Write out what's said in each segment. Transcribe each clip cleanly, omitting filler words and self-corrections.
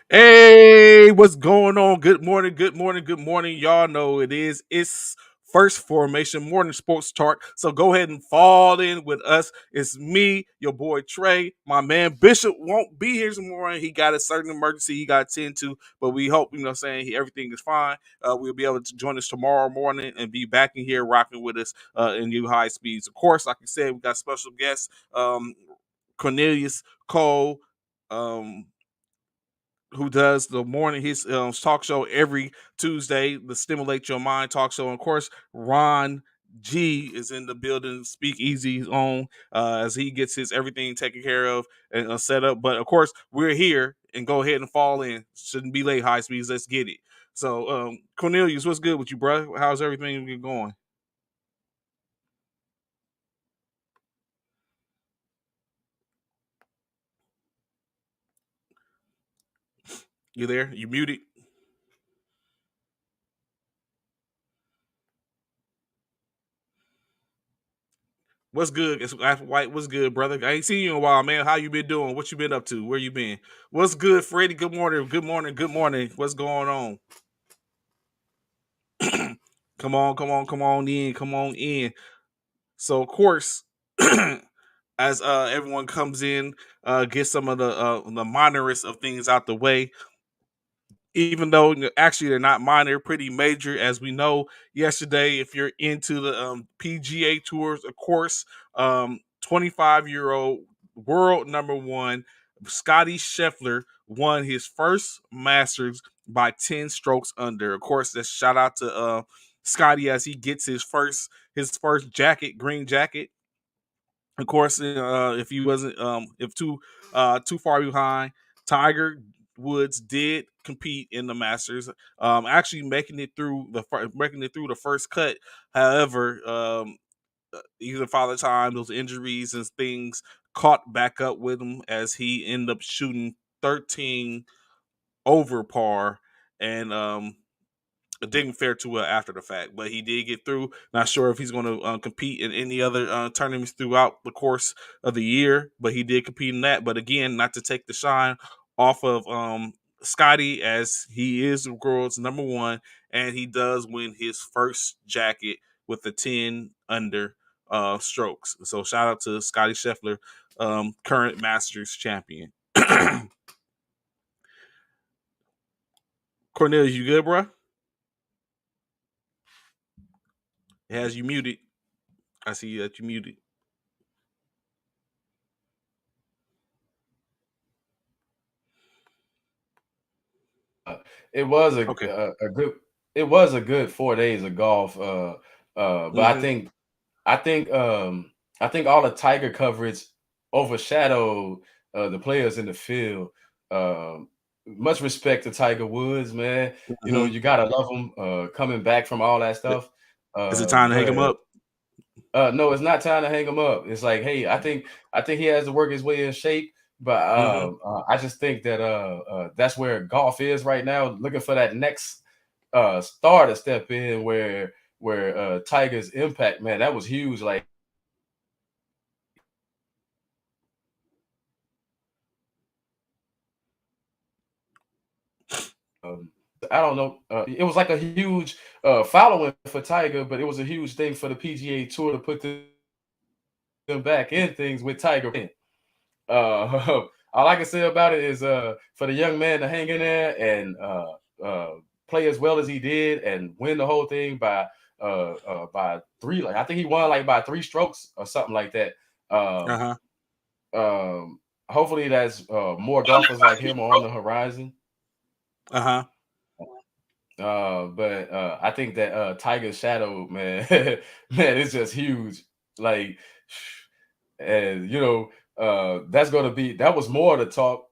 Hey, what's going on? Good morning, good morning, good morning. Y'all know it is. It's First Formation Morning Sports Talk. So go ahead and fall in with us. It's me, your boy Trey. My man Bishop won't be here tomorrow. He got a certain emergency he got to tend to, but we hope, everything is fine. We'll be able to join us tomorrow morning and be back in here rocking with us in new high speeds. Of course, like I said, we got special guests, Cornelius Cole. Who does the morning his talk show every Tuesday, the Stimulate Your Mind talk show. And of course, Ron G is in the building, Speak Easy on as he gets his everything taken care of and set up. But of course, we're here and go ahead and fall in. Shouldn't be late, high speeds. Let's get it. So, Cornelius, what's good with you, bro? How's everything going? You there? You muted? What's good? It's After White. What's good, brother? I ain't seen you in a while, man. How you been doing? What you been up to? Where you been? What's good, Freddie? Good morning. Good morning. Good morning. What's going on? Come on, come on, come on in. Come on in. So, of course, as everyone comes in, get some of the minorest of things out the way, even though actually they're not minor, pretty major, as we know yesterday. If you're into the PGA tours, of course, 25-year-old world number one Scotty Scheffler won his first Masters by 10 strokes under. Of course, that's shout out to Scotty as he gets his first jacket, green jacket. Of course, if he wasn't, if too far behind, Tiger Woods did compete in the Masters, actually making it through the first cut. However, even Father Time, those injuries and things caught back up with him as he ended up shooting 13 over par, and it didn't fare too well after the fact, but he did get through. Not sure if he's going to compete in any other tournaments throughout the course of the year, but he did compete in that. But again, not to take the shine off of Scotty, as he is the world's number one, and he does win his first jacket with the 10 under strokes. So shout out to Scotty Scheffler, current Masters champion. Cornelius, you good, bro? It has you muted. I see that you muted. It was Okay. a good it was a good 4 days of golf. But I Mm-hmm. think I think I think all the Tiger coverage overshadowed the players in the field. Much respect to Tiger Woods, man. You know, Mm-hmm. you gotta love him coming back from all that stuff. Is it time to hang him But up? no, it's not time to hang him up. It's like, hey, I think he has to work his way in shape. But Mm-hmm. I just think that that's where golf is right now, looking for that next star to step in where Tiger's impact, man, that was huge. Like um, I don't know, it was like a huge following for Tiger, but it was a huge thing for the PGA Tour to put them back in things with Tiger. All I can say about it is for the young man to hang in there and play as well as he did and win the whole thing by three. Like I think he won like by three strokes or something like that. Um, Uh-huh. um, Hopefully, that's more golfers like him on the horizon. Uh-huh. But I think that Tiger's shadow, man, man, it's just huge. Like, and that was more the talk.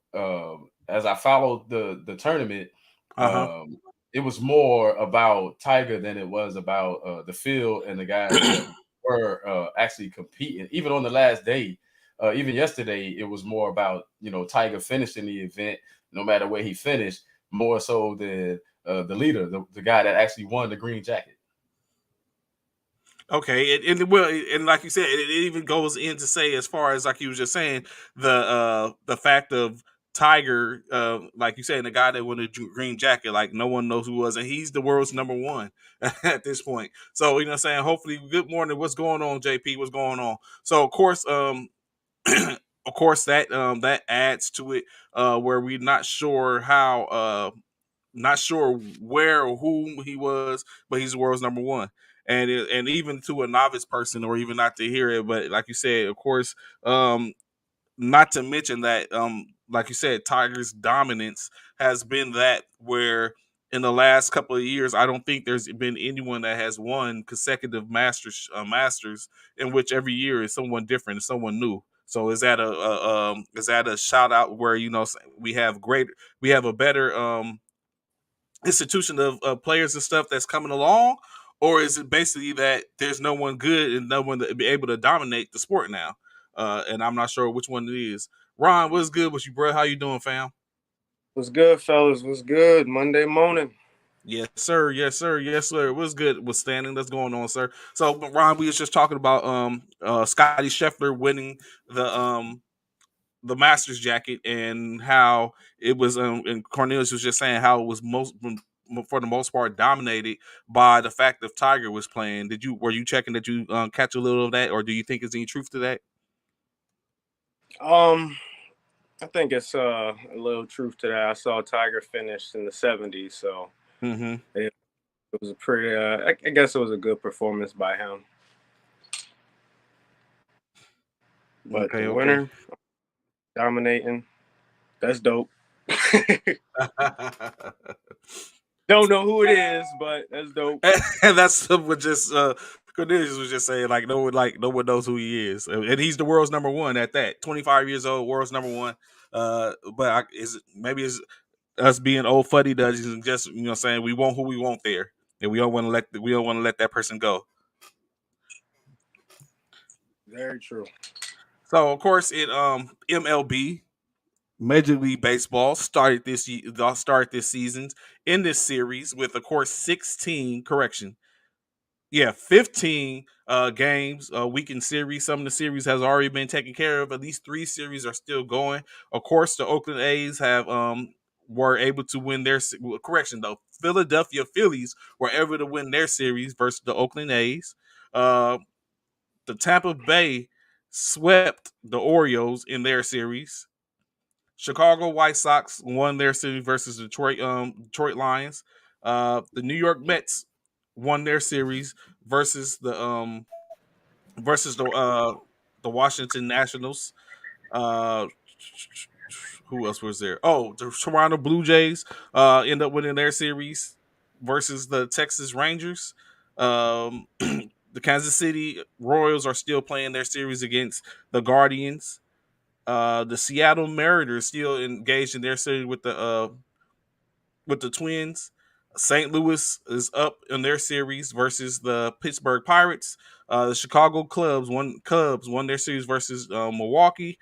As I followed the tournament, Uh-huh. um, it was more about Tiger than it was about the field and the guys that were actually competing. Even on the last day, even yesterday, it was more about Tiger finishing the event, no matter where he finished, more so than the leader, the guy that actually won the green jacket. Okay, and like you said, it even goes in to say, as far as like you was just saying, the fact of Tiger, like you said, the guy that won the green jacket, like no one knows who was, and he's the world's number one at this point. So you know, what I'm saying, hopefully, good morning. What's going on, JP? What's going on? So of course, of course that adds to it, where we're not sure how, not sure where or whom he was, but he's the world's number one. And even to a novice person, or even not to hear it, but like you said, of course, not to mention that, like you said, Tiger's dominance has been that where in the last couple of years, I don't think there's been anyone that has won consecutive Masters in which every year is someone different, someone new. So is that a shout out where, you know, we have a better institution of players and stuff that's coming along, or is it basically that there's no one good and no one to be able to dominate the sport now? And I'm not sure which one it is. Ron, what's good with you, bro? How you doing, fam? What's good, fellas? What's good? Monday morning. Yes, sir. Yes, sir. Yes, sir. What's good with standing? That's going on, sir. So, Ron, we was just talking about Scotty Scheffler winning the Masters jacket, and how it was, and Cornelius was just saying how it was for the most part dominated by the fact that Tiger was playing. Were you checking that you catch a little of that, or do you think there's any truth to that? I think it's a little truth to that. I saw Tiger finish in the 70s, so it was a pretty. I guess it was a good performance by him. But the winner, dominating, that's dope. Don't know who it is, but that's dope. And that's what just Cornelius was just saying, like no one knows who he is, and he's the world's number one at that. 25 years old, world's number one. But maybe it's us being old fuddy duddies and just, you know, saying we want who we want there, and we don't want to let that person go. Very true. So of course, in MLB, Major League Baseball started this season in this series with, of course, 15 games, weekend series. Some of the series has already been taken care of. At least 3 series are still going. Of course, the Oakland A's were able to win their correction though. Philadelphia Phillies were able to win their series versus the Oakland A's. The Tampa Bay swept the Orioles in their series. Chicago White Sox won their series versus Detroit Lions. The New York Mets won their series versus the Washington Nationals. Who else was there? Oh, the Toronto Blue Jays end up winning their series versus the Texas Rangers. The Kansas City Royals are still playing their series against the Guardians. The Seattle Mariners still engaged in their series with the Twins. St. Louis is up in their series versus the Pittsburgh Pirates. The Chicago Cubs won their series versus Milwaukee.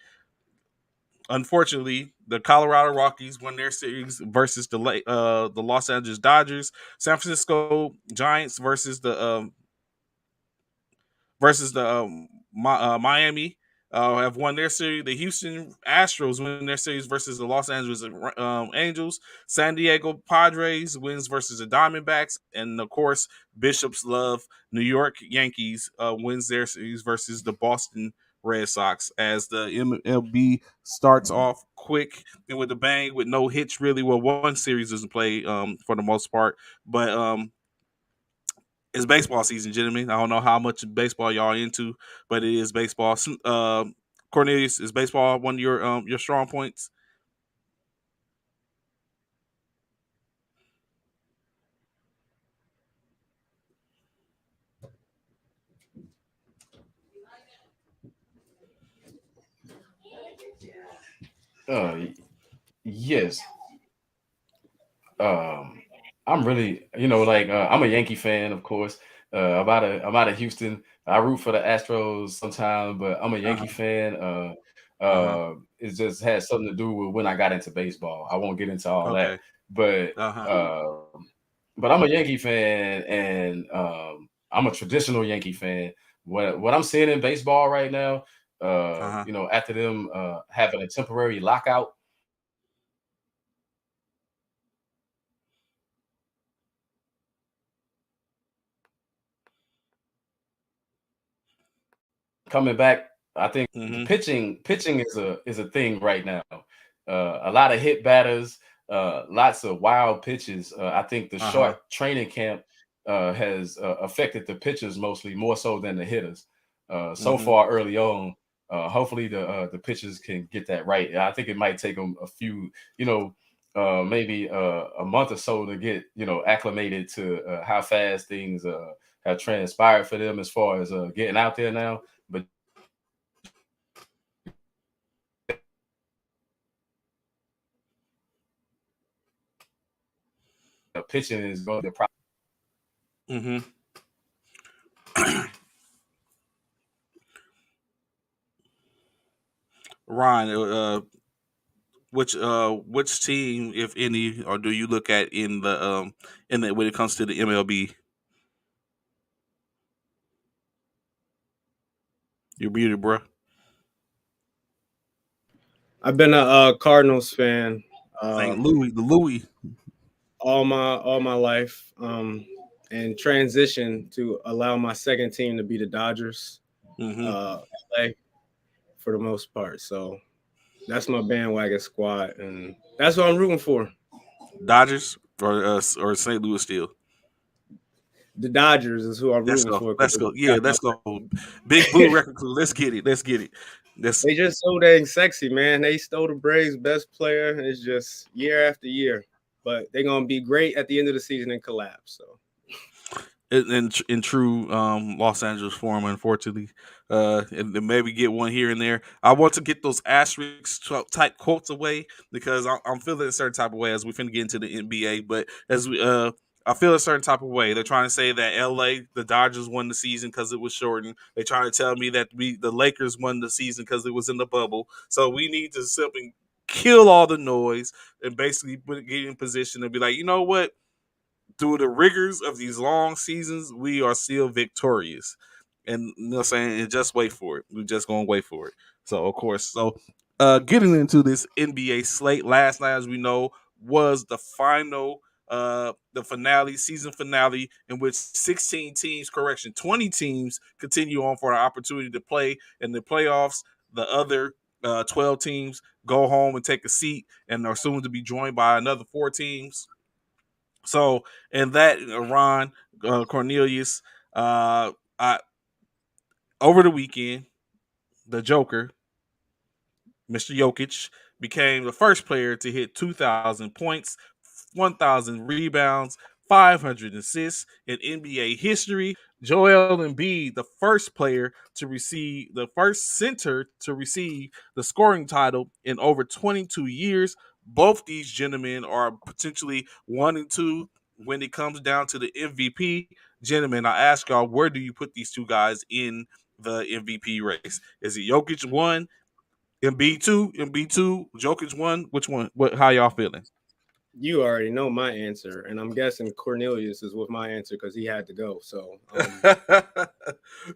Unfortunately, the Colorado Rockies won their series versus the Los Angeles Dodgers. San Francisco Giants versus the Miami have won their series. The Houston Astros win their series versus the Los Angeles Angels. San Diego Padres wins versus the Diamondbacks, and of course, Bishop's love New York Yankees wins their series versus the Boston Red Sox, as the MLB starts off quick and with a bang, with no hits really. Well, one series doesn't play for the most part, but it's baseball season, gentlemen. I don't know how much baseball y'all into, but it is baseball. Cornelius, is baseball one of your strong points? Yes. I'm really, like I'm a Yankee fan, of course. I'm out of Houston. I root for the Astros sometimes, but I'm a Yankee fan. It just has something to do with when I got into baseball. I won't get into all that, but but I'm a Yankee fan, and I'm a traditional Yankee fan. What I'm seeing in baseball right now, after them having a temporary lockout, coming back. I think the pitching is a thing right now. A lot of hit batters, lots of wild pitches. I think the short training camp has affected the pitchers mostly more so than the hitters. So far early on, hopefully the pitchers can get that right. I think it might take them a few, maybe a month or so to get acclimated to how fast things have transpired for them as far as getting out there now. But pitching is going to be a problem. Ron, which team, if any, or do you look at in the when it comes to the MLB? You're muted, bro. I've been a Cardinals fan. St. Louis, all my life, and transition to allow my second team to be the Dodgers, LA, for the most part. So that's my bandwagon squad, and that's what I'm rooting for. Dodgers or St. Louis still? The Dodgers is who I'm rooting for. Let's go. Yeah, let's go. Big Blue record crew. Let's get it. They just so dang sexy, man. They stole the Braves' best player. It's just year after year. But they're going to be great at the end of the season and collapse. So, in true Los Angeles form, unfortunately, and maybe get one here and there. I want to get those asterisk type quotes away because I'm feeling a certain type of way as we finna get into the NBA. But as we I feel a certain type of way. They're trying to say that LA, the Dodgers won the season because it was shortened. They're trying to tell me that the Lakers won the season because it was in the bubble. So we need to simply kill all the noise and basically get in position and be like, you know what? Through the rigors of these long seasons, we are still victorious. And you know what I'm saying? And just wait for it. We're just going to wait for it. So, of course. Getting into this NBA slate, last night, as we know, was the final season finale, in which 16 teams, 20 teams continue on for an opportunity to play in the playoffs. The other 12 teams go home and take a seat and are soon to be joined by another 4 teams. So, and that, Ron, Cornelius, over the weekend, the Joker, Mr. Jokic, became the first player to hit 2,000 points, 1,000 rebounds, 500 assists in NBA history. Joel Embiid, the first center to receive the scoring title in over 22 years. Both these gentlemen are potentially 1 and 2 when it comes down to the MVP. Gentlemen, I ask y'all, where do you put these two guys in the MVP race? Is it Jokic 1, Embiid 2, Jokic 1? Which one? How y'all feeling? You already know my answer, and I'm guessing Cornelius is with my answer because he had to go. So,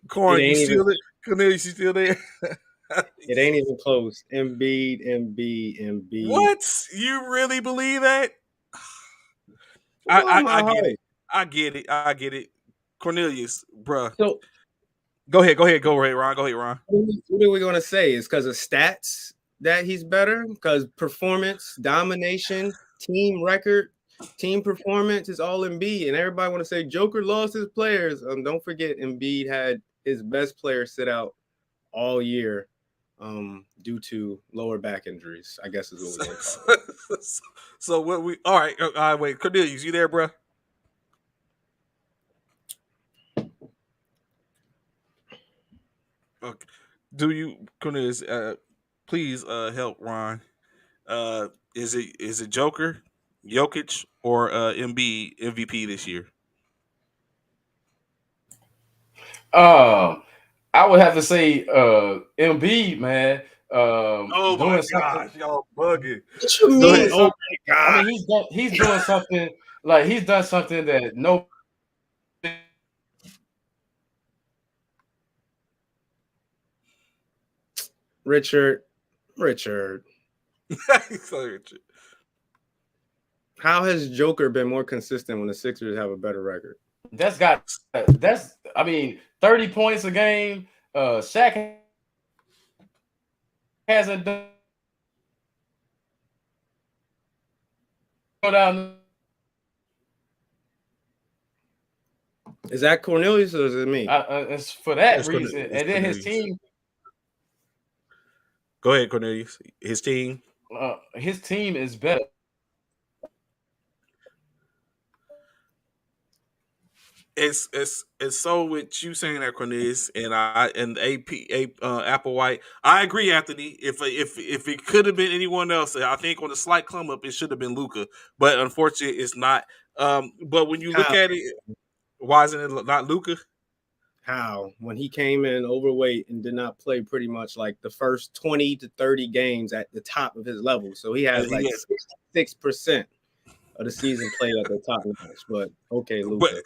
Corn, Cornelius, you still there? It ain't even close. Embiid. What? You really believe that? I get it. Cornelius, bruh. So, go ahead, Ron. What are we gonna say? Is because of stats that he's better? Because performance, domination, team record, team performance is all Embiid, and everybody want to say Joker lost his players. Don't forget Embiid had his best player sit out all year due to lower back injuries, I guess is what we're going to call it. So what we all right, wait, Cornelius, you there, bro? Okay. Do you, Cornelius, please help Ron. Is it Joker, Jokic, or Embiid MVP this year? I would have to say Embiid, man. Oh my gosh, y'all bugging. What you mean? Oh my god! I mean, he's doing something like he's done something that no. Richard. How has Joker been more consistent when the Sixers have a better record? I mean, 30 points a game. Shaq hasn't done down. Is that Cornelius or is it me? It's for that It's reason, Cornelius. and then his team. Go ahead, Cornelius. His team Is better. It's so with you saying that, Cornelius, and Applewhite. I agree, Anthony. If it could have been anyone else, I think on a slight come up, it should have been Luka. But unfortunately, it's not. But when you look at it, why isn't it not Luka? How? When he came in overweight and did not play pretty much like the first 20 to 30 games at the top of his level. So he has like 66% of the season played at the top notch. But okay, Luka.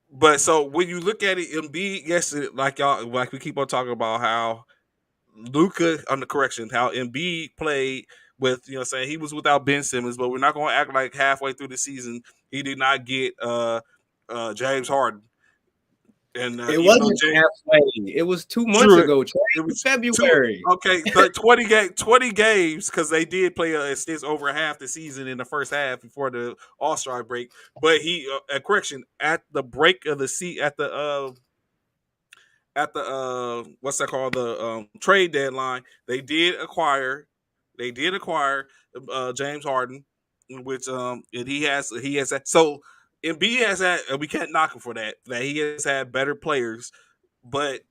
But so when you look at it, Embiid, yes, like we keep on talking about how Luka, on the correction, how Embiid played with, saying he was without Ben Simmons, but we're not going to act like halfway through the season he did not get James Harden. And it wasn't halfway. It was 2 months ago. It was February. 20 games because they did play a stint over half the season in the first half before the All-Star break. But he, correction, at the break of the at the what's that called, the trade deadline, they did acquire James Harden, which and he has that. So Embiid has that, and we can't knock him for that he has had better players, but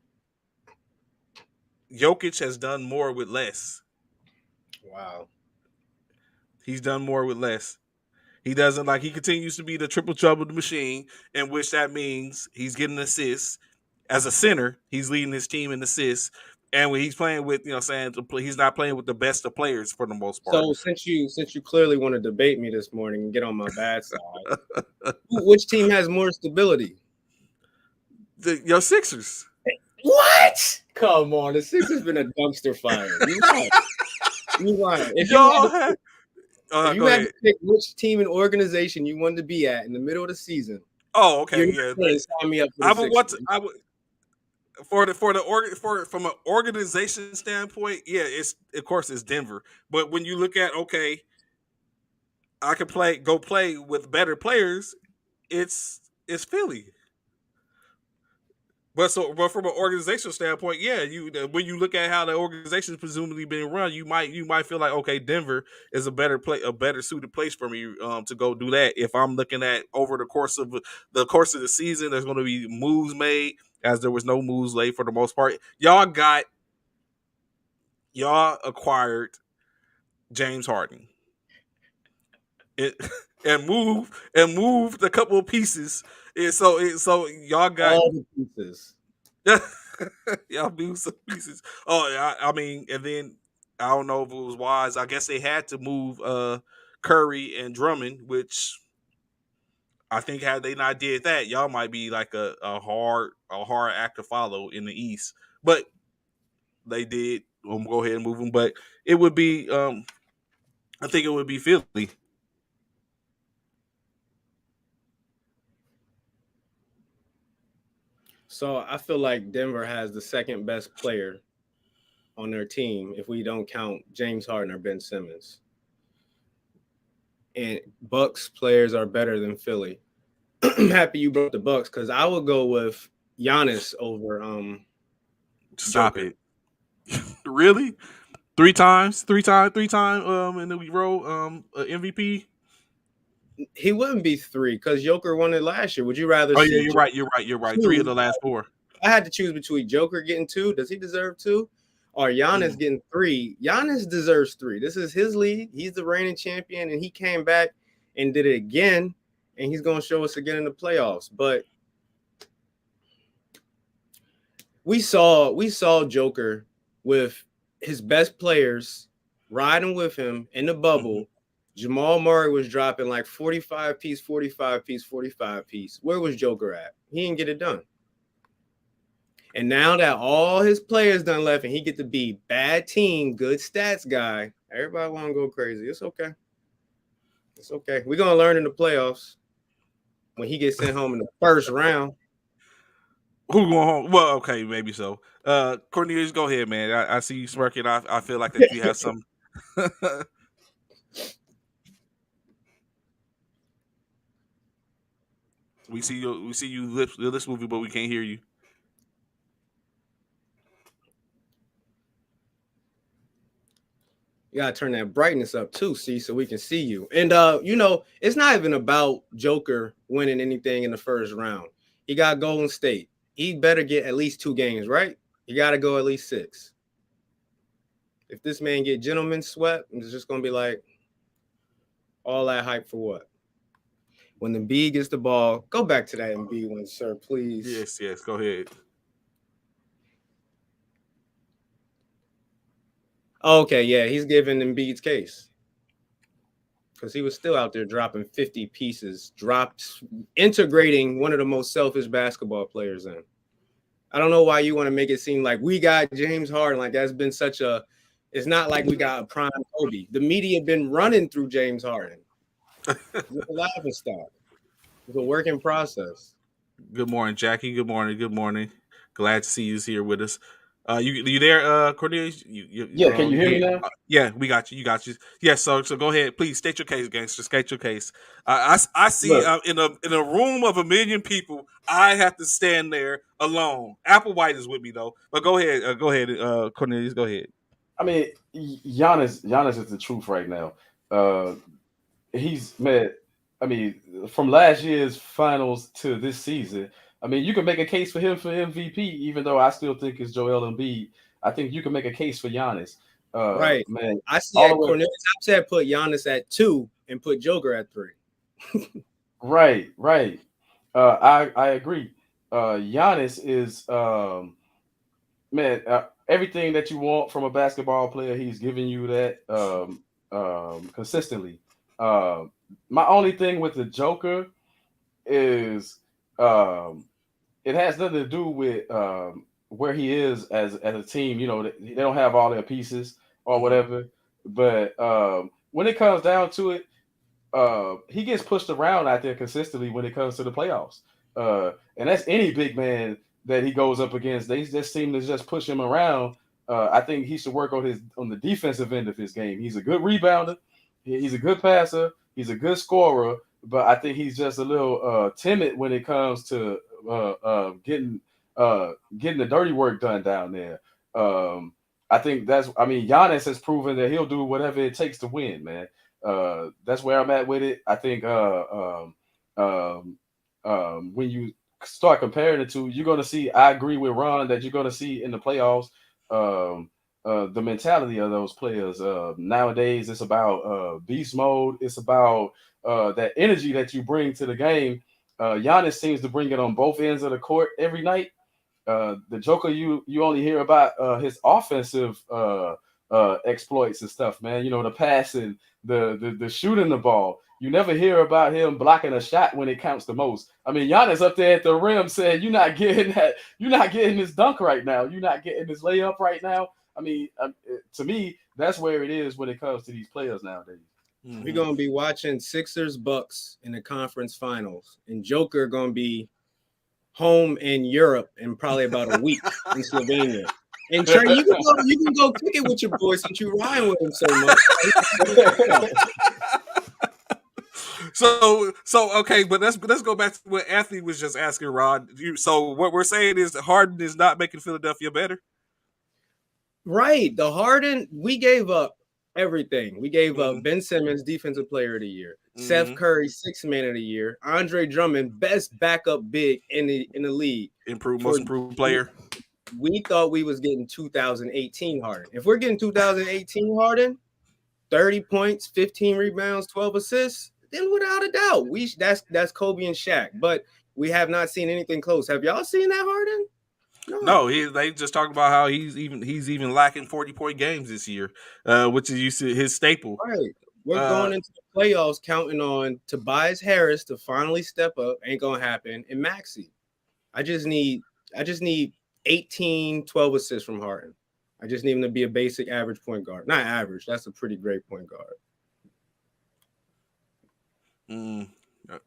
Jokic has done more with less. Wow. He's done more with less. He doesn't, he continues to be the triple trouble machine, in which that means he's getting assists. As a center, he's leading his team in assists. And when he's playing with, he's not playing with the best of players for the most part. So since you clearly want to debate me this morning and get on my bad side, which team has more stability? Your Sixers. What? Come on, the Sixers been a dumpster fire. You lying. If you had to pick which team and organization you wanted to be at in the middle of the season. Oh, okay, yeah. Sign me up for from an organization standpoint, yeah, of course it's Denver. But when you look at, okay, I could go play with better players, it's Philly. But from an organizational standpoint, yeah, when you look at how the organization is presumably being run, you might feel like, okay, Denver is a better suited place for me to go do that. If I'm looking at over the course of the season, there's going to be moves made, as there was no moves made for the most part. Y'all acquired James Harden, and moved a couple of pieces. So y'all got all the pieces. Y'all moved some pieces. Oh, I mean, and then I don't know if it was wise. I guess they had to move Curry and Drummond, which I think had they not did that, y'all might be like a hard act to follow in the East. But they did. We'll go ahead and move them. But it would be, I think it would be Philly. So I feel like Denver has the second best player on their team if we don't count James Harden or Ben Simmons. And Bucks players are better than Philly. I'm happy you brought the Bucks because I would go with Giannis over Stop it. Really? Three times in the row MVP? He wouldn't be 3 because Joker won it last year. Would you rather? Oh yeah, you're right. 3 of the last 4. I had to choose between Joker getting 2. Does he deserve 2? Or Giannis getting 3? Giannis deserves 3. This is his league. He's the reigning champion, and he came back and did it again. And he's going to show us again in the playoffs. But we saw Joker with his best players riding with him in the bubble. Mm-hmm. Jamal Murray was dropping like 45 piece. Where was Joker at? He didn't get it done. And now that all his players done left and he get to be bad team, good stats guy, everybody want to go crazy. It's okay. We're going to learn in the playoffs when he gets sent home in the first round. Who going home? Well, okay, maybe so. Cornelius, go ahead, man. I see you smirking. I feel like that you have some. We see you. We see you lip this movie, but we can't hear you. You gotta turn that brightness up too, see, so we can see you. And it's not even about Joker winning anything in the first round. He got Golden State. He better get at least 2 games, right? You gotta go at least 6. If this man get gentleman swept, it's just gonna be like all that hype for what? When the Embiid gets the ball, go back to that Embiid one, sir, please. Yes, go ahead. Okay, yeah, he's giving Embiid's case. Because he was still out there dropping 50 pieces, integrating one of the most selfish basketball players in. I don't know why you want to make it seem like we got James Harden. Like that's been such a. It's not like we got a prime Kobe. The media been running through James Harden. It's a laughing stock. It's a working process. Good morning, Jackie. Good morning. Good morning. Glad to see you here with us. You there, Cornelius? Yeah, can you hear me now? Yeah, we got you. You got you. Yeah, so go ahead, please state your case, gangster. State your case. I see in a room of 1 million people, I have to stand there alone. Applewhite is with me though, but go ahead, Cornelius, go ahead. I mean, Giannis is the truth right now. He's man. I mean, from last year's finals to this season, I mean, you can make a case for him for MVP, even though I still think it's Joel Embiid. I think you can make a case for Giannis. Right, man. I see Cornelius said put Giannis at 2 and put Joker at 3. Right. I agree. Giannis is man. Everything that you want from a basketball player, he's giving you that consistently. My only thing with the Joker is it has nothing to do with where he is as a team. You know, they don't have all their pieces or whatever. But when it comes down to it, he gets pushed around out there consistently when it comes to the playoffs. And that's any big man that he goes up against. They just seem to just push him around. I think he should work on the defensive end of his game. He's a good rebounder. He's a good passer. He's a good scorer. But I think he's just a little timid when it comes to getting the dirty work done down there. I think Giannis has proven that he'll do whatever it takes to win, man. That's where I'm at with it. I think when you start comparing the two, you're going to see. I agree with Ron that you're going to see in the playoffs the mentality of those players. Nowadays, it's about beast mode. It's about that energy that you bring to the game. Giannis seems to bring it on both ends of the court every night. The Joker, you only hear about his offensive exploits and stuff, man. You know, the passing, the shooting the ball. You never hear about him blocking a shot when it counts the most. I mean, Giannis up there at the rim said, "You're not getting that. You're not getting this dunk right now. You're not getting this layup right now." I mean, to me, that's where it is when it comes to these players nowadays. We're gonna be watching Sixers Bucks in the conference finals, and Joker gonna be home in Europe in probably about a week in Slovenia. And Trey, you can go kick it with your boy since you riding with him so much. So okay, but let's go back to what Anthony was just asking, Rod. So what we're saying is that Harden is not making Philadelphia better. Right, the Harden, we gave up everything. We gave up Ben Simmons, Defensive Player of the Year, Seth Curry, Sixth Man of the Year, Andre Drummond, best backup big in the league, most improved player. We thought we was getting 2018 Harden. If we're getting 2018 Harden, 30 points, 15 rebounds, 12 assists, then without a doubt, that's Kobe and Shaq. But we have not seen anything close. Have y'all seen that Harden? No, they just talking about how he's even lacking 40-point games this year, which is his staple. Right. We're going into the playoffs counting on Tobias Harris to finally step up. Ain't gonna happen. And Maxey. I just need 18, 12 assists from Harden. I just need him to be a basic average point guard. Not average. That's a pretty great point guard.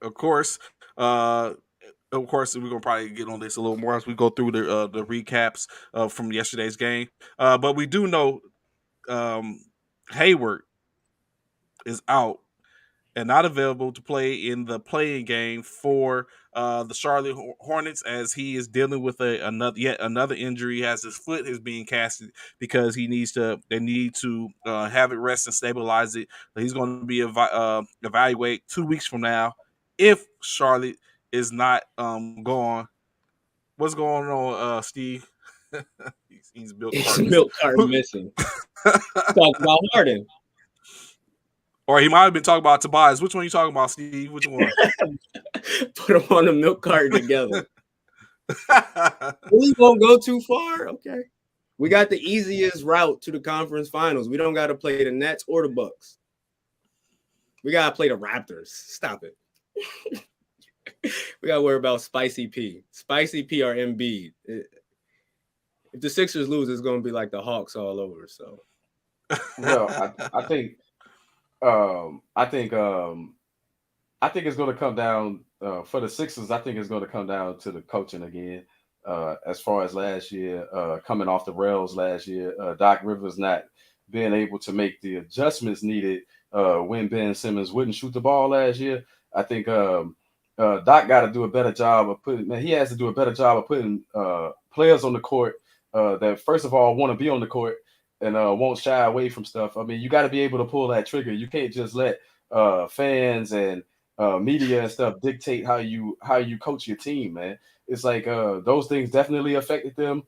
Of course. Of course, we're gonna probably get on this a little more as we go through the recaps from yesterday's game. But we do know Hayward is out and not available to play in the playing game for the Charlotte Hornets, as he is dealing with another injury. He has his foot is being casted because they need to have it rest and stabilize it. He's going to be evaluated 2 weeks from now if Charlotte is not gone. What's going on, Steve? he's milk He's cart missing. milk cart missing. Talk about Harden. Or he might have been talking about Tobias. Which one are you talking about, Steve? Which one? Put them on the milk cart together. We won't go too far. Okay. We got the easiest route to the conference finals. We don't got to play the Nets or the Bucks. We got to play the Raptors. Stop it. We got to worry about Spicy P. Spicy P or Embiid. If the Sixers lose, it's going to be like the Hawks all over. So, well, I think it's going to come down for the Sixers. I think it's going to come down to the coaching again. As far as last year, coming off the rails last year, Doc Rivers not being able to make the adjustments needed when Ben Simmons wouldn't shoot the ball last year. I think Doc got to do a better job of putting. Man, he has to do a better job of putting players on the court that first of all want to be on the court and won't shy away from stuff. I mean, you got to be able to pull that trigger. You can't just let fans and media and stuff dictate how you coach your team, man. It's like those things definitely affected them.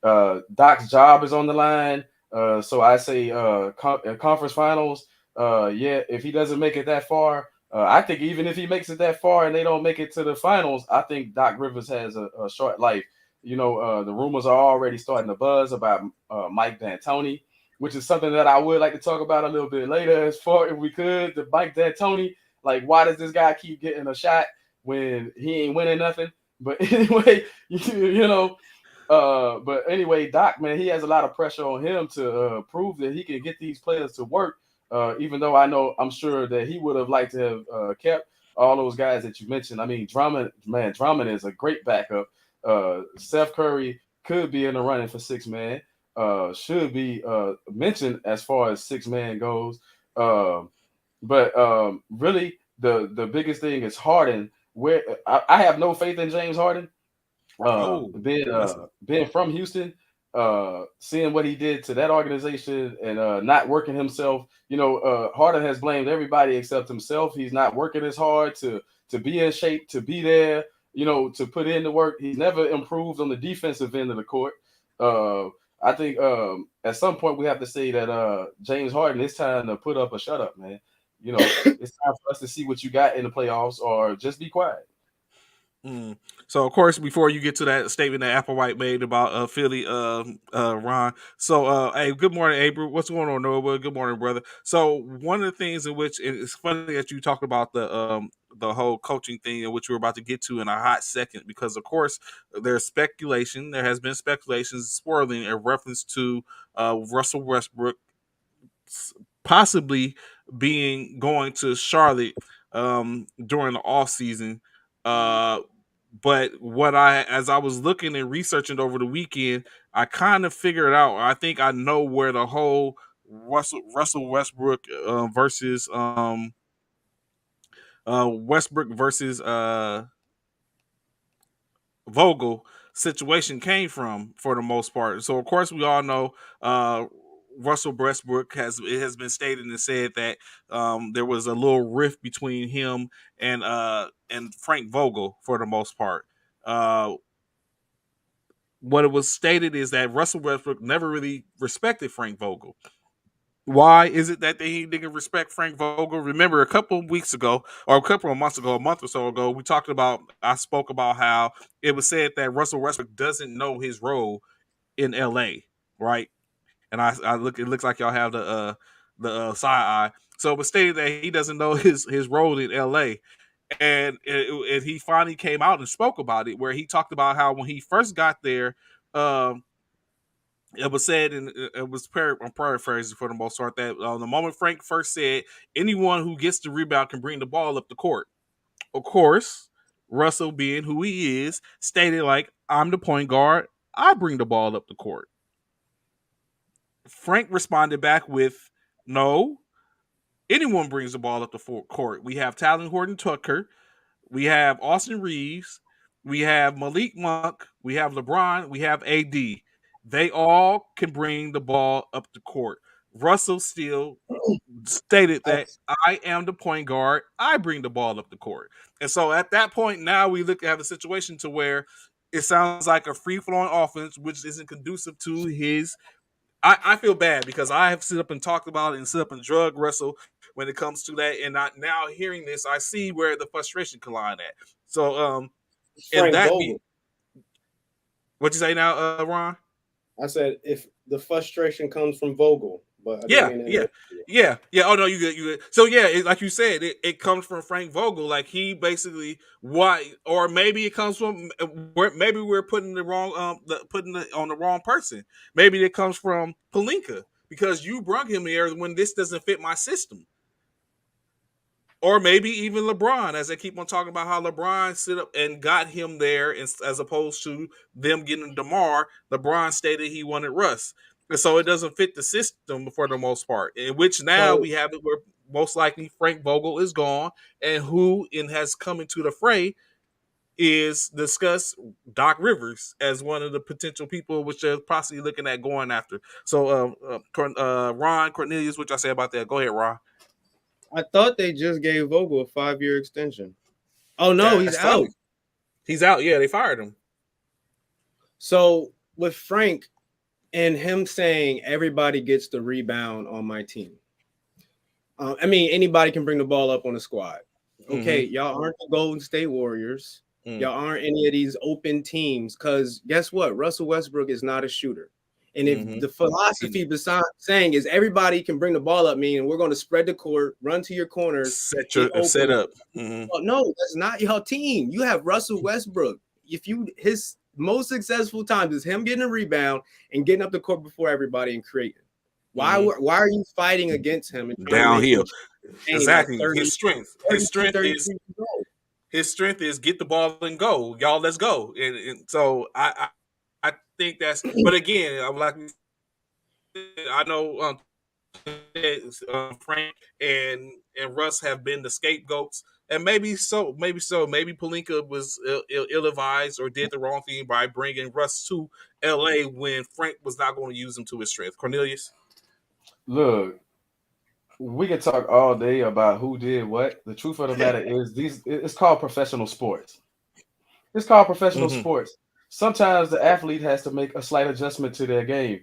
Doc's job is on the line. So I say conference finals. Yeah, if he doesn't make it that far, I think even if he makes it that far and they don't make it to the finals, I think Doc Rivers has a short life. You know, the rumors are already starting to buzz about Mike D'Antoni, which is something that I would like to talk about a little bit later. As far if we could, the Mike D'Antoni, like, why does this guy keep getting a shot when he ain't winning nothing? But anyway, but anyway, Doc, man, he has a lot of pressure on him to prove that he can get these players to work. Even though I'm sure that he would have liked to have kept all those guys that you mentioned. I mean, Drummond is a great backup. Steph Curry could be in the running for six man. Should be mentioned as far as six man goes. But really, the biggest thing is Harden. Where I have no faith in James Harden. Being from Houston, seeing what he did to that organization and not working himself. Harden has blamed everybody except himself. He's not working as hard to be in shape, to be there, to put in the work. He's never improved on the defensive end of the court. I think at some point we have to say that James Harden, it's time to put up or shut up, man. It's time for us to see what you got in the playoffs or just be quiet. So, of course, before you get to that statement that Applewhite made about Philly, Ron. So, hey, good morning, April. What's going on, Noah? Good morning, brother. So, one of the things in which it's funny that you talked about the whole coaching thing, in which we're about to get to in a hot second, because of course there's speculation. There has been speculations swirling in reference to Russell Westbrook possibly going to Charlotte during the off season. But as I was looking and researching over the weekend, I kind of figured out. I think I know where the whole Russell Westbrook versus Vogel situation came from, for the most part. So of course we all know Russell Westbrook has been stated and said that there was a little rift between him and Frank Vogel for the most part. What it was stated is that Russell Westbrook never really respected Frank Vogel. Why is it that he didn't respect Frank Vogel? Remember, a couple of weeks ago, or a couple of months ago, a month or so ago, I spoke about how it was said that Russell Westbrook doesn't know his role in LA, right? And it looks like y'all have the side eye. So it was stated that he doesn't know his role in LA. And he finally came out and spoke about it, where he talked about how when he first got there, it was said, and it was I'm paraphrasing for the most part, that the moment Frank first said, anyone who gets the rebound can bring the ball up the court. Of course, Russell, being who he is, stated like, I'm the point guard. I bring the ball up the court. Frank responded back with, no, anyone brings the ball up the court. We have Talon Horton Tucker. We have Austin Reeves. We have Malik Monk. We have LeBron. We have AD. They all can bring the ball up the court. Russell still stated that I am the point guard. I bring the ball up the court. And so at that point, now we have a situation to where it sounds like a free-flowing offense, which isn't conducive to his. I feel bad because I have sit up and talked about it and sit up and drug Russell when it comes to that. And now hearing this, I see where the frustration can lie at. So, and that what you say now, Ron? I said if the frustration comes from Vogel, but yeah. Oh no, you good. So yeah, like you said, it comes from Frank Vogel. Like he basically or maybe it comes from maybe we're putting the wrong putting it on the wrong person. Maybe it comes from Pelinka because you brought him here when this doesn't fit my system. Or maybe even LeBron, as they keep on talking about how LeBron sit up and got him there, as opposed to them getting DeMar. LeBron stated he wanted Russ. And so it doesn't fit the system for the most part. In which now we have it where most likely Frank Vogel is gone, and who has come into the fray is discuss Doc Rivers as one of the potential people which they're possibly looking at going after. So Ron, Cornelius, what y'all say about that? Go ahead, Ron. I thought they just gave Vogel a 5-year extension. Oh no, he's out. He's out. Yeah, they fired him. So with Frank and him saying everybody gets the rebound on my team. I mean, anybody can bring the ball up on the squad. Okay, y'all aren't the Golden State Warriors. Y'all aren't any of these open teams because guess what? Russell Westbrook is not a shooter. And if the philosophy beside saying is everybody can bring the ball up, meaning we're going to spread the court, run to your corners, set up. Well, no, that's not your team. You have Russell Westbrook. His most successful times is him getting a rebound and getting up the court before everybody and creating. Why are you fighting against him downhill? Exactly. His strength is get the ball and go. Y'all, let's go. And so I think that's. But again, I'm like, I know Frank and Russ have been the scapegoats, and maybe Pelinka was ill-advised or did the wrong thing by bringing Russ to LA when Frank was not going to use him to his strength. Cornelius, look, we can talk all day about who did what. The truth of the matter is, it's called professional sports. It's called professional sports. Sometimes the athlete has to make a slight adjustment to their game.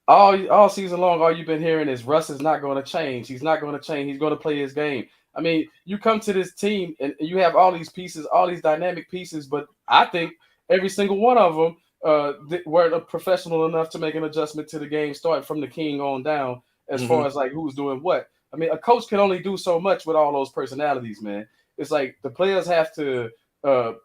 All season long, all you've been hearing is Russ is not going to change. He's not going to change. He's going to play his game. I mean, you come to this team and you have all these pieces, all these dynamic pieces, but I think every single one of them weren't professional enough to make an adjustment to the game, starting from the king on down, as far as like who's doing what. I mean, a coach can only do so much with all those personalities, man. It's like the players have to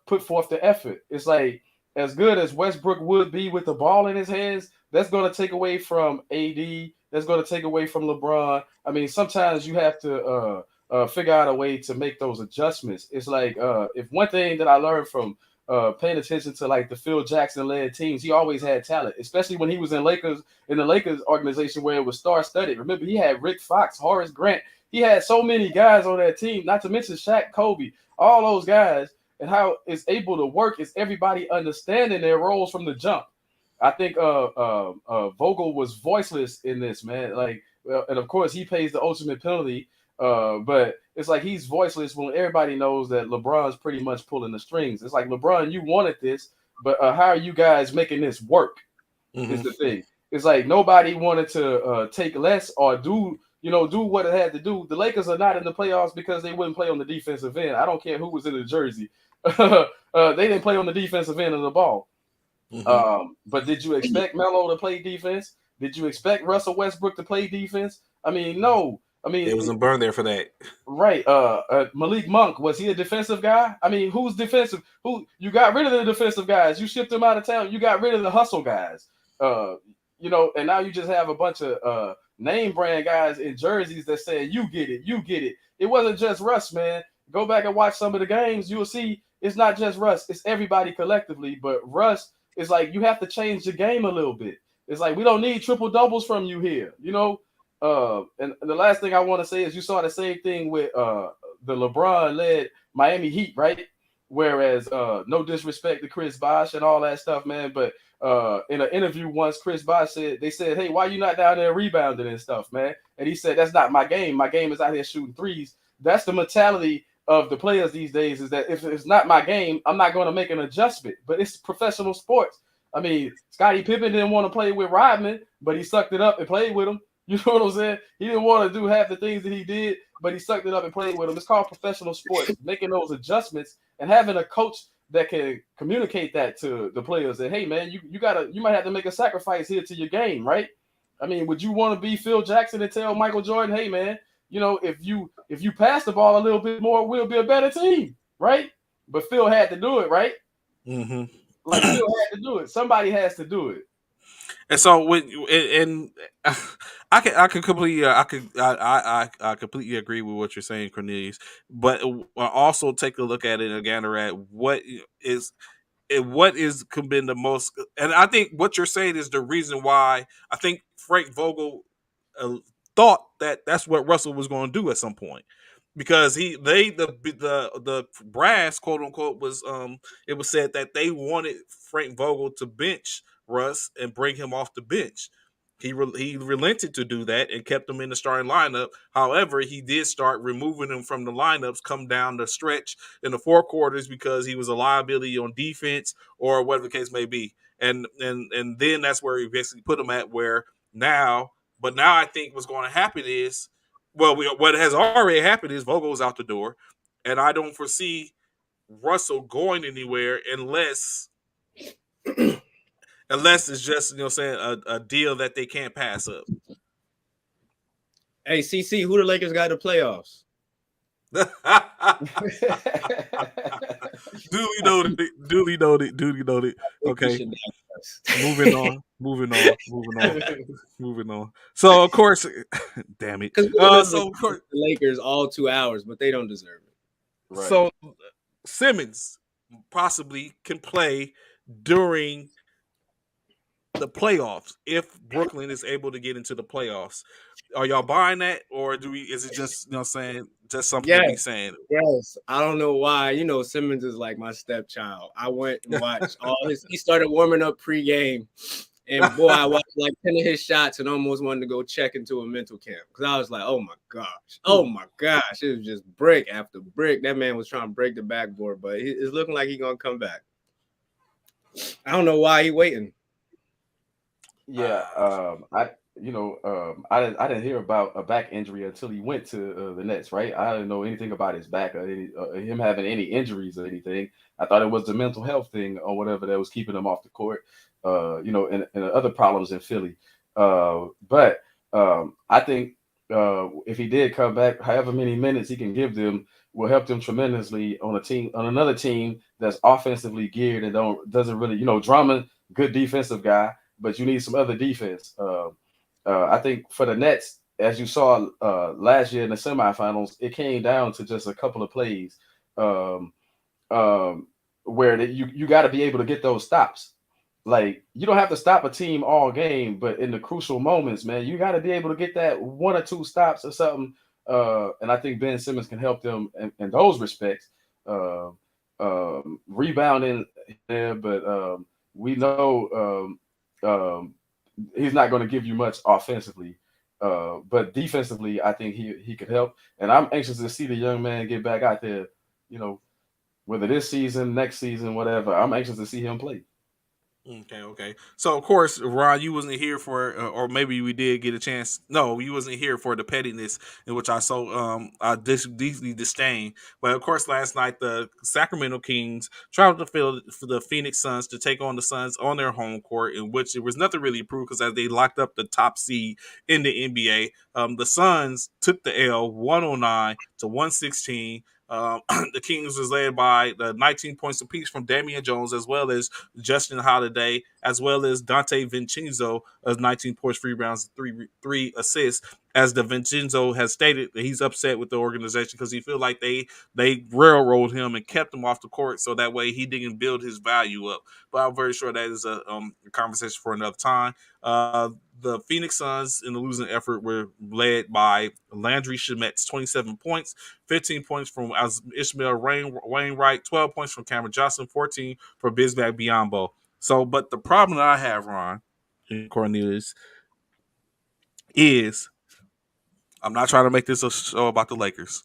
put forth the effort. It's like, as good as Westbrook would be with the ball in his hands, that's going to take away from AD. That's going to take away from LeBron. I mean, sometimes you have to figure out a way to make those adjustments. It's like if one thing that I learned from paying attention to like the Phil Jackson-led teams, he always had talent, especially when he was in the Lakers organization where it was star-studded. Remember, he had Rick Fox, Horace Grant. He had so many guys on that team, not to mention Shaq, Kobe, all those guys. And how it's able to work is everybody understanding their roles from the jump. I think Vogel was voiceless in this, man. Like, and of course he pays the ultimate penalty. But it's like he's voiceless when everybody knows that LeBron's pretty much pulling the strings. It's like, LeBron, you wanted this, but how are you guys making this work? Is the thing. It's like nobody wanted to take less or do what it had to do. The Lakers are not in the playoffs because they wouldn't play on the defensive end. I don't care who was in the jersey. They didn't play on the defensive end of the ball. But did you expect Melo to play defense? Did you expect Russell Westbrook to play defense? I mean, no. I mean, it wasn't burned there for that. Right. Malik Monk, was he a defensive guy? I mean, who's defensive? Who you got rid of the defensive guys? You shipped them out of town. You got rid of the hustle guys. And now you just have a bunch of name brand guys in jerseys that say, you get it, you get it. It wasn't just Russ, man. Go back and watch some of the games. You'll see it's not just Russ, it's everybody collectively. But Russ is like, you have to change the game a little bit. It's like, we don't need triple doubles from you here, you know. And the last thing I want to say is, you saw the same thing with the LeBron led Miami Heat, right? Whereas no disrespect to Chris Bosh and all that stuff, man, but in an interview once, Chris Bosh said, they said, hey, why you not down there rebounding and stuff, man? And he said, that's not my game. My game is out here shooting threes. That's the mentality of the players these days, is that if it's not my game, I'm not going to make an adjustment. But it's professional sports. I mean, Scottie Pippen didn't want to play with Rodman, but he sucked it up and played with him. You know what I'm saying? He didn't want to do half the things that he did, but he sucked it up and played with him. It's called professional sports, making those adjustments and having a coach that can communicate that to the players. That, hey, man, you might have to make a sacrifice here to your game, right? I mean, would you want to be Phil Jackson and tell Michael Jordan, hey, man, you know, if you pass the ball a little bit more, we'll be a better team, right? But Phil had to do it, right? Mm-hmm. Like, Phil had to do it. Somebody has to do it. And so I completely I completely agree with what you're saying, Cornelius. But also take a look at it again, at what is been the most, and I think what you're saying is the reason why I think Frank Vogel thought that that's what Russell was going to do at some point, because the brass, quote unquote, was it was said that they wanted Frank Vogel to bench Russ and bring him off the bench. He relented to do that and kept him in the starting lineup. However, he did start removing him from the lineups come down the stretch in the four quarters because he was a liability on defense or whatever the case may be. And then that's where he basically put him at where now. But now I think what's going to happen is, well, what has already happened is Vogel's out the door, and I don't foresee Russell going anywhere unless it's just, a deal that they can't pass up. Hey, CC, who the Lakers got in the playoffs? Duly noted. Okay. Moving on. So of course, damn it. So of course, the Lakers all 2 hours, but they don't deserve it. Right. So Simmons possibly can play during the playoffs if Brooklyn is able to get into the playoffs. Are y'all buying that, or is it just saying just something to be saying? Yes, I don't know why. Simmons is like my stepchild. I went and watched all his. He started warming up pregame, and boy, I watched like 10 of his shots and almost wanted to go check into a mental camp because I was like, oh my gosh, it was just brick after brick. That man was trying to break the backboard, but it's looking like he's gonna come back. I don't know why he waiting. Yeah, I didn't hear about a back injury until he went to the Nets, right? I didn't know anything about his back or him having any injuries or anything. I thought it was the mental health thing or whatever that was keeping him off the court, and other problems in Philly. But I think if he did come back, however many minutes he can give them will help them tremendously on another team that's offensively geared and doesn't really, Drummond, good defensive guy, but you need some other defense. I think for the Nets, as you saw last year in the semifinals, it came down to just a couple of plays where you got to be able to get those stops. Like, you don't have to stop a team all game, but in the crucial moments, man, you got to be able to get that one or two stops or something. And I think Ben Simmons can help them in those respects. Rebounding there, but we know he's not going to give you much offensively. But defensively, I think he could help. And I'm anxious to see the young man get back out there, whether this season, next season, whatever. I'm anxious to see him play. Okay. So of course, Ron, you wasn't here for, or maybe we did get a chance. No, you wasn't here for the pettiness in which I deeply disdain. But of course, last night the Sacramento Kings traveled to the Phoenix Suns to take on the Suns on their home court, in which there was nothing really proved because as they locked up the top seed in the NBA, the Suns took the L 109 to 116. The Kings was led by 19 points apiece from Damian Jones, as well as Justin Holiday, as well as Dante Vincenzo of 19 points, 3 rebounds, three assists. As DiVincenzo has stated, he's upset with the organization because he feel like they railroaded him and kept him off the court, so that way he didn't build his value up. But I'm very sure that is a conversation for another time. The Phoenix Suns in the losing effort were led by Landry Shamet's 27 points, 15 points from Ishmael Wainwright, 12 points from Cameron Johnson, 14 for Bismack Biyombo. So, but the problem that I have, Ron and Cornelius, is I'm not trying to make this a show about the Lakers,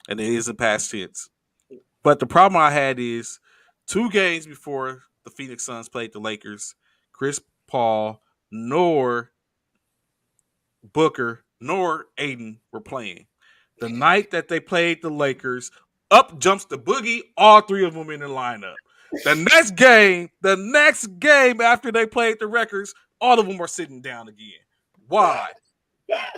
and it isn't past tense. But the problem I had is 2 games before the Phoenix Suns played the Lakers, Chris Paul nor Booker nor Aiden were playing. The night that they played the Lakers, up jumps the Boogie, all 3 of them in the lineup. The next game after they played the Records, all of them are sitting down again. Why?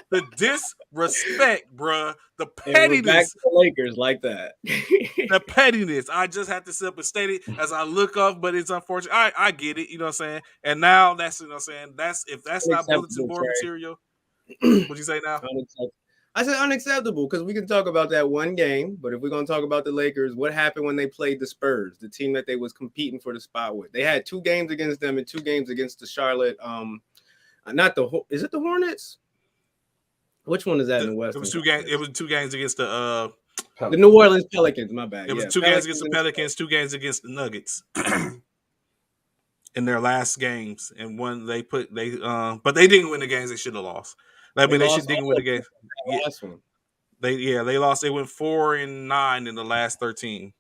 The disrespect, bruh. The pettiness. Back to the Lakers like that. The pettiness. I just have to sit up and state it as I look up, but it's unfortunate. I get it, you know what I'm saying? And now that's, you know what I'm saying? If that's not bulletin board material, what'd you say now? I said unacceptable because we can talk about that one game, but if we're going to talk about the Lakers, what happened when they played the Spurs, the team that they was competing for the spot with? They had 2 games against them and 2 games against the Charlotte. Is it the Hornets? Which one is that in the West? It was 2 games. It was 2 games against the New Orleans Pelicans. My bad. It was 2 games against the Pelicans, 2 games against the Nuggets in their last games, and one but they didn't win the games they should have lost. I mean, they didn't win the game. Last one. They lost. They went 4-9 in the last 13.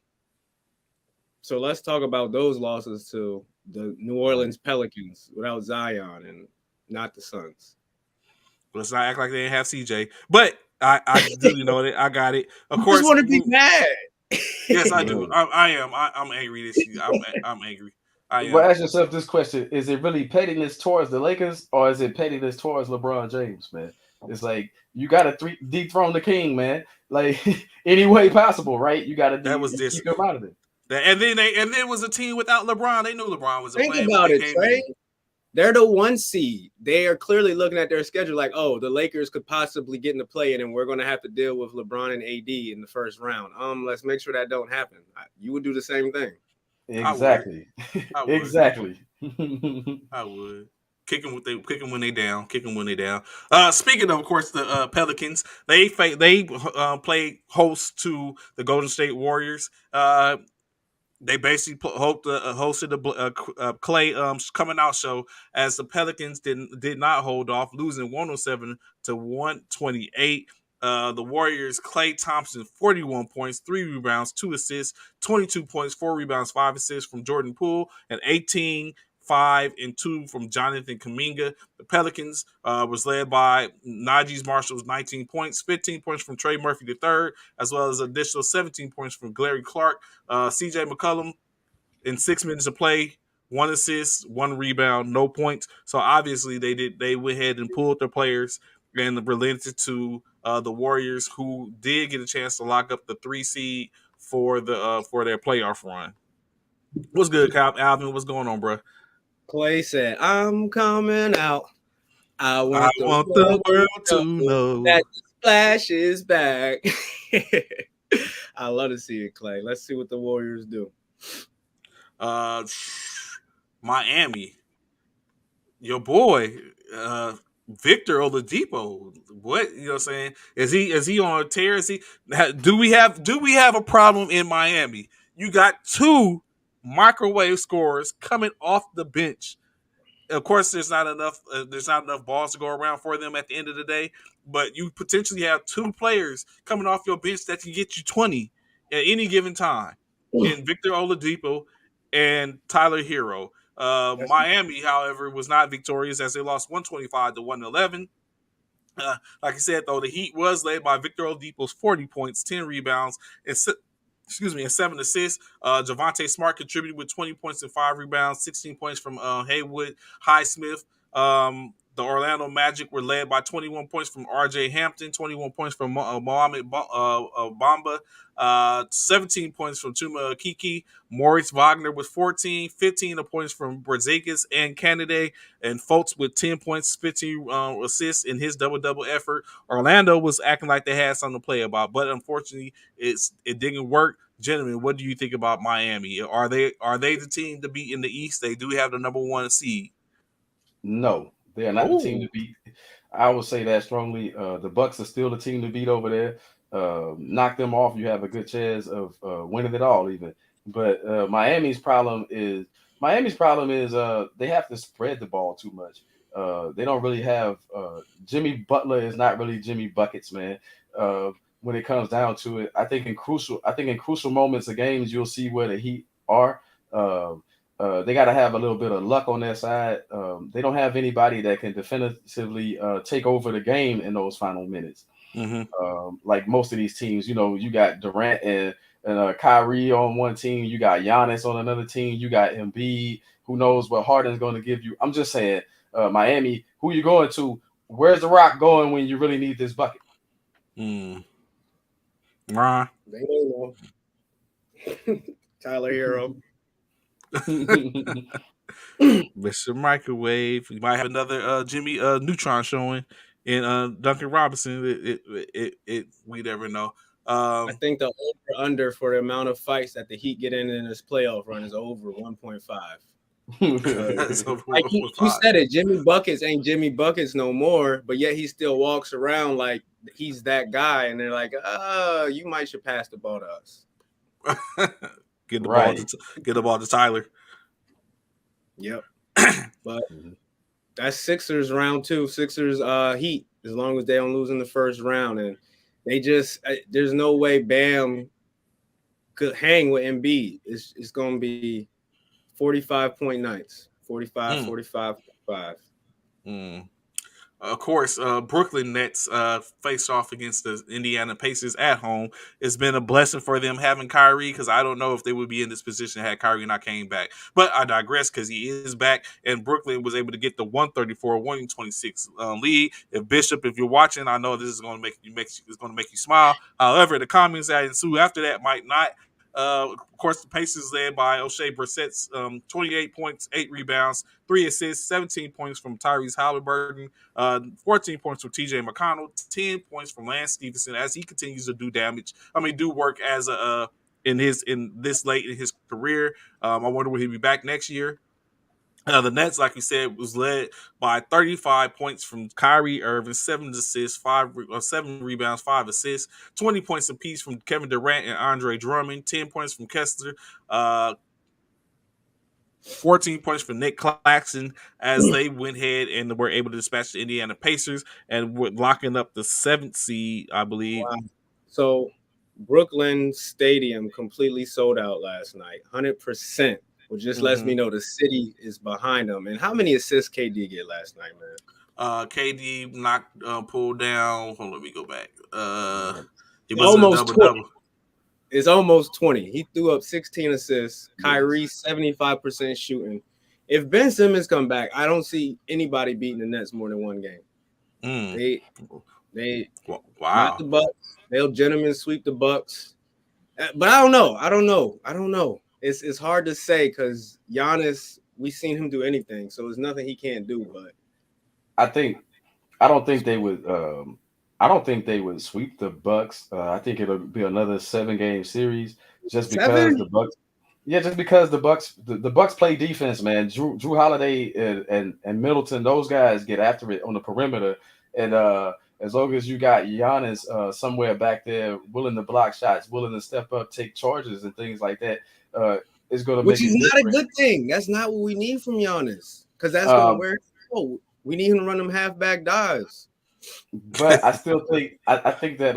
So let's talk about those losses to the New Orleans Pelicans without Zion and not the Suns. Let's not act like they didn't have CJ. But I do, you know, I got it. Of course, I just want to be mad. Yes, I do. I am. I'm angry this year. I'm angry. But ask yourself this question: is it really pettiness towards the Lakers, or is it pettiness towards LeBron James, man? It's like you got to dethrone the king, man. Like any way possible, right? You got to keep him out of it. And then it was a team without LeBron. They knew LeBron was a Think about it, Trey. They're the 1 seed. They are clearly looking at their schedule like, oh, the Lakers could possibly get in the play-in, and we're going to have to deal with LeBron and AD in the first round. Let's make sure that don't happen. You would do the same thing. Exactly. I would. Exactly. I would. Kick them when they down. Speaking of course, the Pelicans, they played host to the Golden State Warriors. They basically hosted the Clay coming out show as the Pelicans did not hold off, losing 107 to 128. The Warriors, Klay Thompson, 41 points, 3 rebounds, 2 assists, 22 points, 4 rebounds, 5 assists from Jordan Poole, and 18, 5, and 2 from Jonathan Kuminga. The Pelicans was led by Najee Marshall's 19 points, 15 points from Trey Murphy III, as well as an additional 17 points from Gary Clark. CJ McCollum, in 6 minutes of play, 1 assist, 1 rebound, no points. So obviously they went ahead and pulled their players and relented to the Warriors, who did get a chance to lock up the 3 seed for their playoff run. What's good, Alvin? What's going on, bro? Clay said, "I'm coming out. I want the world to know that the splash is back." I love to see it, Clay. Let's see what the Warriors do. Miami, your boy, Victor Oladipo. What, you know what I'm saying? Is he on a tear? Do we have a problem in Miami? You got 2 microwave scorers coming off the bench. Of course, there's not enough balls to go around for them at the end of the day, but you potentially have 2 players coming off your bench that can get you 20 at any given time in Victor Oladipo and Tyler Hero. Miami, however, was not victorious as they lost 125 to 111. Like I said, though, the Heat was led by Victor Oladipo's 40 points, 10 rebounds, and 7 assists. Javonte Smart contributed with 20 points and 5 rebounds, 16 points from Haywood Highsmith. the Orlando Magic were led by 21 points from R.J. Hampton, 21 points from Mohamed Bamba, 17 points from Tuma Kiki. Maurice Wagner with 14, 15 points from Brazakis and Kennedy, and Fultz with 10 points, 15 assists in his double-double effort. Orlando was acting like they had something to play about, but unfortunately, it didn't work. Gentlemen, what do you think about Miami? Are they the team to beat in the East? They do have the number 1 seed. No, they are not the team to beat. I would say that strongly. The Bucks are still the team to beat over there. Knock them off, you have a good chance of winning it all, even. But Miami's problem is they have to spread the ball too much. They don't really have Jimmy Butler is not really Jimmy Buckets, man. When it comes down to it, I think in crucial moments of games, you'll see where the Heat are. They got to have a little bit of luck on their side. They don't have anybody that can definitively take over the game in those final minutes. Like most of these teams, you got Durant and Kyrie on one team. You got Giannis on another team. You got Embiid. Who knows what Harden's going to give you? I'm just saying, Miami, who you going to? Where's the Rock going when you really need this bucket? Ron? They don't know. Tyler Hero. Mr. Microwave. We might have another Jimmy Neutron showing in Duncan Robinson. We never know. I think the over under for the amount of fights that the Heat get in this playoff run is over 1.5. Like you said it, Jimmy Buckets ain't Jimmy Buckets no more, but yet he still walks around like he's that guy, and they're like, you might should pass the ball to us. Get the ball to Tyler. Yep. But that's Sixers round 2. Sixers Heat, as long as they don't lose in the first round. And they just there's no way Bam could hang with Embiid. It's gonna be 45-point nights. 45, 45, 45. Of course, Brooklyn Nets faced off against the Indiana Pacers at home. It's been a blessing for them having Kyrie, because I don't know if they would be in this position had Kyrie not came back. But I digress, because he is back, and Brooklyn was able to get the 134-126 lead. If you're watching, I know this is going to make you smile. However, the comments that ensue after that might not. Of course, the Pacers led by O'Shea Brissett's 28 points, 8 rebounds, 3 assists, 17 points from Tyrese Halliburton, 14 points from TJ McConnell, 10 points from Lance Stevenson as he continues to do work as in this late in his career. I wonder will he be back next year. The Nets, like we said, was led by 35 points from Kyrie Irving, 7 assists, 7 rebounds, 5 assists, 20 points apiece from Kevin Durant and Andre Drummond, 10 points from Kessler, 14 points from Nick Claxton as they went ahead and were able to dispatch the Indiana Pacers and were locking up the 7th seed, I believe. Wow. So Brooklyn Stadium completely sold out last night, 100%. Which just lets me know the city is behind them. And how many assists KD get last night, man? KD pulled down. Hold on, let me go back. It was almost double. It's almost 20. He threw up 16 assists. Kyrie 75% shooting. If Ben Simmons come back, I don't see anybody beating the Nets more than one game. They not the Bucks. They'll gentlemen sweep the Bucks. But I don't know. It's hard to say because Giannis, we've seen him do anything, so there's nothing he can't do. But I don't think they would sweep the Bucks. I think it'll be another 7-game series just because the Bucks. Yeah, just because the Bucks play defense, man. Drew Holiday and Middleton, those guys get after it on the perimeter, and as long as you got Giannis somewhere back there willing to block shots, willing to step up, take charges, and things like that. Is going to which is not a good thing. That's not what we need from Giannis, because that's going to wear. We need him to run them halfback dives. But I still think I think that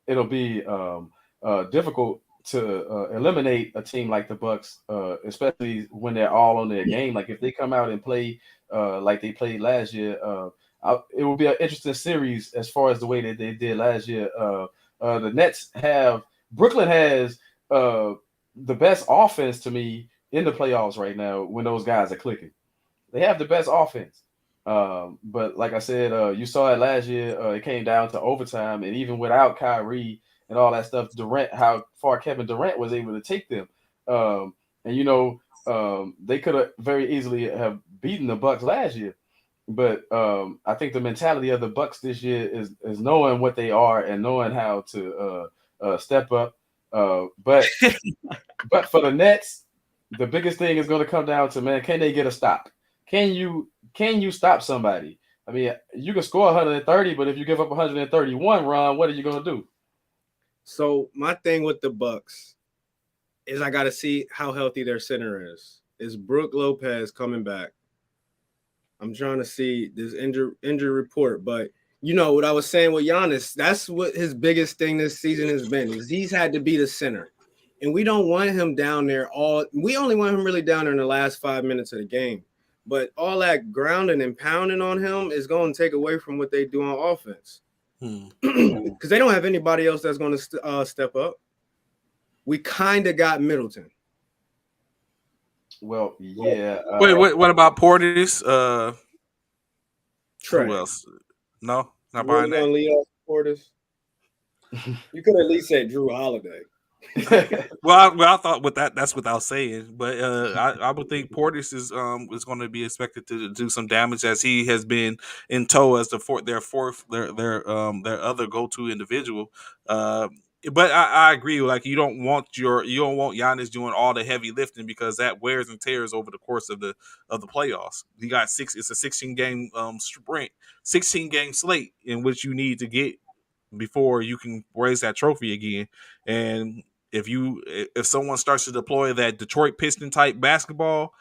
it'll be difficult to eliminate a team like the Bucks, especially when they're all on their game. Like if they come out and play like they played last year, it will be an interesting series as far as the way that they did last year. Brooklyn has the best offense to me in the playoffs right now when those guys are clicking. They have the best offense. But like I said, you saw it last year. It came down to overtime, and even without Kyrie and all that stuff, Durant, how far Kevin Durant was able to take them. And they could have very easily have beaten the Bucks last year. But I think the mentality of the Bucks this year is knowing what they are and knowing how to step up. But for the Nets, the biggest thing is going to come down to, man, can they get a stop? Can you stop somebody? I mean, you can score 130, but if you give up 131, Ron, what are you going to do? So my thing with the Bucks is I got to see how healthy their center is. Is Brook Lopez coming back? I'm trying to see this injury report, but you know what I was saying with Giannis, that's what his biggest thing this season has been, is he's had to be the center. And we don't want him down there we only want him really down there in the last 5 minutes of the game. But all that grounding and pounding on him is going to take away from what they do on offense. Because they don't have anybody else that's going to step up. We kind of got Middleton. Well, yeah. Wait, what about Portis? Trey. Who else? No, not We're buying going to that. lead off Portis. You could at least say Drew Holiday. Well, I thought with that's without saying, but I would think Portis is going to be expected to do some damage, as he has been in tow as their other go-to individual. But I agree. Like, you don't want Giannis doing all the heavy lifting, because that wears and tears over the course of the playoffs. You got it's a 16 game sprint, 16 game slate in which you need to get before you can raise that trophy again. And if someone starts to deploy that Detroit Piston type basketball,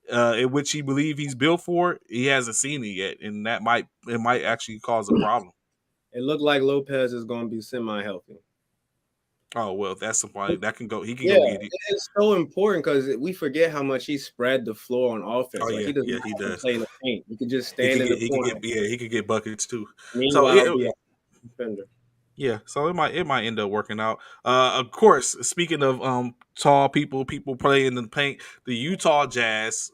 in which he believes he's built for, he hasn't seen it yet, and it might actually cause a problem. It looked like Lopez is going to be semi-healthy. Oh, well, that's somebody that can go. He can go get it. It's so important because we forget how much he spread the floor on offense. Oh, like, he does. Play in the paint. He could just stand in the corner. He could get buckets too. Meanwhile, be a defender. Yeah, so it might end up working out. Of course, speaking of tall people playing in the paint, the Utah Jazz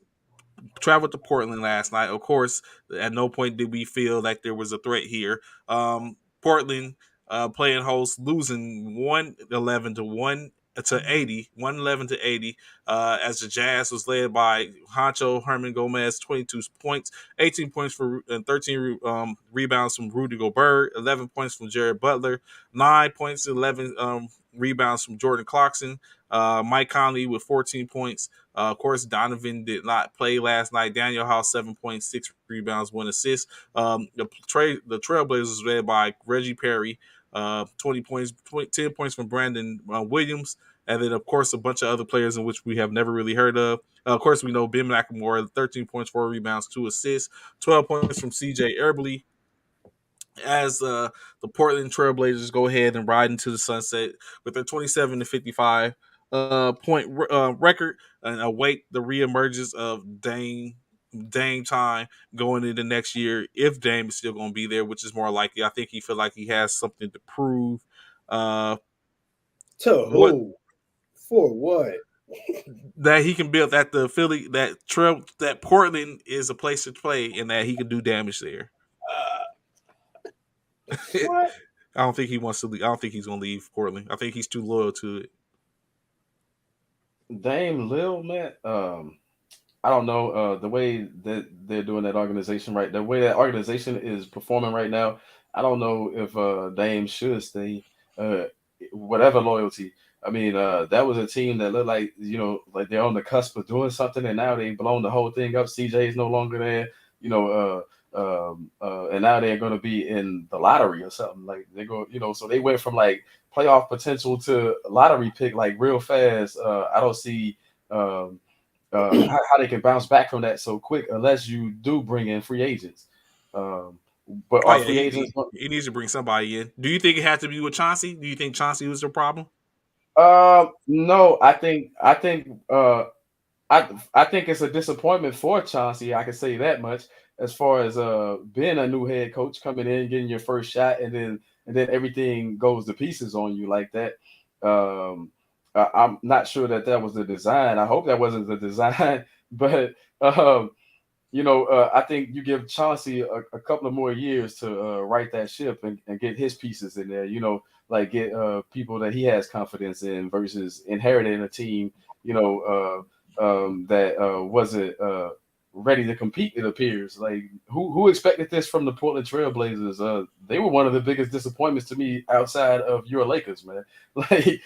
traveled to Portland last night. Of course, at no point did we feel like there was a threat here. Portland playing host, losing 111 to 80, 111 to 80, as the Jazz was led by Honcho Herman Gomez, 22 points, 18 points and 13 rebounds from Rudy Gobert, 11 points from Jared Butler, 9 points, 11 rebounds from Jordan Clarkson, Mike Conley with 14 points. Of course, Donovan did not play last night. Daniel House, 7.6 rebounds, 1 assist. The Trailblazers led by Reggie Perry, 20 points, 10 points from Brandon Williams, and then, of course, a bunch of other players in which we have never really heard of. Of course, we know Ben McLemore, 13 points, 4 rebounds, 2 assists, 12 points from CJ Eberle, as the Portland Trailblazers go ahead and ride into the sunset with their 27 to 55 point record, and await the reemergence of Dame time going into next year, if Dame is still going to be there, which is more likely. I think he feel like he has something to prove. To who? For what? That he can build that the Philly that Portland is a place to play, and that he can do damage there. What? I don't think he wants to leave. I don't think he's going to leave Portland. I think he's too loyal to it. Dame Lil, man. I don't know the way that they're doing that organization right. The way that organization is performing right now, I don't know if Dame should stay. Whatever loyalty. I mean, that was a team that looked like, like they're on the cusp of doing something, and now they've blown the whole thing up. CJ is no longer there. And now they're going to be in the lottery or something. Like they go, so they went from like playoff potential to lottery pick like real fast. I don't see how they can bounce back from that so quick unless you do bring in free agents. But free agents? He needs to bring somebody in. Do you think it has to be with Chauncey? Do you think Chauncey was the problem? No, I think it's a disappointment for Chauncey. I can say that much. As far as being a new head coach, coming in, getting your first shot, and then everything goes to pieces on you like that. I'm not sure that was the design. I hope that wasn't the design, but I think you give Chauncey a couple of more years to right that ship and get his pieces in there. Like get people that he has confidence in versus inheriting a team, that wasn't ready to compete. It appears like who expected this from the Portland Trailblazers? They were one of the biggest disappointments to me outside of your Lakers, man. Like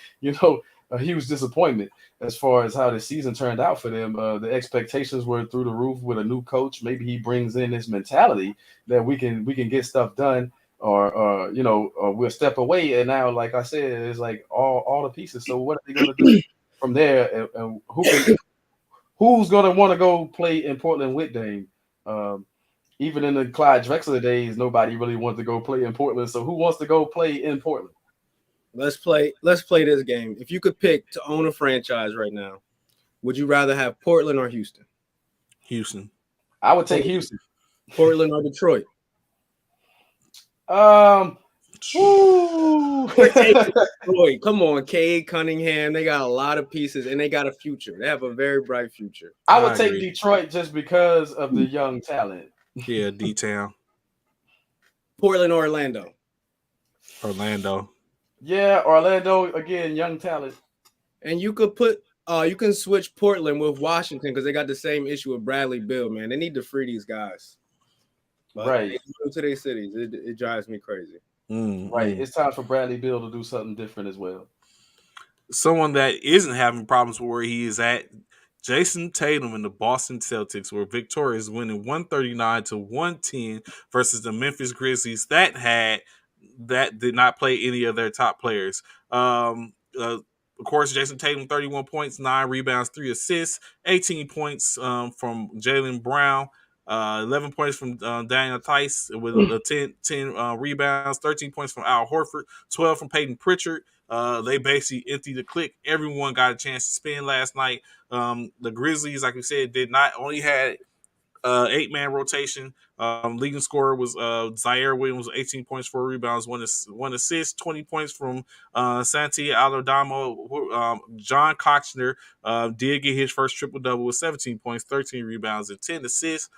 a huge disappointment as far as how the season turned out for them. The expectations were through the roof with a new coach. Maybe he brings in this mentality that we can get stuff done, or we'll step away. And now, like I said, it's like all the pieces. So what are they going to do from there? And who's going to want to go play in Portland with Dame? Even in the Clyde Drexler days, nobody really wanted to go play in Portland. So who wants to go play in Portland? Let's play this game. If you could pick to own a franchise right now, would you rather have Portland or Houston? Houston. I would take Houston. Portland or Detroit? Detroit. Come on, Cade Cunningham. They got a lot of pieces and they got a future. They have a very bright future. I would take Detroit just because of the young talent. Yeah, D-Town. Portland or Orlando? Orlando. Yeah, Orlando, again, young talent. And you could put you can switch Portland with Washington because they got the same issue with Bradley Beal, man. They need to free these guys. But right. They go to their cities. It drives me crazy. Right. It's time for Bradley Beal to do something different as well. Someone that isn't having problems with where he is at, Jason Tatum and the Boston Celtics were victorious, winning 139-110 versus the Memphis Grizzlies that did not play any of their top players. Of course, Jason Tatum, 31 points, 9 rebounds, 3 assists, 18 points from Jaylen Brown, 11 points from Daniel Tice with 10 rebounds, 13 points from Al Horford, 12 from Peyton Pritchard. They basically emptied the click. Everyone got a chance to spin last night. The Grizzlies, like we said, did not only had 8-man rotation. Leading scorer was Zaire Williams, 18 points, 4 rebounds, 1 assist, 20 points from Santi Aldama. John Kochner did get his first triple-double with 17 points, 13 rebounds, and 10 assists.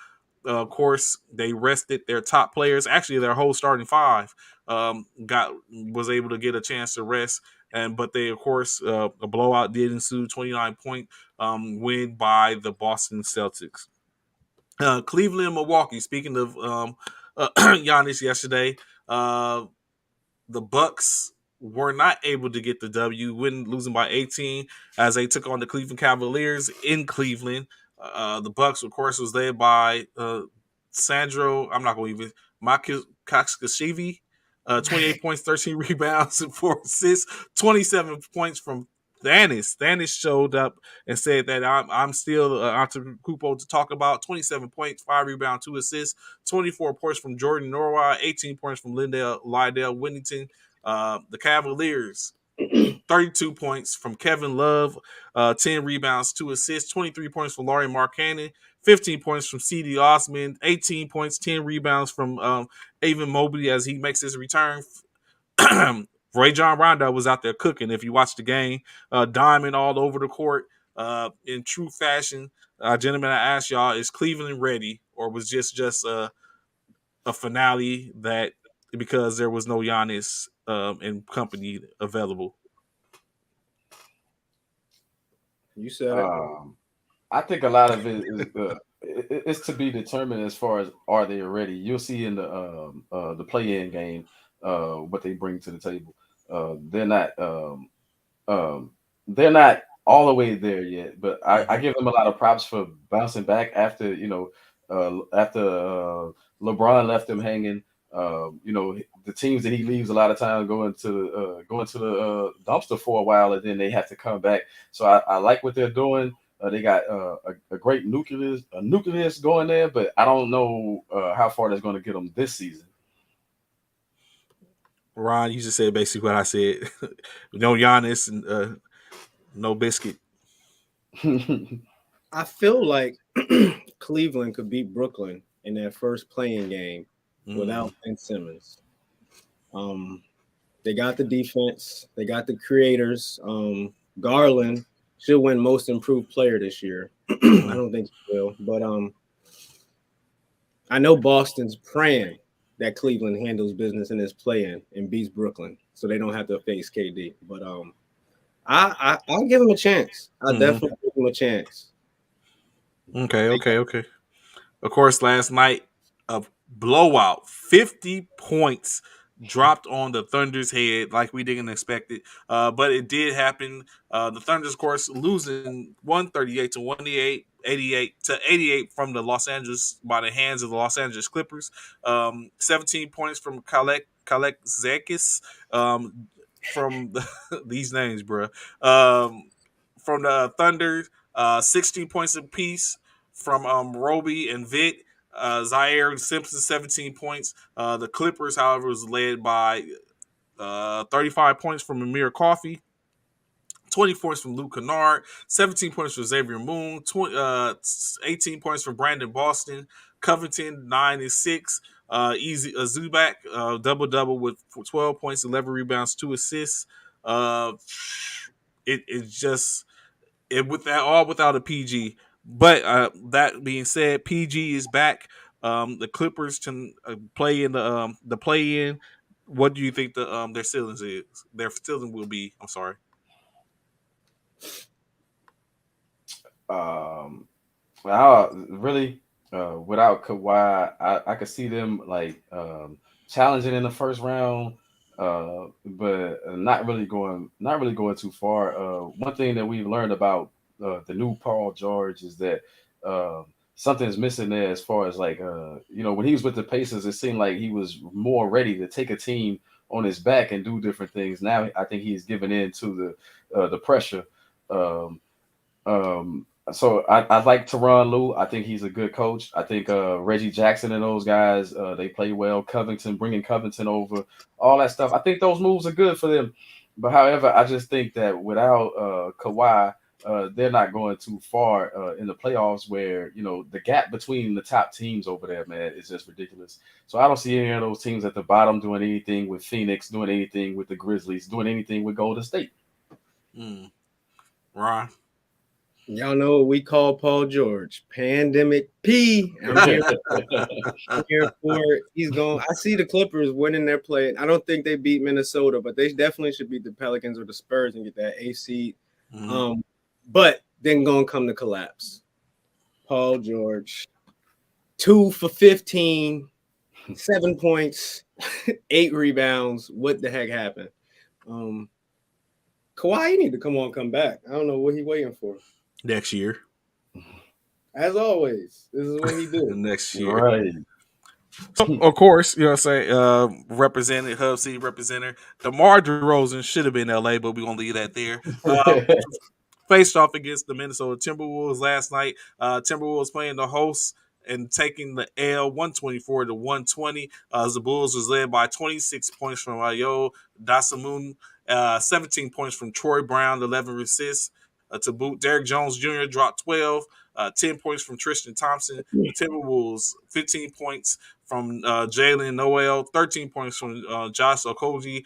Of course, they rested their top players. Actually, their whole starting 5 was able to get a chance to rest. But they, of course, a blowout did ensue, 29-point win by the Boston Celtics. Cleveland and Milwaukee. Speaking of Giannis yesterday, the Bucks were not able to get the W, losing by 18 as they took on the Cleveland Cavaliers in Cleveland. The Bucks, of course, was led by Sandro. I'm not going to even Kakashvili, 28 points, 13 rebounds, and 4 assists. 27 points from Thanis. Thanis showed up and said that I'm still Antetokounmpo to talk about. 27 points, 5 rebounds, 2 assists. 24 points from Jordan Norwood. 18 points from Lydell Whittington. The Cavaliers. 32 points from Kevin Love, 10 rebounds, 2 assists, 23 points from Lauri Markkanen, 15 points from C.D. Osman, 18 points, 10 rebounds from Evan Mobley as he makes his return. Rajon Rondo was out there cooking. If you watch the game, diamond all over the court in true fashion. Gentlemen, I ask y'all, is Cleveland ready, or was just a finale that because there was no Giannis and company available? You said it. I think a lot of it is it's to be determined as far as are they ready. You'll see in the play-in game what they bring to the table. They're not all the way there yet, but I give them a lot of props for bouncing back after LeBron left them hanging. The teams that he leaves a lot of times going to the dumpster for a while, and then they have to come back. So I like what they're doing. They got a great nucleus going there, but I don't know how far that's going to get them this season. Ron, you just said basically what I said. No Giannis and no biscuit. I feel like Cleveland could beat Brooklyn in their first playing game without Ben Simmons. They got the defense. They got the creators. Garland should win Most Improved Player this year. I don't think he will, but I know Boston's praying that Cleveland handles business in this play-in and beats Brooklyn, so they don't have to face KD. But I'll give him a chance. I'll definitely give him a chance. Okay. Of course, last night, a blowout, 50 points dropped on the Thunder's head like we didn't expect it. But it did happen. The Thunder's, of course, losing 138 to 188, 88 to 88 from the Los Angeles by the hands of the Los Angeles Clippers. 17 points from Kalek Zakis. From these names, bro. From the Thunder, 16 points apiece from Roby and Vitt. Zaire Simpson, 17 points. The Clippers, however, was led by 35 points from Amir Coffey, 20 points from Luke Kennard, 17 points from Xavier Moon, 18 points from Brandon Boston, Covington, 9 and 6. Easy Zubac, double with 12 points, 11 rebounds, 2 assists. It's just without a PG. But that being said, PG is back. The Clippers can play in the play in. What do you think their ceilings is? Their ceiling will be. I'm sorry. Really, without Kawhi, I could see them like challenging in the first round, but not really going too far. One thing that we've learned about the new Paul George is that something's missing there as far as like when he was with the Pacers, it seemed like he was more ready to take a team on his back and do different things. Now I think he's given in to the pressure. So I like Ron Loe. I think he's a good coach. I think Reggie Jackson and those guys, they play well. Covington, bringing Covington over, all that stuff. I think those moves are good for them. But however, I just think that without Kawhi, they're not going too far in the playoffs where, the gap between the top teams over there, man, is just ridiculous. So I don't see any of those teams at the bottom doing anything with Phoenix, doing anything with the Grizzlies, doing anything with Golden State. Ron? Y'all know what we call Paul George, Pandemic P. I'm here for it. He's going. I see the Clippers winning their play. I don't think they beat Minnesota, but they definitely should beat the Pelicans or the Spurs and get that A seed. But then going to come the collapse. Paul George, 2 for 15, 7 points, 8 rebounds. What the heck happened? Kawhi, you need to come back. I don't know what he's waiting for. Next year. As always. This is what he do. Next year. Right. So, of course, you know what I'm saying? Represented, Hub City representative. DeMar DeRozan should have been in LA, but we're going to leave that there. Faced off against the Minnesota Timberwolves last night. Timberwolves playing the hosts and taking the L 124 to 120. The Bulls was led by 26 points from Ayo Dasamun, 17 points from Troy Brown, 11 assists. To boot, Derrick Jones Jr. dropped 12, 10 points from Tristan Thompson. The Timberwolves, 15 points from Jalen Noel, 13 points from Josh Okogie,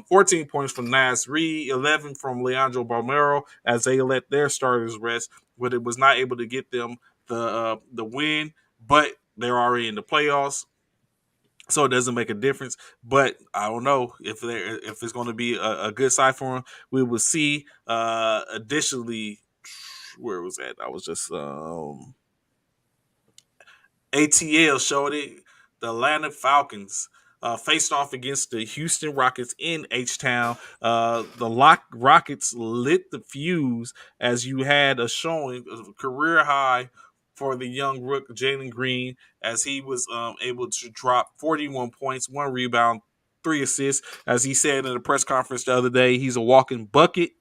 14 points from Nas Reed, 11 from Leandro Balmero as they let their starters rest, but it was not able to get them the win, but they're already in the playoffs. So it doesn't make a difference, but I don't know if it's going to be a good side for them. We will see. Additionally, where was that? I was just ATL showed it. The Atlanta Falcons faced off against the Houston Rockets in H-Town. The Rockets lit the fuse as you had a showing of a career high for the young rook Jalen Green, as he was able to drop 41 points, 1 rebound, 3 assists. As he said in a press conference the other day, he's a walking bucket.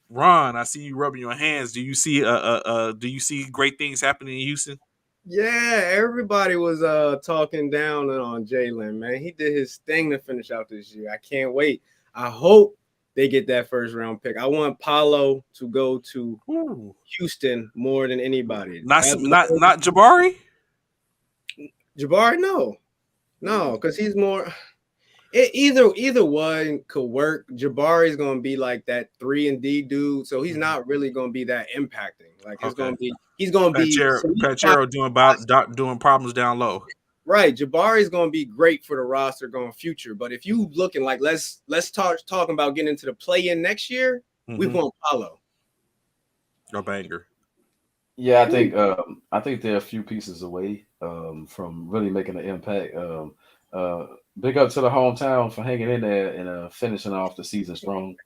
Ron, I see you rubbing your hands. Do you see great things happening in Houston? Yeah, everybody was talking down on Jalen, man. He did his thing to finish out this year. I can't wait. I hope they get that first round pick. I want Paolo to go to Houston more than anybody. Not Jabari? Jabari, no, because he's more. Either one could work. Jabari's gonna be like that 3-and-D dude, so he's not really gonna be that impacting. Like it's Okay. he's gonna be Pachero doing problems down low. right. Jabari's gonna be great for the roster going future. But if you looking like let's talking about getting into the play-in next year, we want Paulo. A banger. Yeah, I think they're a few pieces away from really making an impact. Big up to the hometown for hanging in there and finishing off the season strong.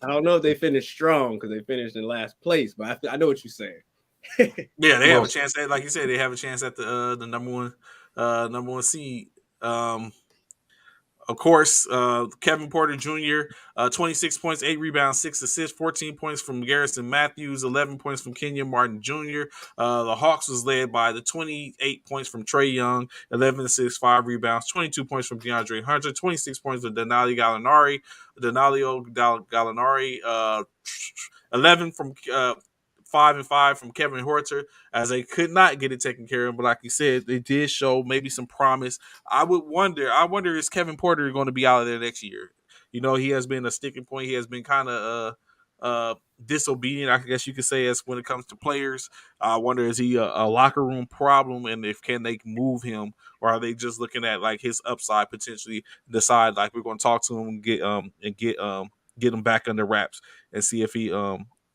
I don't know if they finished strong because they finished in last place, but I know what you're saying. Yeah, they have a chance at, like you said, they have a chance at the number one seed. Of course, Kevin Porter Jr., 26 points, 8 rebounds, 6 assists, 14 points from Garrison Matthews, 11 points from Kenyon Martin Jr. The Hawks was led by the 28 points from Trae Young, 11 assists, 5 rebounds, 22 points from DeAndre Hunter, 26 points from Danilo Gallinari, 11 from 5 and 5 from Kevin Horter, as they could not get it taken care of. But like you said, they did show maybe some promise. I wonder is Kevin Porter going to be out of there next year? You know, he has been a sticking point. He has been kind of disobedient, I guess you could say, as when it comes to players. I wonder, is he a locker room problem, and if can they move him, or are they just looking at like his upside potentially decide like we're going to talk to him and get him back under wraps and see if he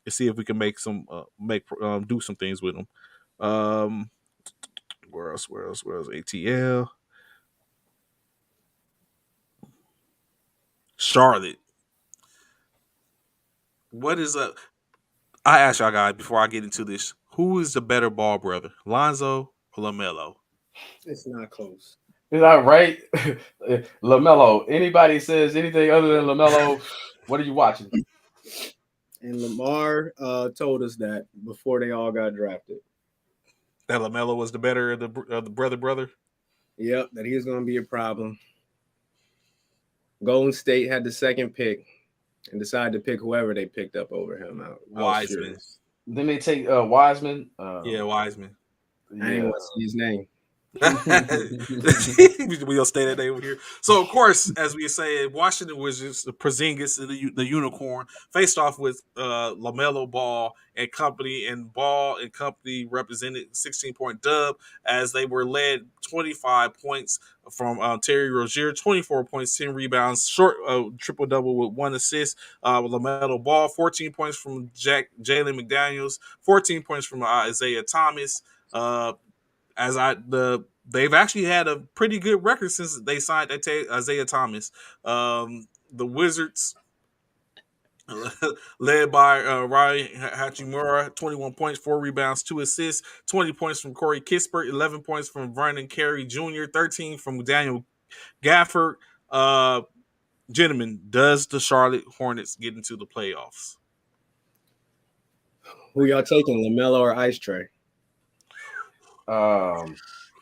and see if we can make some do some things with him. Where else? ATL. Charlotte. What is up? I ask y'all guys before I get into this: who is the better ball brother, Lonzo or LaMelo? It's not close. Is that right? LaMelo. Anybody says anything other than LaMelo, what are you watching? And Lamar told us that before they all got drafted. That LaMelo was the better of the brother? Yep, that he was going to be a problem. Golden State had the second pick and decided to pick whoever they picked up over him. Wiseman. Then they take Wiseman. Yeah, Wiseman. I ain't want to see his name. We'll stay that day over here. So, of course, as we say, Washington Wizards, the Porzingis, the unicorn, faced off with LaMelo Ball and company, and Ball and company represented 16-point dub as they were led 25 points from Terry Rozier, 24 points, 10 rebounds, short triple-double with 1 assist. LaMelo Ball, 14 points from Jalen McDaniels, 14 points from Isaiah Thomas. They've actually had a pretty good record since they signed Isaiah Thomas. The Wizards, led by Ryan Hachimura, 21 points, 4 rebounds, 2 assists, 20 points from Corey Kispert, 11 points from Vernon Carey Jr., 13 from Daniel Gafford. Gentlemen, does the Charlotte Hornets get into the playoffs? Who y'all taking, LaMelo or Ice Tray?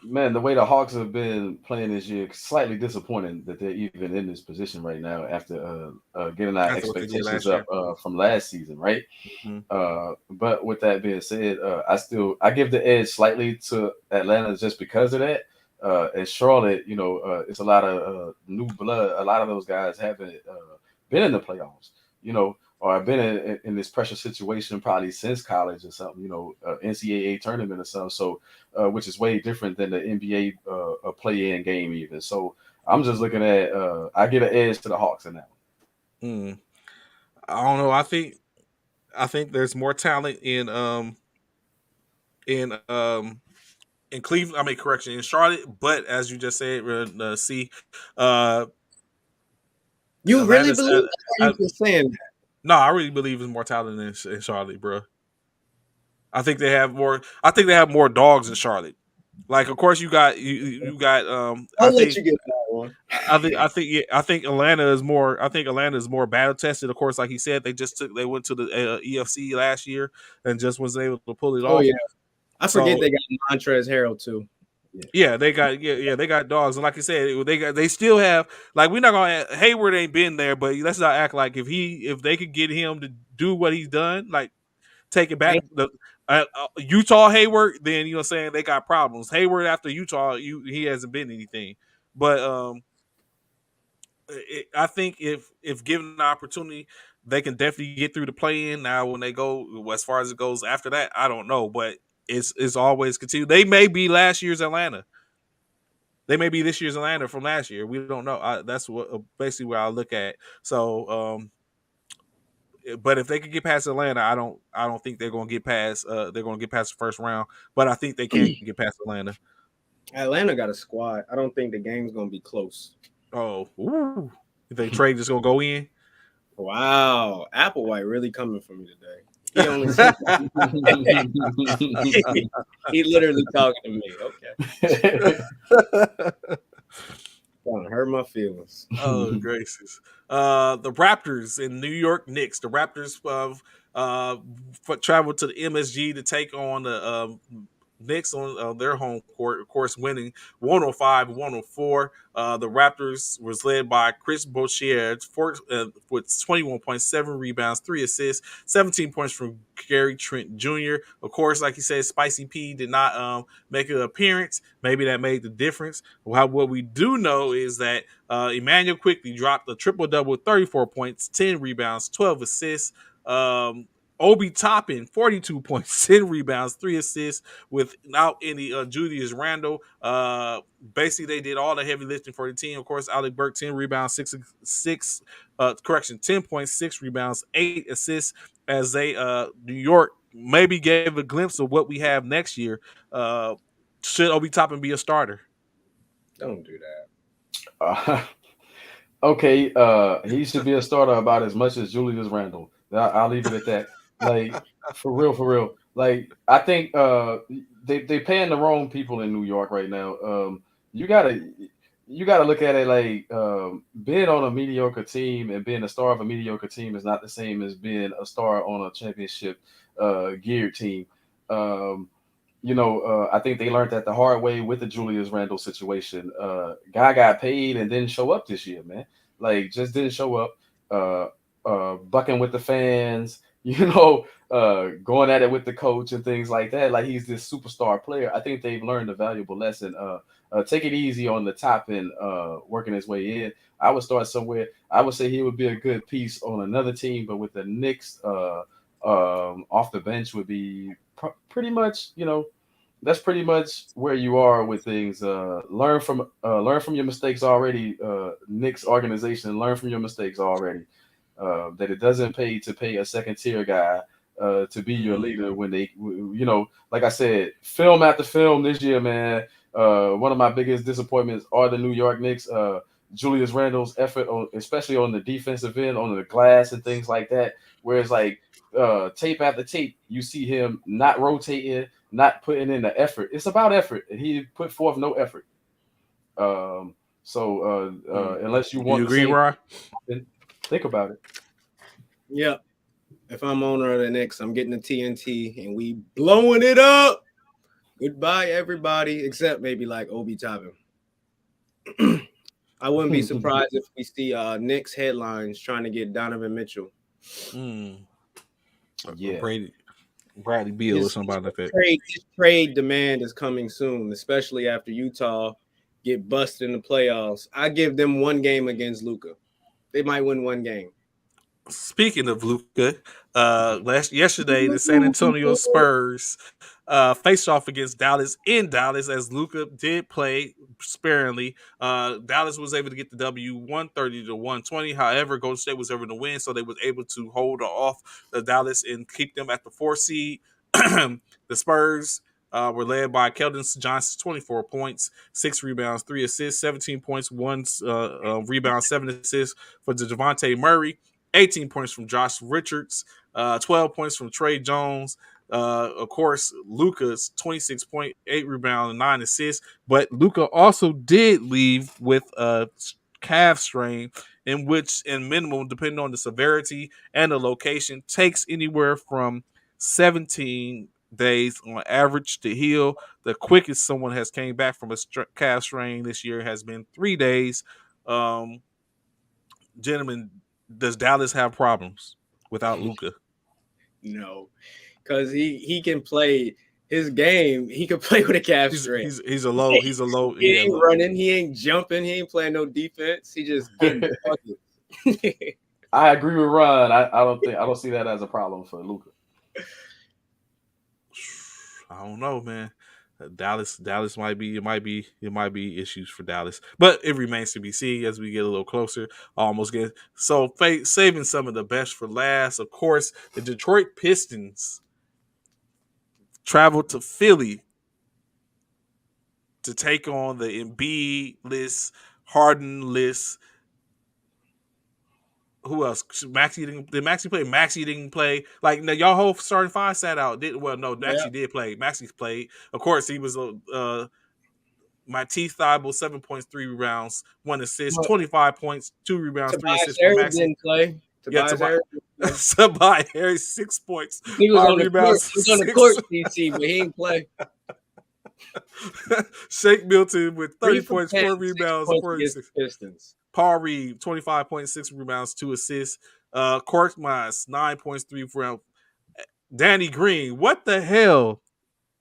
Man, the way the Hawks have been playing this year, slightly disappointing that they're even in this position right now after getting our expectations up from last season, right? Mm-hmm. But with that being said, I give the edge slightly to Atlanta just because of that. And Charlotte, it's a lot of new blood. A lot of those guys haven't been in the playoffs, or I've been in this pressure situation probably since college or something, NCAA tournament or something. So, which is way different than the NBA play-in game even. So I'm just looking at, I get an edge to the Hawks in that one. I don't know. I think there's more talent in Cleveland. I mean, correction, in Charlotte. But as you just said, you really believe that? You're saying that? No, I really believe there's more talent in Charlotte, bro. I think they have more. I think they have more dogs in Charlotte. Like, of course, you got. I'll let you get that one. I think Atlanta is more. I think Atlanta is more battle tested. Of course, like he said, they went to the EFC last year and just wasn't able to pull it off. Oh yeah, I forget they got Montrezl Harrell too. Yeah, they got dogs, and like you said, they still have, like, we're not gonna, Hayward ain't been there, but let's not act like if they could get him to do what he's done, like take it back the Utah Hayward, then you know what I'm saying, they got problems. Hayward after Utah, he hasn't been anything, but I think if given the opportunity, they can definitely get through the play-in. Now, when they go as far as it goes after that, I don't know, but it's always continued. They may be last year's Atlanta. They may be this year's Atlanta from last year. We don't know. That's what basically where I look at. So, but if they could get past Atlanta, I don't think they're going to get past. They're going to get past the first round. But I think they can get past Atlanta. Atlanta got a squad. I don't think the game's gonna be close. Oh, ooh. You think Trey just going to go in? Wow, Applewhite really coming for me today. He only said he literally talking to me. Okay, trying to hurt my feelings. Oh, gracious. The Raptors and New York Knicks. The Raptors traveled to the MSG to take on the Knicks on their home court, of course, winning 105-104. The Raptors was led by Chris Boucher with 21.7 rebounds, 3 assists, 17 points from Gary Trent Jr. Of course, like you said, Spicy P did not make an appearance. Maybe that made the difference. What we do know is that Emmanuel quickly dropped a triple-double with 34 points, 10 rebounds, 12 assists. Obi Toppin, 42 points, 10 rebounds, 3 assists without any Julius Randle. Basically, they did all the heavy lifting for the team. Of course, Alec Burke, 10 rebounds, 10 points, 6 rebounds, 8 assists as they, New York maybe gave a glimpse of what we have next year. Should Obi Toppin be a starter? Don't do that. Okay, he should be a starter about as much as Julius Randle. I'll leave it at that. Like for real. Like I think they paying the wrong people in New York right now. You gotta look at it like being on a mediocre team and being a star of a mediocre team is not the same as being a star on a championship geared team. I think they learned that the hard way with the Julius Randle situation. Guy got paid and didn't show up this year, man. Like just didn't show up. Bucking with the fans, going at it with the coach and things like that. Like he's this superstar player. I think they've learned a valuable lesson. Take it easy on the top and working his way in. I would start somewhere. I would say he would be a good piece on another team, but with the Knicks off the bench would be pretty much, that's pretty much where you are with things. Learn from your mistakes already. Knicks organization, learn from your mistakes already. That it doesn't pay to pay a second tier guy to be your leader when they, like I said, film after film this year, man. One of my biggest disappointments are the New York Knicks. Julius Randle's effort, especially on the defensive end, on the glass and things like that, where it's like tape after tape, you see him not rotating, not putting in the effort. It's about effort, and he put forth no effort. Unless you want you agree, Ryan? Think about it. Yeah. If I'm owner of the Knicks, I'm getting the TNT and we blowing it up. Goodbye, everybody, except maybe like Obi Toppin. I wouldn't be surprised if we see Knicks headlines trying to get Donovan Mitchell. Yeah, Bradley Beal or somebody like that. His trade demand is coming soon, especially after Utah get busted in the playoffs. I give them one game against Luka. They might win one game. Speaking of Luka, yesterday the San Antonio Spurs faced off against Dallas in Dallas as Luka did play sparingly. Dallas was able to get the W 130-120. However, Golden State was able to win, so they was able to hold off the Dallas and keep them at the 4 seed. The Spurs were led by Keldon Johnson, 24 points, 6 rebounds, 3 assists, 17 points, 1 rebound, 7 assists for Javonte Murray. 18 points from Josh Richards, 12 points from Trey Jones. Of course, Luka's 26.8 rebounds and 9 assists. But Luka also did leave with a calf strain, in which, in minimum, depending on the severity and the location, takes anywhere from 17 days on average to heal. The quickest someone has came back from a calf strain this year has been 3 days. Gentlemen, does Dallas have problems without Luka? No, because he can play his game, he could play with a calf strain. He's a low. He's a low. He ain't running. He ain't jumping. He ain't playing no defense. He just getting buckets. I agree with Ron. I don't see that as a problem for Luka. I don't know, man. Dallas might be issues for Dallas, but it remains to be seen as we get a little closer. Almost get so saving some of the best for last. Of course, the Detroit Pistons traveled to Philly to take on the Embiid-less, Harden-less. Who else? Maxey did Maxey play? Maxey didn't play. Like y'all whole starting five sat out. Maxey did play. Maxey played. Of course, he was Matisse Thybulle, 7 points, 3 rebounds, 1 assist, 25 points, 2 rebounds, 3 assists for Maxey. Didn't play. Tobias Harris, 6 points. He was on rebounds. He was on the court, DC, but he didn't play. Shake Milton with 30 points, 4 rebounds, 4 assists. Pistons. Paul Reed, 25.6 rebounds, 2 assists. Cork Miles, 9 points, 3 rebounds. Danny Green, what the hell?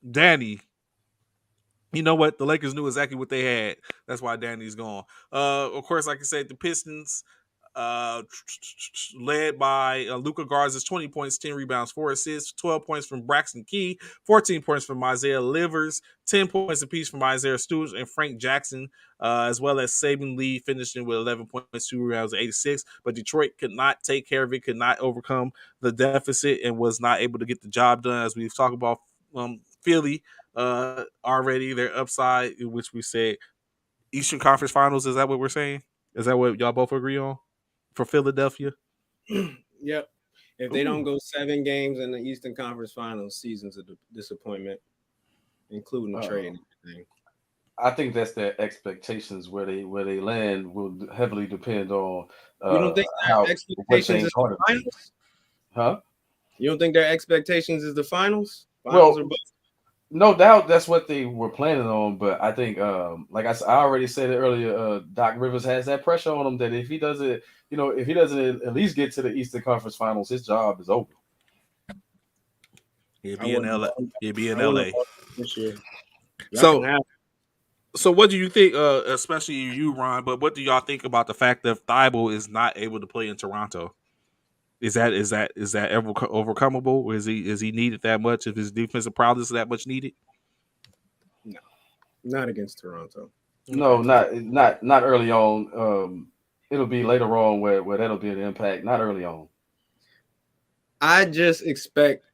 Danny. You know what? The Lakers knew exactly what they had. That's why Danny's gone. Of course, like I said, the Pistons, led by Luka Garza's 20 points, 10 rebounds, 4 assists, 12 points from Braxton Key, 14 points from Isaiah Livers, 10 points apiece from Isaiah Stewart and Frank Jackson, as well as Saban Lee finishing with 11 points, 2 rebounds, 86. But Detroit could not take care of it, could not overcome the deficit, and was not able to get the job done. As we've talked about Philly already, their upside, which we said Eastern Conference Finals. Is that what we're saying? Is that what y'all both agree on? For Philadelphia? Yep. If they don't go 7 games in the Eastern Conference Finals, season's a disappointment, including the trade and everything. I think that's their expectations. Where they land will heavily depend on you don't think their expectations is the finals? Huh? You don't think their expectations is the finals? No doubt that's what they were planning on, but I think, like I already said it earlier, Doc Rivers has that pressure on him that if he doesn't at least get to the Eastern Conference Finals, his job is over. He'll be in LA. This year. So what do you think, especially you, Ron, but what do y'all think about the fact that Thybulle is not able to play in Toronto? Is that ever overcomable? Or is he needed that much? If his defensive prowess is that much needed? No, not against Toronto. No, not early on. It'll be later on where that'll be an impact. Not early on. I just expect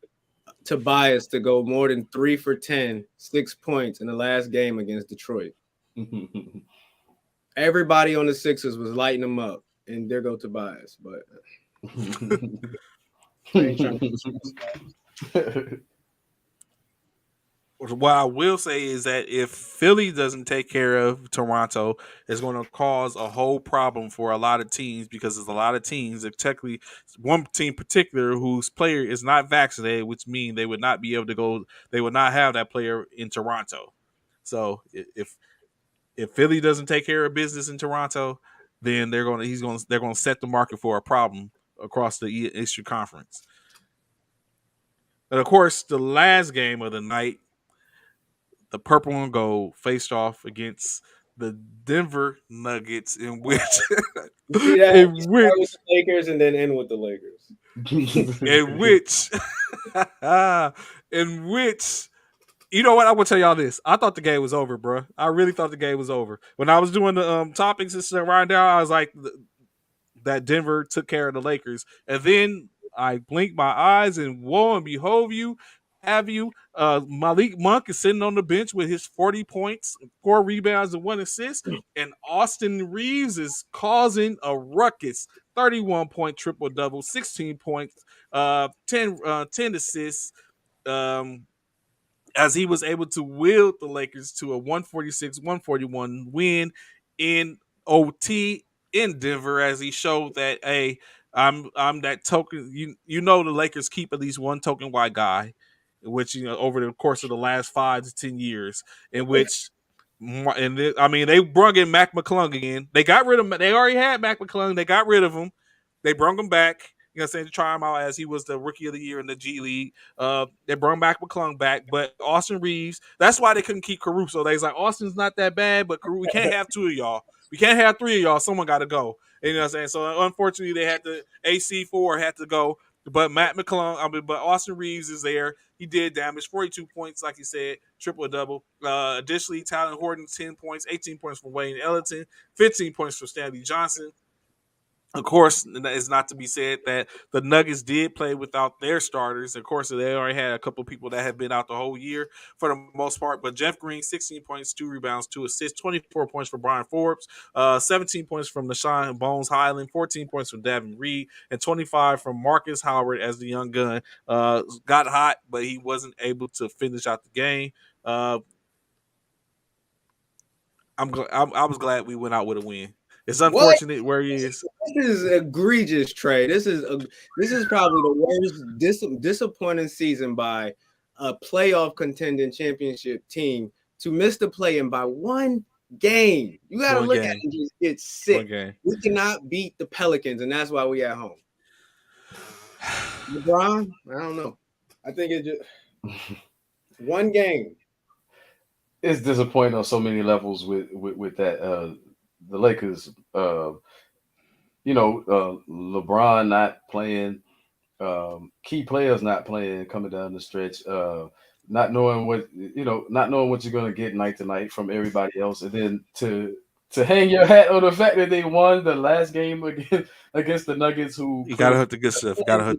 Tobias to go more than 3 for 10, 6 points in the last game against Detroit. Everybody on the Sixers was lighting him up, and there go Tobias, but. What I will say is that if Philly doesn't take care of Toronto, it's going to cause a whole problem for a lot of teams, because there's a lot of teams, technically one team in particular whose player is not vaccinated, which means they would not be able to go. They would not have that player in Toronto. So if Philly doesn't take care of business in Toronto, then they're going to set the market for a problem across the Eastern Conference. And of course, the last game of the night, the purple and gold faced off against the Denver Nuggets, in which with the Lakers and then end with the Lakers. in which you know what? I will tell y'all this. I thought the game was over, bro. I really thought the game was over. When I was doing the topics and stuff right now, I was like, that Denver took care of the Lakers. And then I blinked my eyes, and woe and behold, Malik Monk is sitting on the bench with his 40 points, 4 rebounds, and 1 assist. And Austin Reeves is causing a ruckus. 31-point triple-double, 16 points, 10 assists, as he was able to wield the Lakers to a 146-141 win in OT in Denver, as he showed that, hey, I'm that token. You know the Lakers keep at least one token white guy, which over the course of the last 5 to 10 years, in which, they brought in Mac McClung again. They got rid of. They already had Mac McClung. They got rid of him. They brought him back. you know what I'm saying, to try him out as he was the rookie of the year in the G League. They brought back McClung back, but Austin Reeves, that's why they couldn't keep Caruso. They was like, Austin's not that bad, but we can't have two of y'all. We can't have three of y'all. Someone got to go. You know what I'm saying? So unfortunately, they had to AC4 had to go. But but Austin Reeves is there. He did damage, 42 points, like he said, triple-double. Additionally, Tyler Horton, 10 points, 18 points from Wayne Ellington, 15 points from Stanley Johnson. Of course, it's not to be said that the Nuggets did play without their starters. Of course, they already had a couple of people that had been out the whole year for the most part. But Jeff Green, 16 points, 2 rebounds, 2 assists, 24 points for Brian Forbes, 17 points from Nashawn Bones Highland, 14 points from Davin Reed, and 25 from Marcus Howard as the young gun. Got hot, but he wasn't able to finish out the game. I was glad we went out with a win. It's unfortunate where he is. This is egregious, Trey. This is probably the worst disappointing season by a playoff contending championship team to miss the play-in by one game. You got to look at it and just get sick. We cannot beat the Pelicans, and that's why we at home. LeBron, I don't know. I think it just one game. It's disappointing on so many levels with that. The Lakers, LeBron not playing, key players not playing, coming down the stretch, not knowing what you're gonna get night to night from everybody else, and then to hang your hat on the fact that they won the last game against the Nuggets, who you gotta hurt the good stuff. Clearly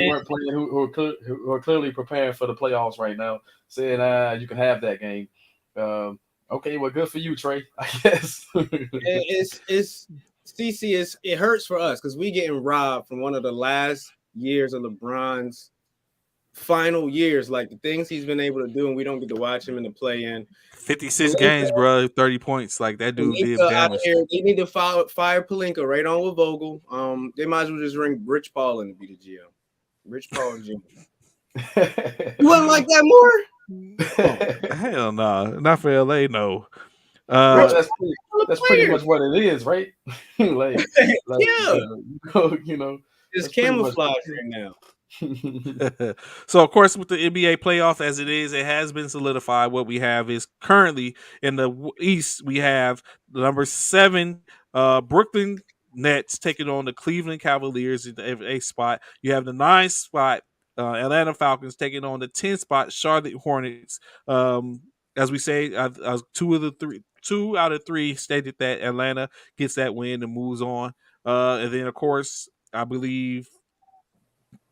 weren't playing, who are clearly preparing for the playoffs right now, saying you can have that game. Okay, well, good for you, Trey, I guess. It hurts for us because we getting robbed from one of the last years of LeBron's final years, like the things he's been able to do, and we don't get to watch him in the play-in. 56 games, bro, 30 points. Like that dude did damage. They need to fire Pelinka right on with Vogel. They might as well just ring Rich Paul in to be the GM. Rich Paul and Jr. You wouldn't like that more? Hell no, not for LA. No, that's pretty much what it is, right? It's camouflage right now. So of course, with the NBA playoff as it is, it has been solidified. What we have is currently in the East, we have the number 7 Brooklyn Nets taking on the Cleveland Cavaliers in the 8th spot. You have the 9th spot Atlanta Falcons taking on the 10th spot Charlotte Hornets. As we say, 2 out of 3 stated that Atlanta gets that win and moves on. And then, of course, I believe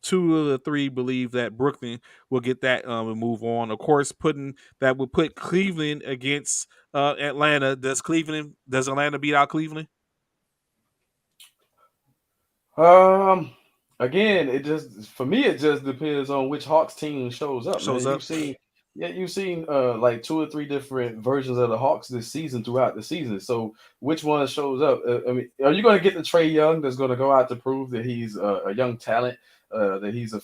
2 of the 3 believe that Brooklyn will get that and move on. Of course, that would put Cleveland against Atlanta. Does Atlanta beat out Cleveland? Again, it just depends on which Hawks team shows up. You've seen like 2 or 3 different versions of the Hawks this season throughout the season. So which one shows up? Are you going to get the Trae Young that's going to go out to prove that he's a young talent, that he's a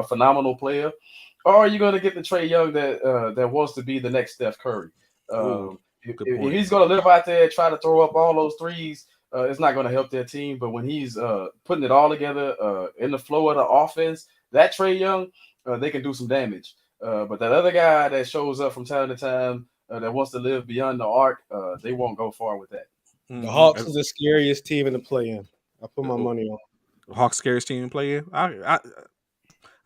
phenomenal player, or are you going to get the Trae Young that wants to be the next Steph Curry? If he's going to live out there and try to throw up all those threes, it's not going to help their team. But when he's putting it all together in the flow of the offense, that Trae Young, they can do some damage. But that other guy that shows up from time to time that wants to live beyond the arc, they won't go far with that. The Hawks is the scariest team in the play-in. I put my money on Hawks scariest team in play-in.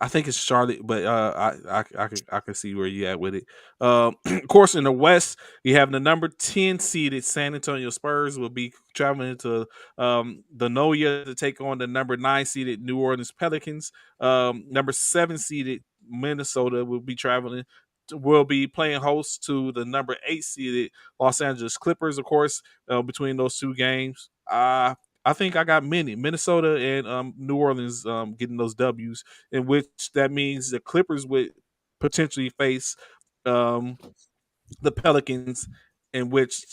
I think it's Charlotte, but I can see where you at with it. Of course, in the West, you have the number 10 seeded San Antonio Spurs will be traveling to the Noya to take on the number 9 seeded New Orleans Pelicans. Number 7 seeded Minnesota will be playing host to the number 8 seeded Los Angeles Clippers. Of course, between those 2 games, I think I got Minnesota and New Orleans getting those W's, in which that means the Clippers would potentially face the Pelicans, in which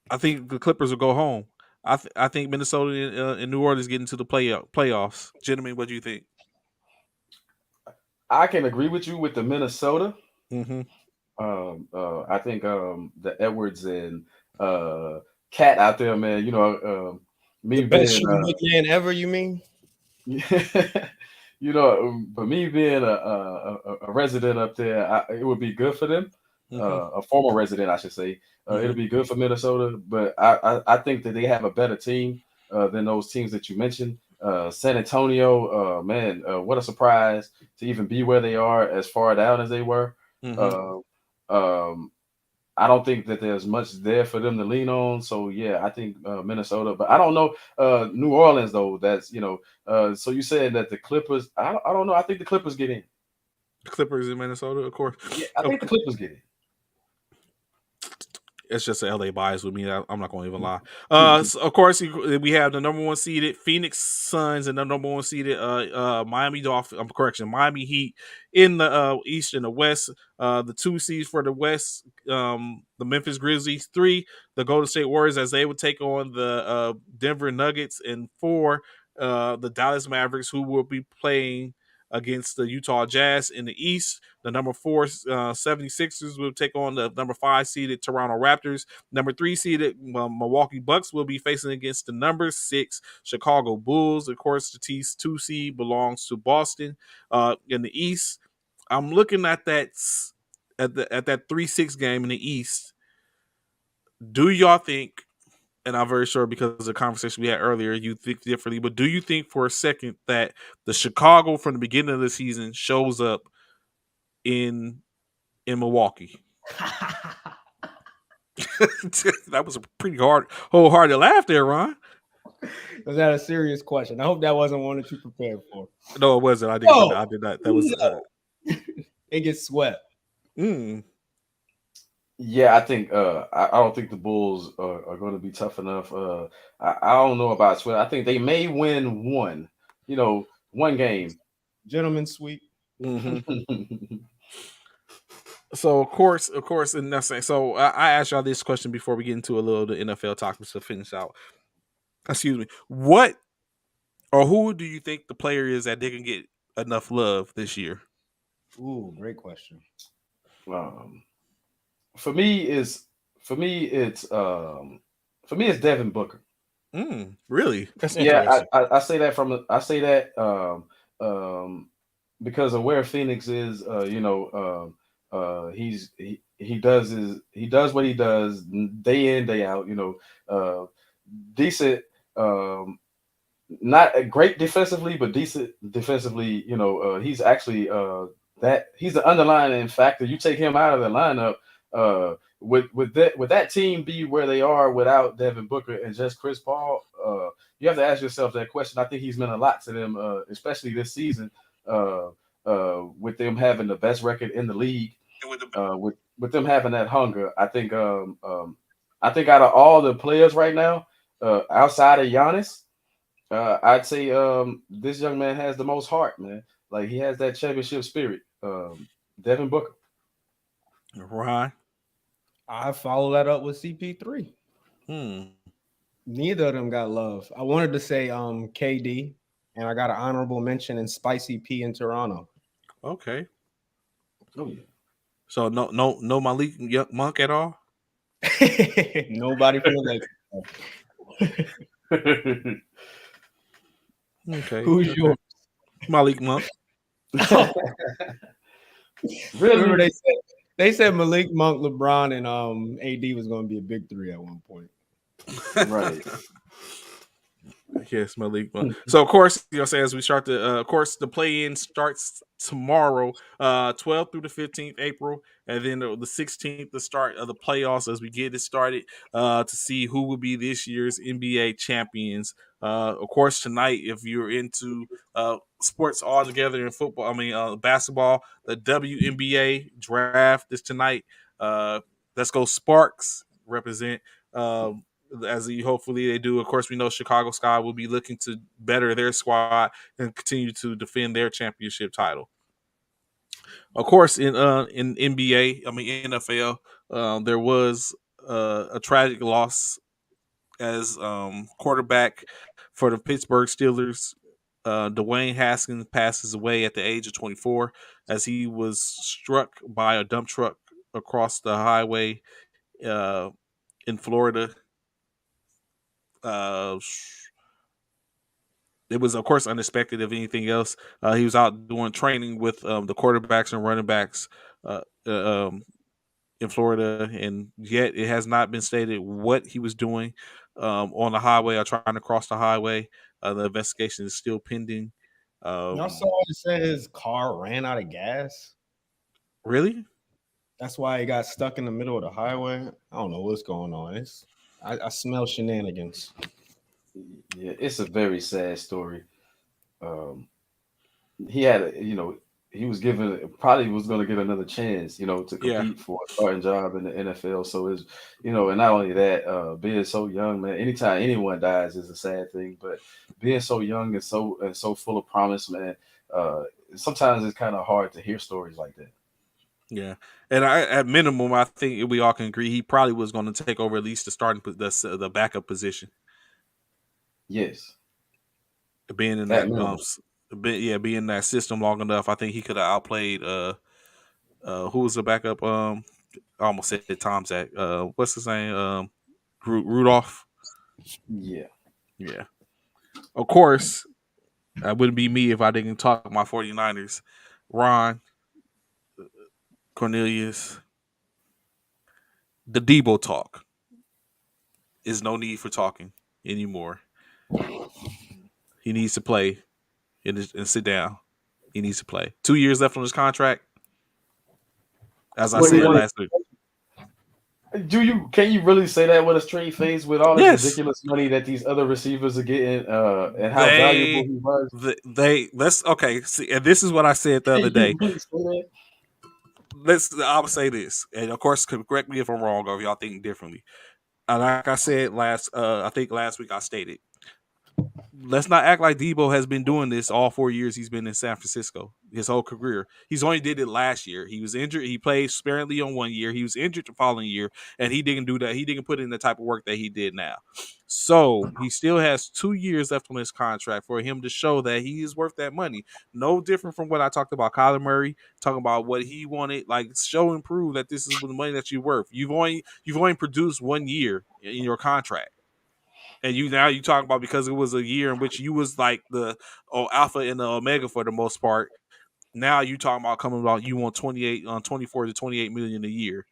I think the Clippers will go home. I think Minnesota and New Orleans get into the playoffs. Gentlemen, what do you think? I can agree with you with the Minnesota. Mm-hmm. I think the Edwards and Cat out there, man. me The best being shooting big man ever, you mean? for me being a resident up there, it would be good for them. A former resident, I should say. It'll be good for Minnesota, but I think that they have a better team than those teams that you mentioned. San Antonio, man, what a surprise to even be where they are as far down as they were. Uh, um, I don't think that there's much there for them to lean on. So yeah, I think Minnesota, but I don't know New Orleans though. That's So you said that the Clippers. I don't know. I think the Clippers get in. Clippers in Minnesota, of course. Yeah, I think the Clippers get in. It's just an LA bias with me. I'm not going to even lie. So of course, we have the number one seeded Phoenix Suns and the number one seeded Miami Dolphins. Miami Heat in the East and the West. The two seeds for the West, the Memphis Grizzlies. 3, the Golden State Warriors, as they would take on the Denver Nuggets. And 4, the Dallas Mavericks, who will be playing against the Utah Jazz in the East. The number 4 76ers will take on the number 5 seeded Toronto Raptors. Number 3 seeded Milwaukee Bucks will be facing against the number 6 Chicago Bulls. Of course, the T2 seed belongs to Boston. In the East, I'm looking at that 3-6 game in the East. Do y'all think? And I'm very sure because of the conversation we had earlier, you think differently. But do you think for a second that the Chicago from the beginning of the season shows up in Milwaukee? That was a pretty wholehearted laugh there, Ron. Was that a serious question? I hope that wasn't one that you prepared for. No, it wasn't. I did not. That was. It gets swept. Yeah, I think I don't think the Bulls are going to be tough enough. I don't know about sweat. I think they may win one game. Gentlemen sweep. So of course, and that's so. I asked y'all this question before we get into a little of the NFL topics to finish out. Excuse me. What or who do you think the player is that they can get enough love this year? Ooh, great question. For me, it's Devin Booker. Really? That's interesting. I say that because of where Phoenix is. He does what he does day in, day out. Decent. Not great defensively, but decent defensively. He's actually he's the underlying factor. You take him out of the lineup. Would that team be where they are without Devin Booker and just Chris Paul? You have to ask yourself that question. I think he's meant a lot to them, especially this season, with them having the best record in the league, with them having that hunger. I think out of all the players right now, outside of Giannis, I'd say this young man has the most heart, man. Like he has that championship spirit. Devin Booker. Right. I follow that up with CP3. Neither of them got love. I wanted to say KD, and I got an honorable mention in Spicy P in Toronto. Okay. Oh yeah. So no Malik Monk at all? Nobody from the Lakers. Okay. Who's yours? Malik Monk. Really? Remember they said Malik Monk, LeBron, and AD was going to be a big 3 at one point. Right. Yes, Malik Monk. So of course, as we start of course, the play-in starts tomorrow, 12th through the 15th April, and then the 16th, the start of the playoffs as we get it started to see who will be this year's NBA champions. Of course, tonight, if you're into sports altogether in football, basketball, the WNBA draft is tonight. Let's go Sparks represent. As hopefully they do. Of course, we know Chicago Sky will be looking to better their squad and continue to defend their championship title. Of course, in NFL, there was a tragic loss as quarterback for the Pittsburgh Steelers. Dwayne Haskins passes away at the age of 24 as he was struck by a dump truck across the highway in Florida. it was, of course, unexpected. If anything else, he was out doing training with the quarterbacks and running backs in Florida, and yet it has not been stated what he was doing on the highway or trying to cross the highway. The investigation is still pending. Y'all saw it said his car ran out of gas. Really? That's why he got stuck in the middle of the highway. I don't know what's going on. I smell shenanigans. Yeah, it's a very sad story. He had, he was given, probably was going to get another chance, to compete for a starting job in the NFL. So it's, and not only that, being so young, man. Anytime anyone dies is a sad thing, but being so young and so full of promise, man. Sometimes it's kind of hard to hear stories like that. Yeah, and at minimum, I think we all can agree he probably was going to take over at least the backup position. Yes, being in being in that system long enough, I think he could have outplayed. Who was the backup? I almost said Tom Zach. What's his name? Rudolph. Yeah. Of course, that wouldn't be me if I didn't talk my 49ers. Ron, Cornelius, the Debo talk. Is no need for talking anymore. He needs to play and sit down. He needs to play. 2 years left on his contract. As I said last week. Can you really say that with a straight face with all this ridiculous money that these other receivers are getting and how valuable he was? See, and this is what I said the other day. I'll say this, and of course, correct me if I'm wrong or if y'all think differently. Like I said I think last week I stated, let's not act like Debo has been doing this all 4 years he's been in San Francisco, his whole career. He's only did it last year. He was injured. He played sparingly on 1 year. He was injured the following year, and he didn't do that. He didn't put in the type of work that he did now. So he still has 2 years left on his contract for him to show that he is worth that money. No different from what I talked about Kyler Murray, talking about what he wanted, like show and prove that this is the money that you're worth. You've only produced 1 year in your contract. And you talk about because it was a year in which you was like the alpha and the omega for the most part. Now you talking about coming about you want 24 to 28 million a year.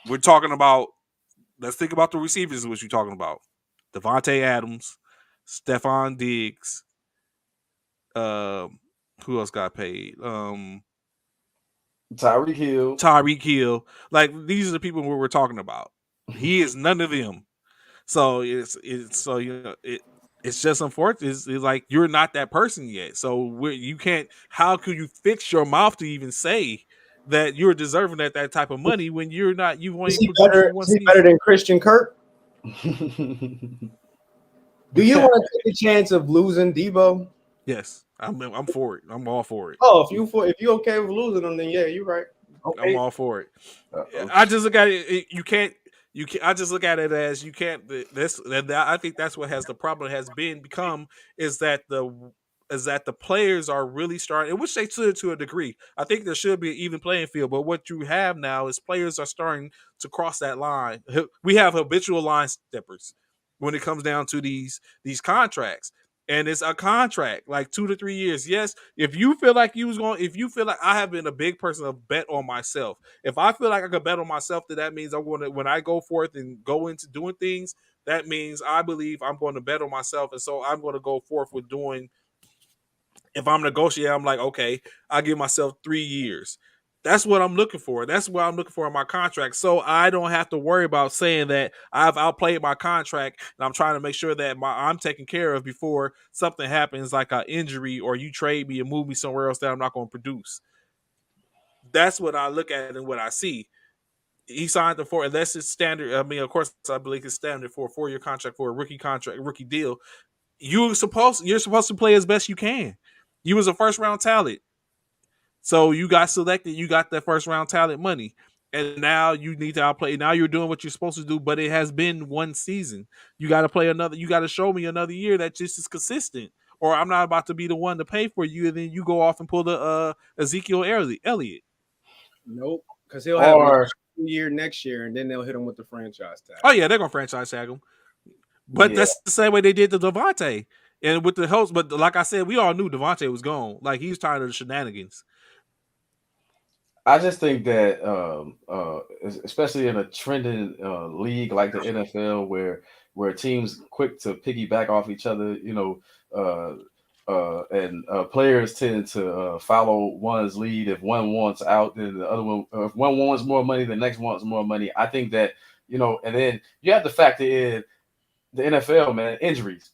We're talking about, let's think about the receivers. What you're talking about? Devontae Adams, Stephon Diggs. Who else got paid? Tyreek Hill. Like these are the people we're talking about. He is none of them. So it's just unfortunate. It's like you're not that person yet. So you can't. How could you fix your mouth to even say that you're deserving that type of money when you're not? You've only is he better than Christian Kirk? Do you want to take a chance of losing Debo? Yes, I'm for it. I'm all for it. Oh, if you okay with losing them, then yeah, you're right. Okay. I'm all for it. I just look at it. You can't. I just look at it as you can't. I think that's what has the problem has become is that the players are really starting, which they should to a degree. I think there should be an even playing field, but what you have now is players are starting to cross that line. We have habitual line steppers when it comes down to these contracts. And it's a contract, like 2 to 3 years. Yes, if you feel like I have been a big person to bet on myself. If I feel like I could bet on myself, that means I'm going to, when I go forth and go into doing things, that means I believe I'm going to bet on myself. And so I'm going to go forth with doing, if I'm negotiating, I'm like, okay, I'll give myself 3 years. That's what I'm looking for. That's what I'm looking for in my contract. So I don't have to worry about saying that I've outplayed my contract and I'm trying to make sure that I'm taken care of before something happens like an injury or you trade me and move me somewhere else that I'm not going to produce. That's what I look at and what I see. He signed unless it's standard. I mean, of course, I believe it's standard for a 4-year contract for a rookie deal. You're supposed to play as best you can. You was a first round talent. So you got selected, you got that first round talent money. And now you need to outplay. Now you're doing what you're supposed to do, but it has been 1 season. You got to play another. You got to show me another year that just is consistent. Or I'm not about to be the one to pay for you, and then you go off and pull the Ezekiel Elliott. Nope, because he'll have a year next year, and then they'll hit him with the franchise tag. Oh yeah, they're gonna franchise tag him. But that's the same way they did to Devontae. And with the host, but like I said, we all knew Devontae was gone. Like he was tired of the shenanigans. I just think that, especially in a trending league like the NFL, where teams quick to piggyback off each other, and players tend to follow one's lead. If one wants out, then the other one. If one wants more money, the next wants more money. I think that and then you have to factor in the NFL, man, injuries.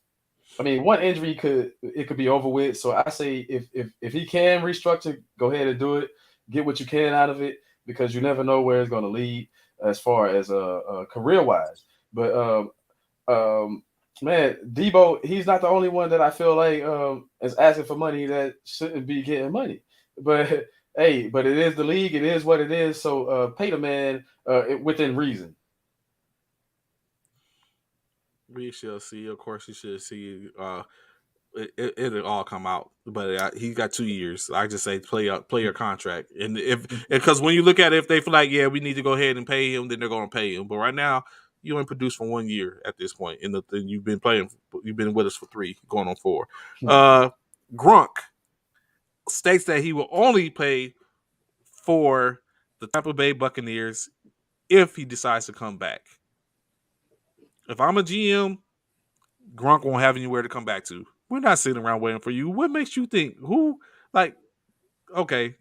I mean, one injury could be over with. So I say if he can restructure, go ahead and do it. Get what you can out of it because you never know where it's going to lead as far as career wise. But man, Debo, he's not the only one that I feel like is asking for money that shouldn't be getting money. But hey, but it is the league. It is what it is. So pay the man within reason. We shall see. Of course, we should see. It'll all come out, but he got 2 years. I just say play your contract, and because when you look at it, if they feel like we need to go ahead and pay him, then they're going to pay him. But right now, you only produced for 1 year at this point, and you've been you've been with us for 3, going on 4. Gronk states that he will only pay for the Tampa Bay Buccaneers if he decides to come back. If I'm a GM, Gronk won't have anywhere to come back to. We're not sitting around waiting for you. What makes you think? Who? Like, okay,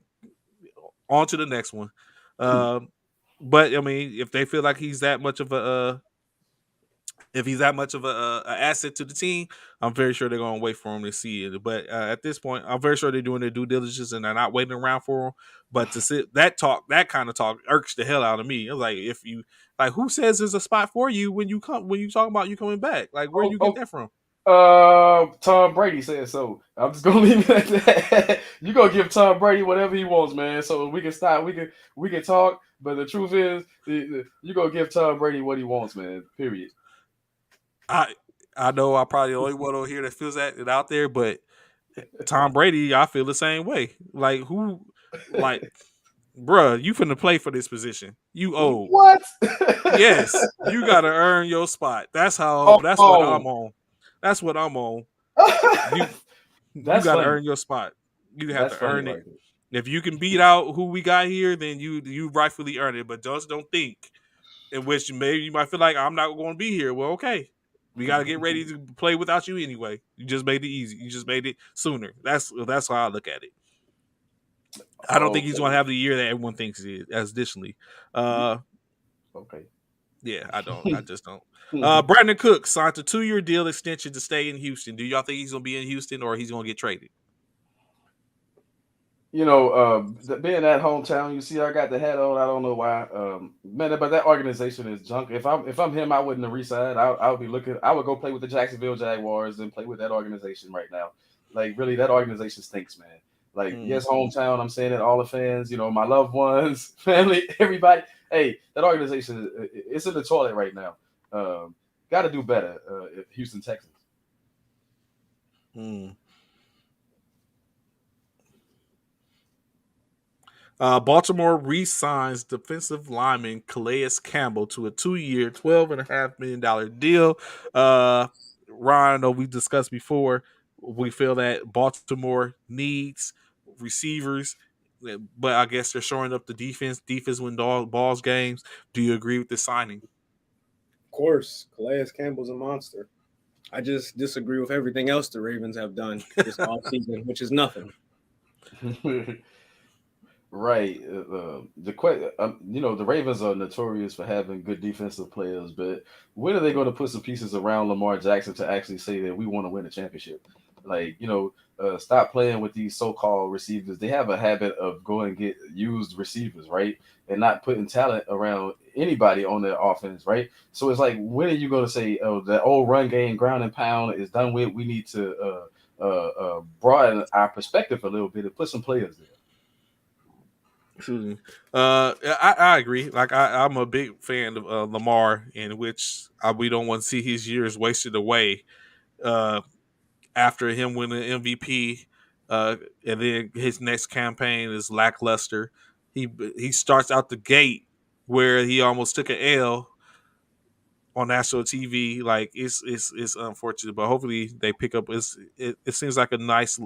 on to the next one. But I mean, if they feel like he's that much of a asset to the team, I'm very sure they're going to wait for him to see it. But at this point, I'm very sure they're doing their due diligence and they're not waiting around for him. But to sit that kind of talk irks the hell out of me. It's like, if you like, who says there's a spot for you when you talk about you coming back? Like, where you get that from? Tom Brady said so. I'm just gonna leave it at that. You gonna give Tom Brady whatever he wants, man. So we can stop. We can talk. But the truth is, you gonna give Tom Brady what he wants, man. Period. I know I'm probably the only one over here that feels that out there, but Tom Brady, I feel the same way. Like who, like, bruh, you finna play for this position. You old. What? Yes, you gotta earn your spot. That's how. That's what I'm on. That's what I'm on. You gotta earn your spot. You have to earn it. If you can beat out who we got here, then you rightfully earn it. But just don't think in which maybe you might feel like I'm not going to be here. Well, okay. We got to get ready to play without you anyway. You just made it easy. You just made it sooner. That's how I look at it. I don't think he's going to have the year that everyone thinks he is. As additionally, okay. Yeah, I don't. I just don't. Brandon Cook signed a 2-year deal extension to stay in Houston. Do y'all think he's going to be in Houston or he's going to get traded? Being that hometown, you see, I got the hat on. I don't know why, man. But that organization is junk. If I'm him, I wouldn't have resigned. I would be looking. I would go play with the Jacksonville Jaguars and play with that organization right now. Like, really, that organization stinks, man. Like, yes, hometown. I'm saying it. All the fans, my loved ones, family, everybody. Hey, that organization, it's in the toilet right now. Got to do better, Houston Texans. Baltimore re-signs defensive lineman Calais Campbell to a 2-year, $12.5 million deal. Ron, I know we discussed before, we feel that Baltimore needs receivers, but I guess they're showing up the defense. Defense win balls games. Do you agree with this signing? Of course, Calais Campbell's a monster. I just disagree with everything else the Ravens have done this offseason, which is nothing. Right. The Ravens are notorious for having good defensive players, but when are they going to put some pieces around Lamar Jackson to actually say that we want to win a championship? Like, stop playing with these so-called receivers. They have a habit of going and get used receivers, right? And not putting talent around anybody on their offense, right? So it's like, when are you going to say, oh, the old run game, ground and pound is done with? We need to broaden our perspective a little bit and put some players there. I agree. Like I'm a big fan of Lamar, in which we don't want to see his years wasted away. After him winning MVP, and then his next campaign is lackluster. He starts out the gate where he almost took an L, on national TV. Like it's unfortunate, but hopefully they pick up. It seems like a nice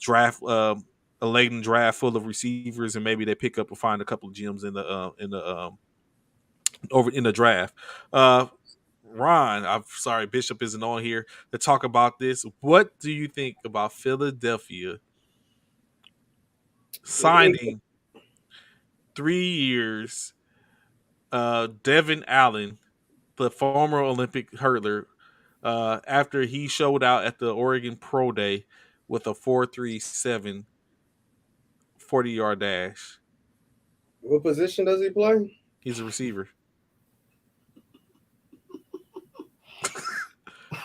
draft, a laden draft full of receivers, and maybe they pick up and find a couple of gems in the over in the draft. Ron, I'm sorry, Bishop isn't on here to talk about this. What do you think about Philadelphia signing 3 years Devin Allen, the former Olympic hurdler, after he showed out at the Oregon Pro Day with a 4.37 40-yard dash? What position does he play? He's a receiver.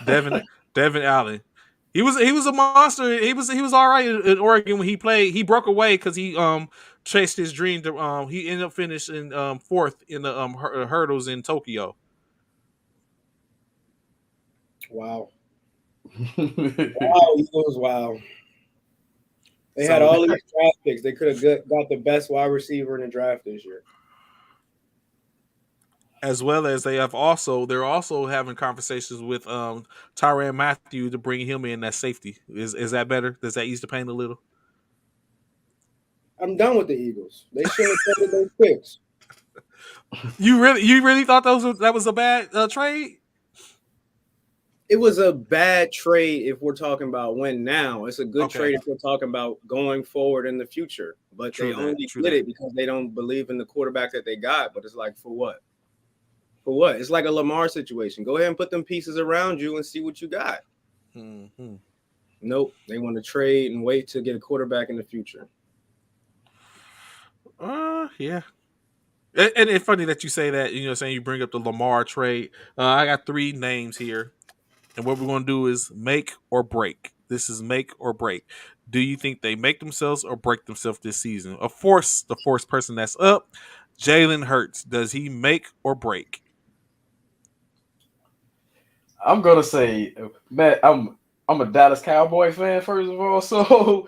Devin Allen. He was a monster. He was all right in Oregon when he played. He broke away because he chased his dream. To he ended up finishing fourth in the hurdles in Tokyo. Wow. Eagles, wow. They had all these draft picks. They could have got the best wide receiver in the draft this year. As well as they're also having conversations with Tyrann Mathieu to bring him in as safety. Is that better? Does that ease the pain a little? I'm done with the Eagles. They shouldn't have traded those picks. You really thought that was a bad trade? It was a bad trade if we're talking about win now. It's a good trade if we're talking about going forward in the future. But they only did it because they don't believe in the quarterback that they got. But it's like, for what? For what? It's like a Lamar situation. Go ahead and put them pieces around you and see what you got. Mm-hmm. Nope. They want to trade and wait to get a quarterback in the future. Yeah. And it's funny that you say that, saying you bring up the Lamar trade. I got 3 names here. And what we're going to do is make or break. This is make or break. Do you think they make themselves or break themselves this season? The fourth person that's up, Jalen Hurts. Does he make or break? I'm gonna say, Matt, I'm a Dallas Cowboy fan, first of all. So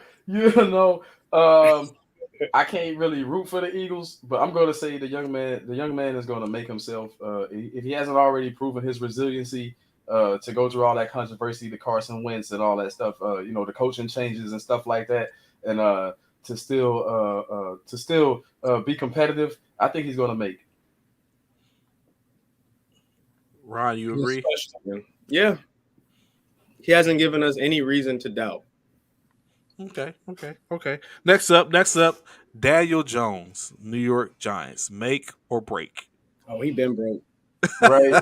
I can't really root for the Eagles, but I'm gonna say the young man is gonna make himself. If he hasn't already proven his resiliency to go through all that controversy, the Carson Wentz and all that stuff, the coaching changes and stuff like that, and to still be competitive, I think he's gonna make. Ron, you agree? Yeah. He hasn't given us any reason to doubt. Okay. Next up, Daniel Jones, New York Giants. Make or break? Oh, he been broke. Right.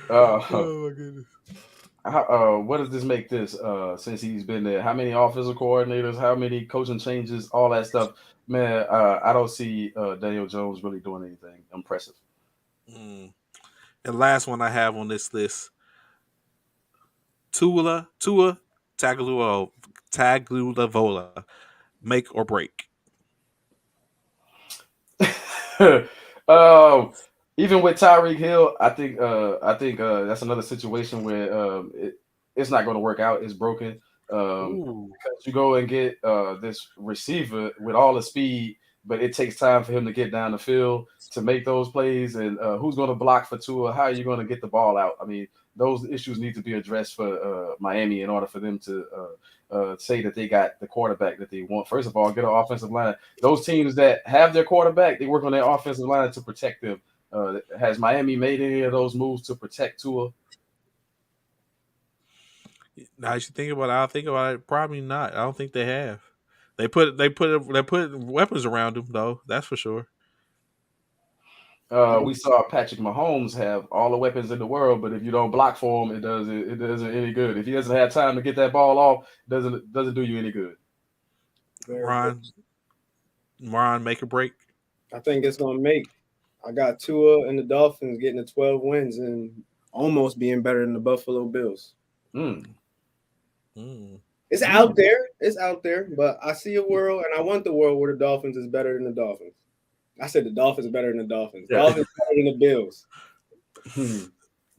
Oh my goodness. What does this make this since he's been there? How many offensive coordinators? How many coaching changes? All that stuff. Man, I don't see Daniel Jones really doing anything impressive. And last one I have on this list, Tua Tagovailoa, make or break? Even with Tyreek Hill, I think that's another situation where it's not going to work out. It's broken because you go and get this receiver with all the speed, but it takes time for him to get down the field to make those plays. And who's going to block for Tua? How are you going to get the ball out? I mean, those issues need to be addressed for Miami in order for them to say that they got the quarterback that they want. First of all, get an offensive line. Those teams that have their quarterback, they work on their offensive line to protect them. Has Miami made any of those moves to protect Tua? Now you should think about it. Probably not. I don't think they have. They put weapons around him though. That's for sure. We saw Patrick Mahomes have all the weapons in the world, but if you don't block for him, it doesn't any good. If he doesn't have time to get that ball off, it doesn't do you any good. Ron, make a break. I think it's gonna make. I got Tua and the Dolphins getting the 12 wins and almost being better than the Buffalo Bills. It's out there, but I see a world, and I want the world where the Dolphins is better than the Dolphins. I said the Dolphins better than the Dolphins. Yeah. Dolphins better than the Bills.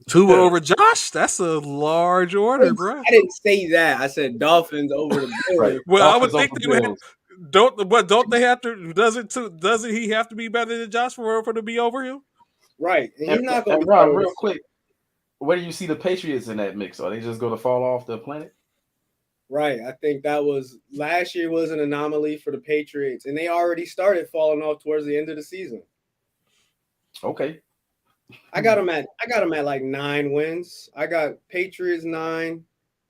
Tua over Josh? That's a large order, bro. I didn't say that. I said Dolphins over the Bills. Right. Well, Dolphins, I would think they would. Don't they have to? Doesn't he have to be better than Josh for to be over him? Right. And he's not going to be Ron, throwing. real quick, where do you see the Patriots in that mix? Are they just going to fall off the planet? Right. I think that was last year was an anomaly for the Patriots, and they already started falling off towards the end of the season. Okay. I got them at like 9 wins. I got Patriots 9.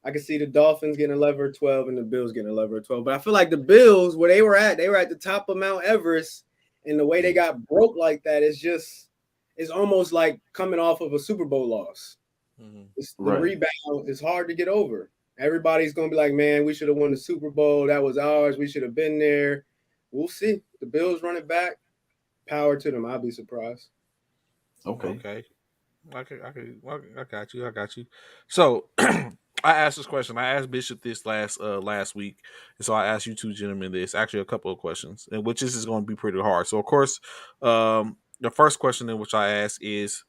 I can see the Dolphins getting 11 or 12 and the Bills getting 11 or 12. But I feel like the Bills, where they were at the top of Mount Everest, and the way they got broke like that is just it's almost like coming off of a Super Bowl loss. Mhm. The rebound is hard to get over. Everybody's gonna be like, man, we should have won the Super Bowl. That was ours. We should have been there. We'll see. The Bills run it back. Power to them. I'll be surprised. Okay. I got you. I got you. So I asked this question. I asked Bishop this last week, and so I asked you two gentlemen this. Actually, a couple of questions, and which is going to be pretty hard. So, of course, the first question in which I ask is,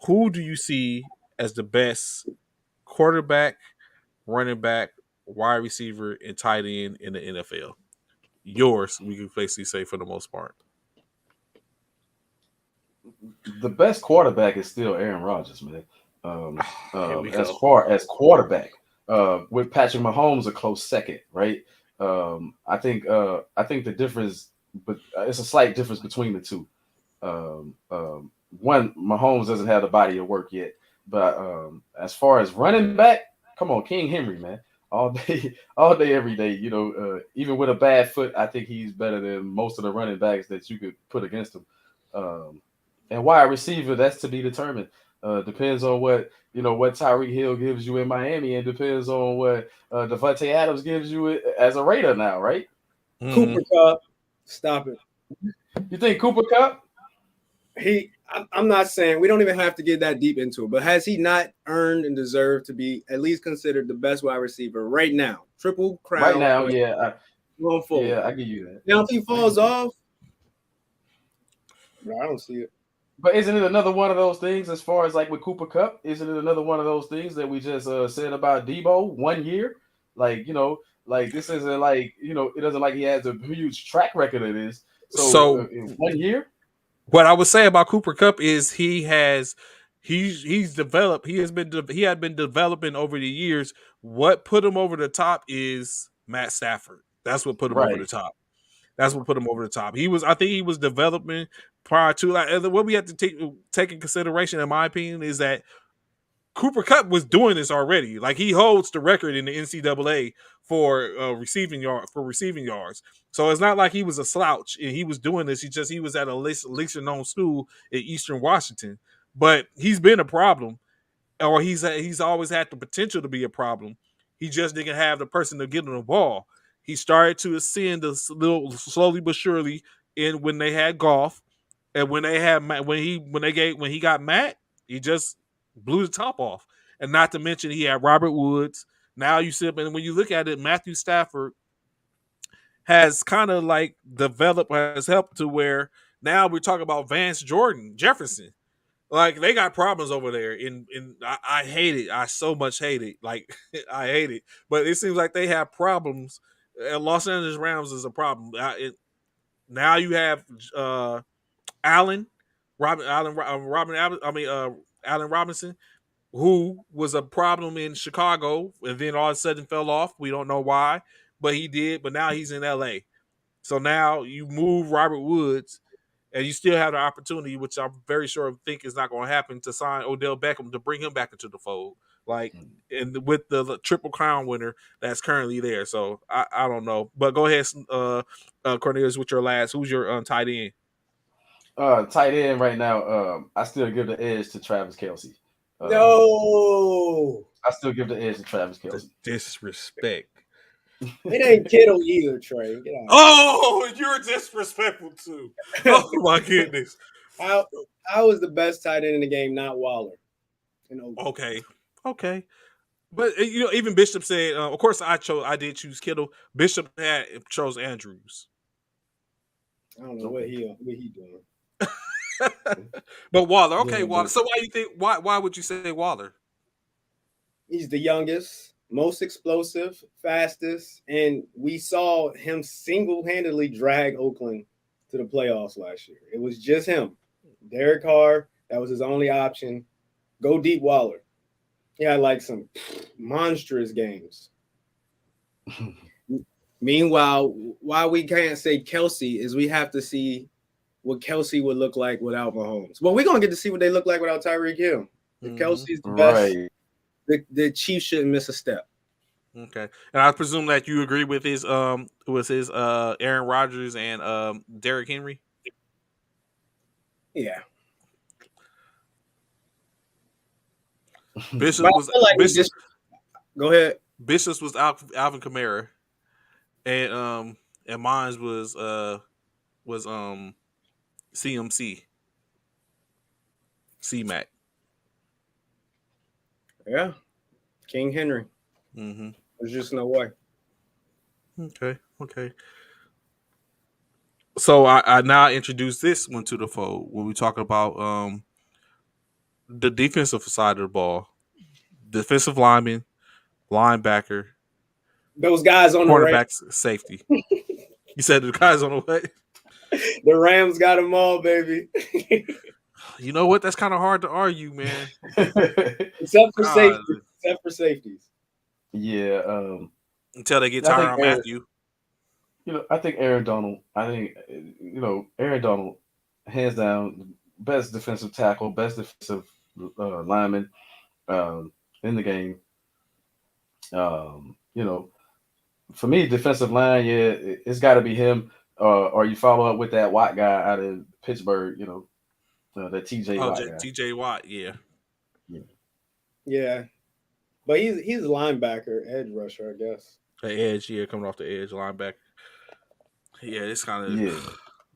who do you see as the best quarterback, running back, wide receiver, and tight end in the NFL? Yours, we can basically say for the most part. The best quarterback is still Aaron Rodgers, man. Here we As go. far as quarterback, with Patrick Mahomes a close second, right? I think the difference, but it's a slight difference between the two. One, Mahomes doesn't have the body of work yet, but as far as running back, come on, King Henry, man, all day, every day. Even with a bad foot, I think he's better than most of the running backs that you could put against him. And wide receiver, that's to be determined. Depends on what Tyreek Hill gives you in Miami, and depends on what Devontae Adams gives you as a Raider now, right? Mm-hmm. Cooper Kupp, stop it. You think Cooper Kupp? I'm not saying we don't even have to get that deep into it, but has he not earned and deserved to be at least considered the best wide receiver right now? Triple crown. Right now, yeah. Going forward. Yeah, I give you that. Now, if he falls off, no, I don't see it. But isn't it another one of those things as far as like with Cooper Kupp? Isn't it another one of those things that we just said about Debo 1 year? Like, like this isn't like, it doesn't like he has a huge track record of this. So in 1 year? What I would say about Cooper Kupp is he's developed. He had been developing over the years. What put him over the top is Matt Stafford. That's what put him over the top. That's what put him over the top. I think he was developing prior to what we have to take in consideration, in my opinion, is that Cooper Kupp was doing this already. Like, he holds the record in the NCAA for receiving yards. So it's not like he was a slouch and he was doing this. He was at a lesser known school in Eastern Washington. But he's been a problem, or he's always had the potential to be a problem. He just didn't have the person to get him the ball. He started to ascend a little slowly but surely when they had Goff, and when he got Matt, he just blew the top off. And not to mention he had Robert Woods. Now you sit and when you look at it, Matthew Stafford has kind of like has helped to where now we're talking about Jefferson. Like, they got problems over there. I hate it. I so much hate it. Like, I hate it. But it seems like they have problems. Los Angeles Rams is a problem. Now you have Allen Robinson, who was a problem in Chicago, and then all of a sudden fell off. We don't know why, but he did. But now he's in LA. So now you move Robert Woods, and you still have the opportunity, which I'm very sure think is not going to happen, to sign Odell Beckham to bring him back into the fold. Like, and with the Triple Crown winner that's currently there. So I don't know. But go ahead, Cornelius, with your last. Who's your tight end? Tight end right now, I still give the edge to Travis Kelce. No. I still give the edge to Travis Kelce. The disrespect. It ain't Kittle either, Trey. Get out. Oh, you're disrespectful too. Oh my goodness. I was the best tight end in the game, not Waller. Okay. But even Bishop said, of course I did choose Kittle. Bishop chose Andrews. I don't know what he doing. But Waller, okay, Waller. So why would you say Waller? He's the youngest, most explosive, fastest, and we saw him single-handedly drag Oakland to the playoffs last year. It was just him. Derek Carr That was his only option. Go deep Waller. He had like some monstrous games. Meanwhile, why we can't say Kelsey is we have to see what Kelsey would look like without Mahomes. Well, we're gonna get to see what they look like without Tyreek Hill. If Kelsey's the best, the Chiefs shouldn't miss a step. Okay, and I presume that you agree with his Aaron Rodgers and Derrick Henry. Yeah. Bishop was go ahead. Bishop's was Alvin Kamara, and mine was CMC C-Mac. Yeah, King Henry. Mm-hmm. There's just no way. Okay. So I now introduce this one to the fold when we talk about the defensive side of the ball, defensive lineman, linebacker, those guys on cornerbacks, safety. You said the guys on the what? The Rams got them all, baby. You know what? That's kind of hard to argue, man. Except for safeties. Yeah. Until they get Tyrann Mathieu. I think Aaron Donald. Aaron Donald, hands down, best defensive tackle, best defensive lineman in the game. For me, defensive line, it's got to be him. Or you follow up with that Watt guy out of Pittsburgh. That TJ Watt guy. TJ Watt, yeah. Yeah, but he's a linebacker, edge rusher, I guess. The edge, coming off the edge, linebacker. Yeah, it's kind of. Yeah.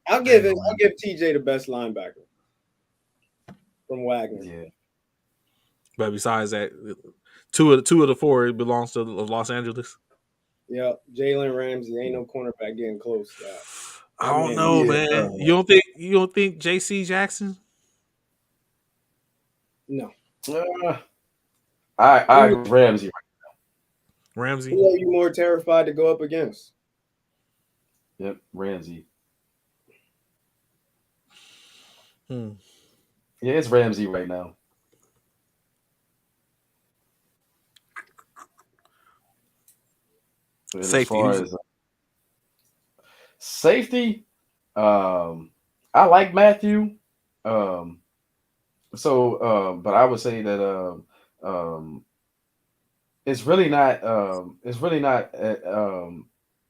I'll give TJ the best linebacker from Wagner. Yeah. But besides that, two of the four it belongs to Los Angeles. Yeah, Jalen Ramsey ain't no cornerback getting close. I don't know, man. You don't think J.C. Jackson? No. I agree with Ramsey. Ramsey. Who are you more terrified to go up against? Yep, Ramsey. Yeah, it's Ramsey right now. Safety, I like Mathieu. But I would say that it's really not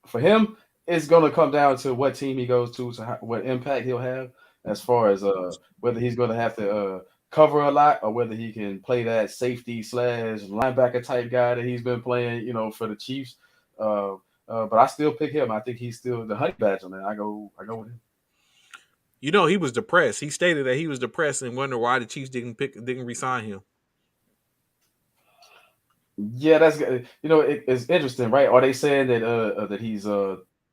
for him. It's going to come down to what team he goes to what impact he'll have, as far as whether he's going to have to cover a lot or whether he can play that safety / linebacker type guy that he's been playing, for the Chiefs. But I still pick him. I think he's still the honey badger, man. I go with him. He was depressed. He stated that he was depressed and wondered why the Chiefs didn't re-sign him. Yeah, that's it's interesting, right? Are they saying that he's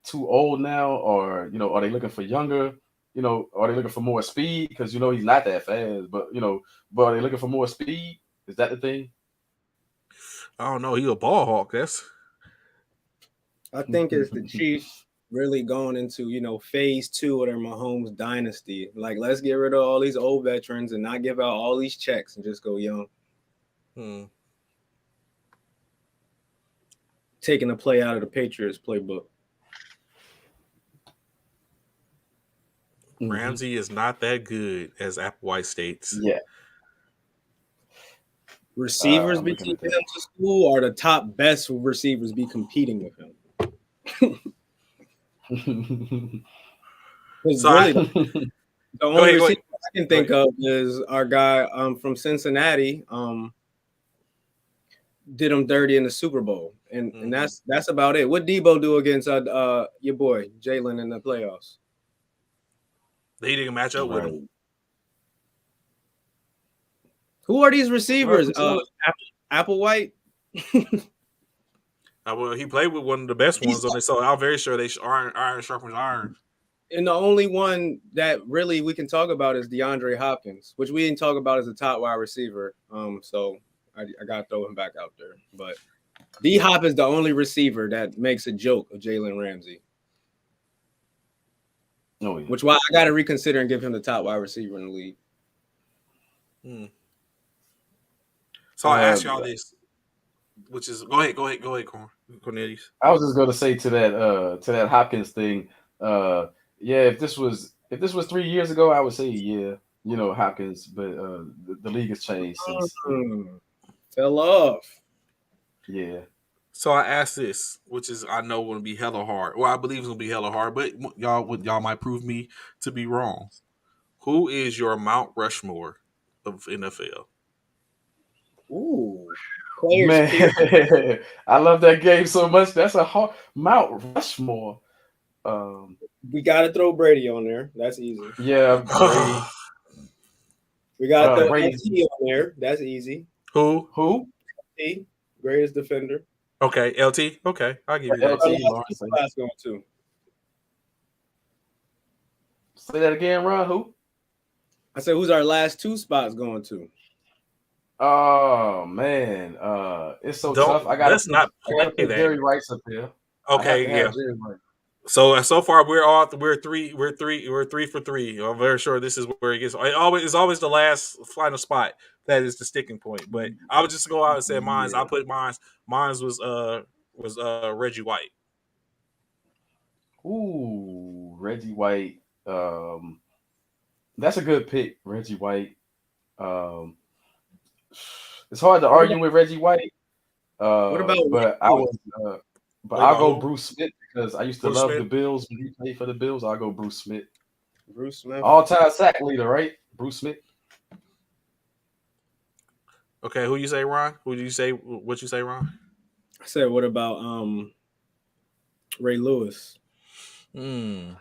too old now, or are they looking for younger? Are they looking for more speed? Because he's not that fast, but are they looking for more speed? Is that the thing? I don't know. He's a ball hawk. I think it's the Chiefs really going into, phase 2 of their Mahomes dynasty. Like, let's get rid of all these old veterans and not give out all these checks and just go young. Taking a play out of the Patriots playbook. Ramsey is not that good, as Applewhite states. Yeah. Receivers be taking him to school, or the top best receivers be competing with him? Really, the only receiver I can think of is our guy from Cincinnati. Did him dirty in the Super Bowl, and that's about it. What Debo do against your boy Jalen in the playoffs? They didn't match up with him. Who are these receivers? Applewhite. Well, he played with one of the best ones on it, so I'm very sure they iron sharpens iron. And the only one that really we can talk about is DeAndre Hopkins, which we didn't talk about as a top wide receiver. So I got to throw him back out there. But D-Hop is the only receiver that makes a joke of Jalen Ramsey. Oh, yeah. Which why I got to reconsider and give him the top wide receiver in the league. Hmm. So I asked y'all this, which is go ahead, Cornelius. I was just gonna say to that Hopkins thing. Yeah, if this was 3 years ago, I would say yeah, Hopkins. But the league has changed since. Fell off. Yeah. So I asked this, which is I know going to be hella hard. Well, I believe it's going to be hella hard, but y'all might prove me to be wrong. Who is your Mount Rushmore of NFL? Ooh, players. Man, I love that game so much. That's a hard Mount Rushmore. We got to throw Brady on there. That's easy. Yeah, Brady. We got the Brady. LT on there. That's easy. Who? LT, greatest defender. Okay, LT. Okay, I'll give you that. LT Lawrence. Going to. Say that again, Ron. Who? I said, who's our last 2 spots going to? Oh man, it's so tough. I gotta put Jerry Rice up there. Okay, yeah. So far we're 3 for 3. I'm very sure this is where it gets. It's always the last final spot that is the sticking point. But I would just go out and say mine's. I put mine's. Mine's was Reggie White. Ooh, Reggie White. That's a good pick, Reggie White. It's hard to argue with Reggie White. What about? But I'll go Bruce Smith because I used to love the Bills when he played for the Bills. I'll go Bruce Smith. Bruce Smith, all-time sack leader, right? Bruce Smith. Okay, who you say, Ron? What you say, Ron? I said, what about Ray Lewis? If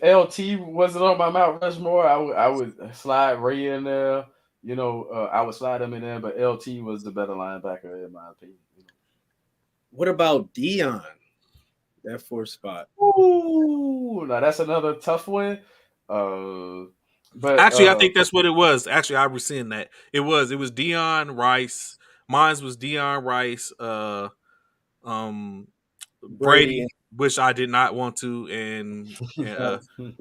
LT wasn't on my Mount Rushmore, I would slide Ray in there. I would slide him in there, but LT was the better linebacker in my opinion. What about Dion? That 4th spot. Ooh, now that's another tough one. But actually, I think that's what it was. Actually, I was seeing that it was Dion Rice. Mine was Dion Rice. Brady, which I did not want to, and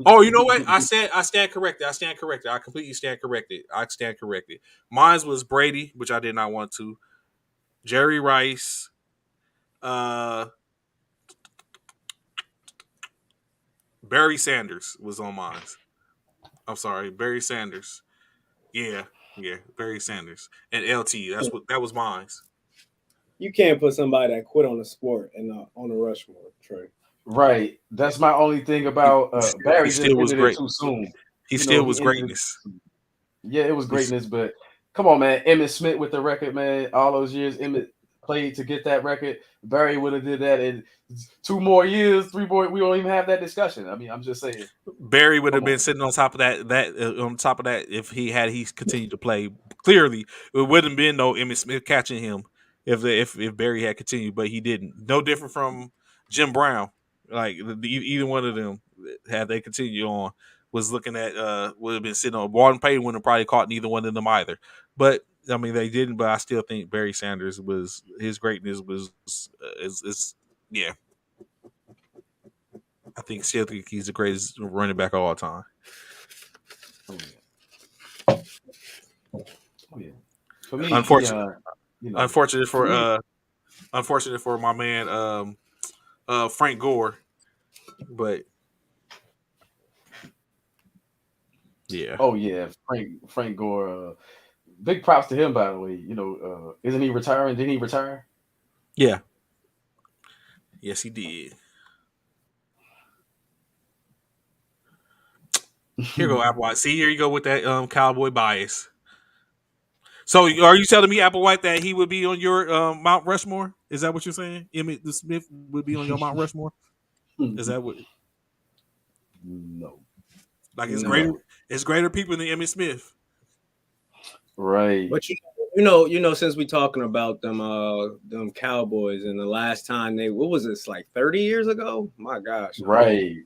oh, you know what? I stand corrected. I completely stand corrected. Mine was Brady, which I did not want to. Jerry Rice, Barry Sanders was on mine. I'm sorry, Barry Sanders. Yeah, Barry Sanders and LT. That was mine. You can't put somebody that quit on the sport and on the Rushmore, Trey. Right. That's my only thing about Barry. Still was great too soon. He still was greatness. Yeah, it was greatness, but come on, man. Emmitt Smith with the record, man. All those years Emmitt played to get that record. Barry would have did that in 2 more years, 3 more. We don't even have that discussion. I mean, I'm just saying. Barry would have been sitting on top of that if he continued to play. Clearly, it wouldn't have been no Emmitt Smith catching him if Barry had continued, but he didn't. No different from Jim Brown. Like either one of them, had they continued on, was looking at would have been sitting on. Walton Payton wouldn't have probably caught neither one of them either. But I mean, they didn't. But I still think Barry Sanders was his greatness was yeah. I still think he's the greatest running back of all time. Oh yeah. For me, unfortunate for my man Frank Gore, but yeah. Oh yeah, Frank Gore. Big props to him, by the way. Isn't he retiring? Didn't he retire? Yeah. Yes, he did. Here you go, Applewhite. See, here you go with that cowboy bias. So, are you telling me, Applewhite, that he would be on your Mount Rushmore? Is that what you're saying? Emmitt Smith would be on your Mount Rushmore? Is that what? No. Like it's greater people than Emmitt Smith. Right. But you know, since we talking about them Cowboys and the last time what was this, like 30 years ago? My gosh. Right.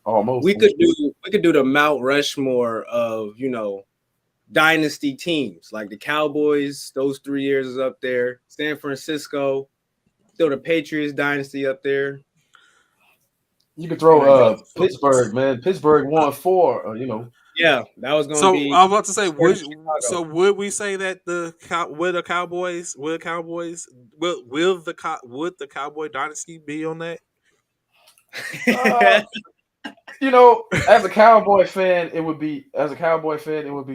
Almost. We could do the Mount Rushmore of, dynasty teams. Like the Cowboys, those 3 years is up there. San Francisco, throw the Patriots dynasty up there. You could throw Pittsburgh, man. Pittsburgh won 4. Yeah, that was going to So be. I was about to say, Chicago. would we say that would the Cowboy dynasty be on that? Uh, as a Cowboy fan, it would be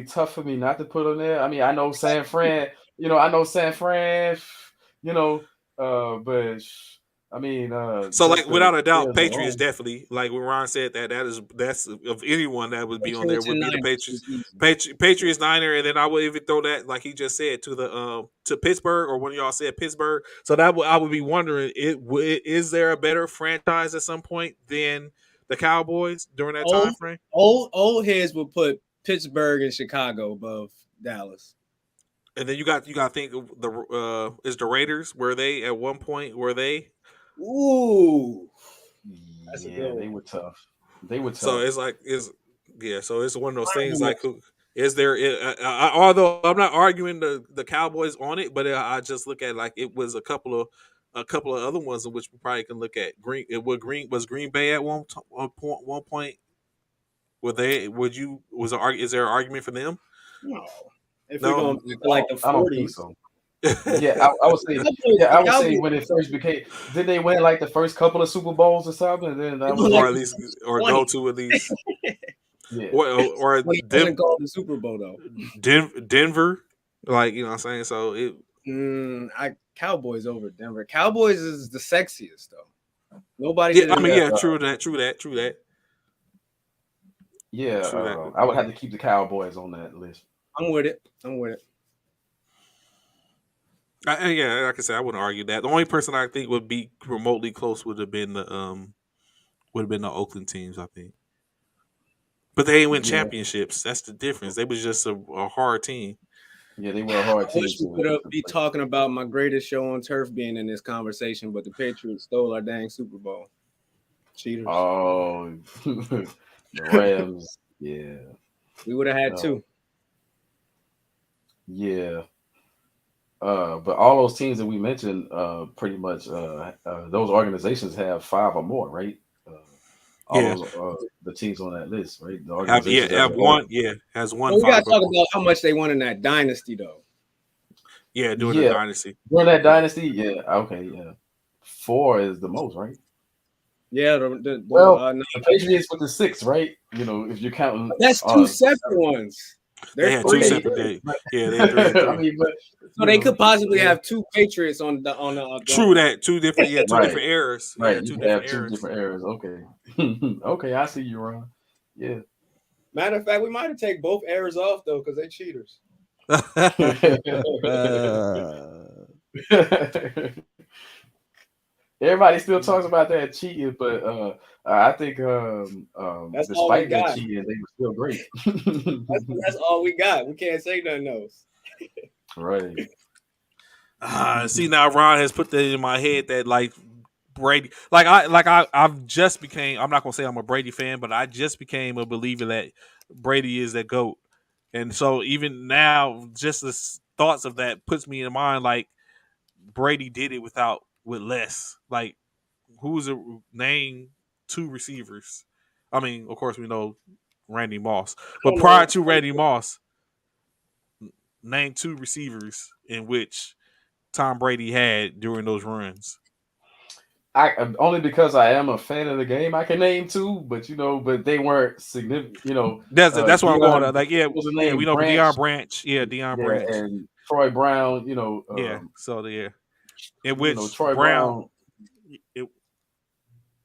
tough for me not to put on there. I mean, I know San Fran, but I mean, So like just without a doubt, Bears Patriots alone. definitely, like when Ron said that's of anyone that would be on there Patriots would and be the Niners. Patriots. Patriots Niner, and then I would even throw that, like he just said, to the to Pittsburgh, or when y'all said Pittsburgh. So I would be wondering, is there a better franchise at some point than the Cowboys during that time frame? Old heads will put Pittsburgh and Chicago above Dallas. And then you got to think of is the Raiders, were they at one point, Ooh, that's a good Yeah, one. they were tough. So it's like so it's one of those things like is there although I'm not arguing the Cowboys on it, but I just look at like it was a couple of other ones in which we probably can look at. Was Green Bay at one point, is there an argument for them? No. If No. we're going like the 40s. I don't think so. Yeah, I would say. Yeah, I would say when it first became, did they win like the first couple of Super Bowls or something? And then that was or at least, or go to at least, yeah. or when he wasn't called the Super Bowl though. Denver, like what I'm saying. So Cowboys over Denver. Cowboys is the sexiest though. Nobody. Yeah, I mean, yeah, true that. Yeah, I would have to keep the Cowboys on that list. I'm with it. Yeah, like I said, I wouldn't argue that. The only person I think would be remotely close would have been the Oakland teams, I think. But they ain't win championships. That's the difference. They was just a hard team. Yeah, they were a hard team. We could be talking about my greatest show on turf being in this conversation, but the Patriots stole our dang Super Bowl. Cheaters. Oh, the Rams. Yeah, we would have had 2. Yeah. But all those teams that we mentioned, pretty much, those organizations have 5 or more, right? Those, the teams on that list, right? The organizations has one. Well, we got to talk about how much they won in that dynasty, though. Yeah, during the dynasty. During that dynasty, yeah, okay, yeah. 4 is the most, right? Yeah, the Patriots with the 6, right? If you're counting, that's 2 separate ones. They had 2 separate days. Yeah, they had 3 and 3. I mean, so they could possibly have 2 Patriots on the. True that 2 different, different errors. Right, yeah, you 2 have different 2 different errors. Okay, okay, I see you, Ron. Yeah. Matter of fact, we might have taken both errors off though, because they cheaters. Everybody still talks about that cheating, but I think despite that cheating, they were still great. that's all we got. We can't say nothing else. Right. See, now Ron has put that in my head that like Brady, I've just became. I'm not gonna say I'm a Brady fan, but I just became a believer that Brady is that GOAT, and so even now, just the thoughts of that puts me in mind like Brady did it with less. Like, who's name 2 receivers? I mean, of course we know Randy Moss, but prior to Randy Moss, name 2 receivers in which Tom Brady had during those runs. I only because I am a fan of the game, I can name 2, but they weren't significant. That's what I'm going to. Like, we know Deion Branch. Yeah, Branch and Troy Brown. So in which Troy Brown.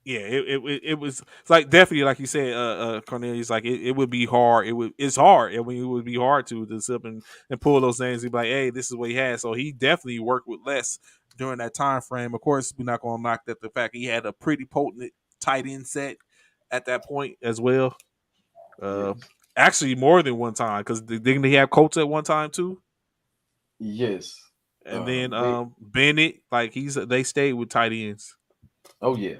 It was like definitely like you said, Cornelius. Like it would be hard. It's hard. I mean, it would be hard to sit up and pull those names. And be like, hey, this is what he had. So he definitely worked with less during that time frame. Of course, we're not going to knock that the fact he had a pretty potent tight end set at that point as well. Actually, more than one time because didn't he have Colts at one time too? Yes. And then Bennett, like they stayed with tight ends. Oh yeah.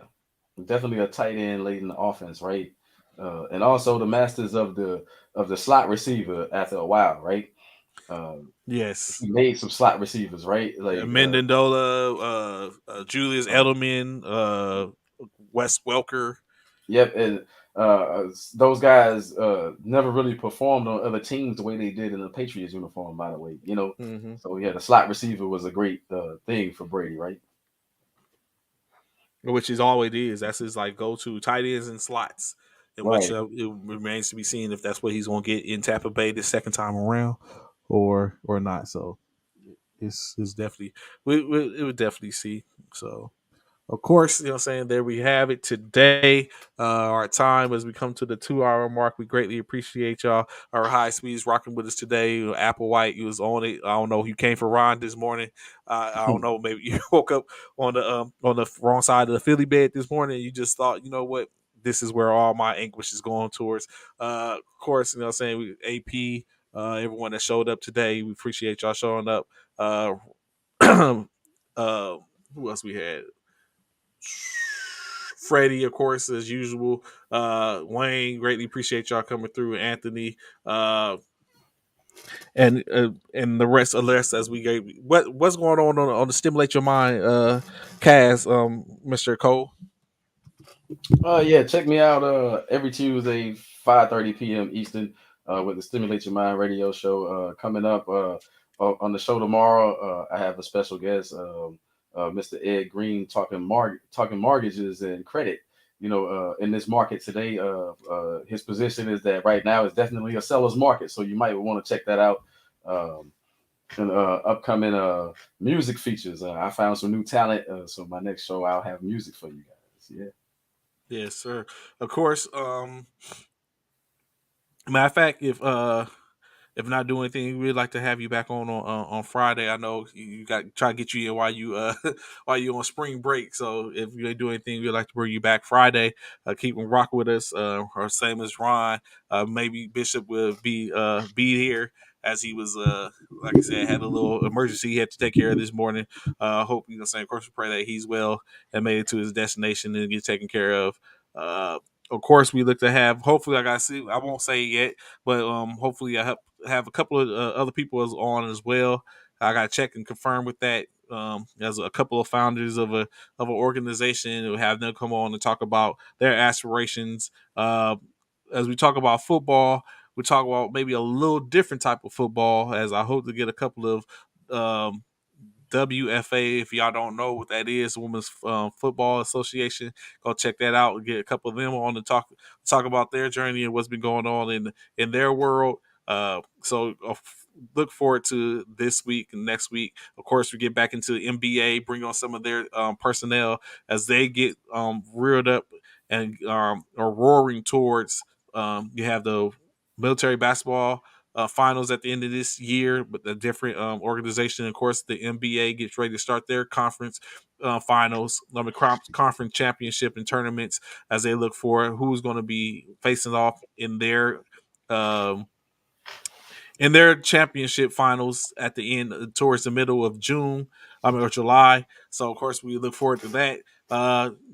Definitely a tight end late in the offense, right? And also the masters of the slot receiver after a while, right? Yes, he made some slot receivers, right? Like Mendendola, Julius Edelman, Wes Welker. Yep, and those guys never really performed on other teams the way they did in the Patriots uniform. By the way, Mm-hmm. so yeah, the slot receiver was a great thing for Brady, right? Which is all it is. That's his like go to tight ends and slots. In which Right. it remains to be seen if that's what he's going to get in Tampa Bay the second time around, or not. So it's definitely it would definitely see. So of course, you know what I'm saying? There we have it today. Our time as we come to the 2 hour mark. We greatly appreciate y'all. Our high speeds rocking with us today. Apple White, you was on it. I don't know. You came for Ron this morning. I don't know. Maybe you woke up on the wrong side of the Philly bed this morning. And you just thought, you know what? This is where all my anguish is going towards. Of course, you know what I'm saying? AP, everyone that showed up today. We appreciate y'all showing up. Uh, who else we had? Freddie, of course, as usual. Wayne, greatly appreciate y'all coming through. Anthony, and the rest of us as we gave. What's going on the Stimulate Your Mind cast, Mr. Cole? Yeah, check me out every Tuesday, 5:30 p.m. Eastern, with the Stimulate Your Mind radio show coming up. On the show tomorrow, I have a special guest, Mr. Ed Green, talking mortgages and credit. In this market today, his position is that right now is definitely a seller's market, so you might want to check that out. And upcoming music features. I found some new talent, so my next show I'll have music for you guys. Yeah. Yes, sir. Of course. Matter of fact, if not doing anything, we'd like to have you back on Friday. I know you got try to get you in while you while you on spring break. So if you ain't doing anything, we'd like to bring you back Friday. Keep them rock with us. Or same as Ron. Maybe Bishop will be here as he was like I said, had a little emergency he had to take care of this morning. Hope of course we pray that he's well and made it to his destination and get taken care of. Of course, we look to have. Hopefully, like I see, I won't say it yet, but hopefully, I have a couple of other people on as well. I got to check and confirm with that. As a couple of founders of an organization who have them come on and talk about their aspirations. As we talk about football, we talk about maybe a little different type of football. As I hope to get a couple of WFA. If y'all don't know what that is, Women's Football Association, go check that out and get a couple of them on to talk about their journey and what's been going on in their world. So look forward to this week and next week. Of course, we get back into the NBA, bring on some of their personnel as they get reared up and are roaring towards. You have the military basketball finals at the end of this year, but a different organization. Of course, the NBA gets ready to start their conference finals, conference championship and tournaments as they look for who's going to be facing off um, in their championship finals at the end towards the middle of June, or July. So of course we look forward to that.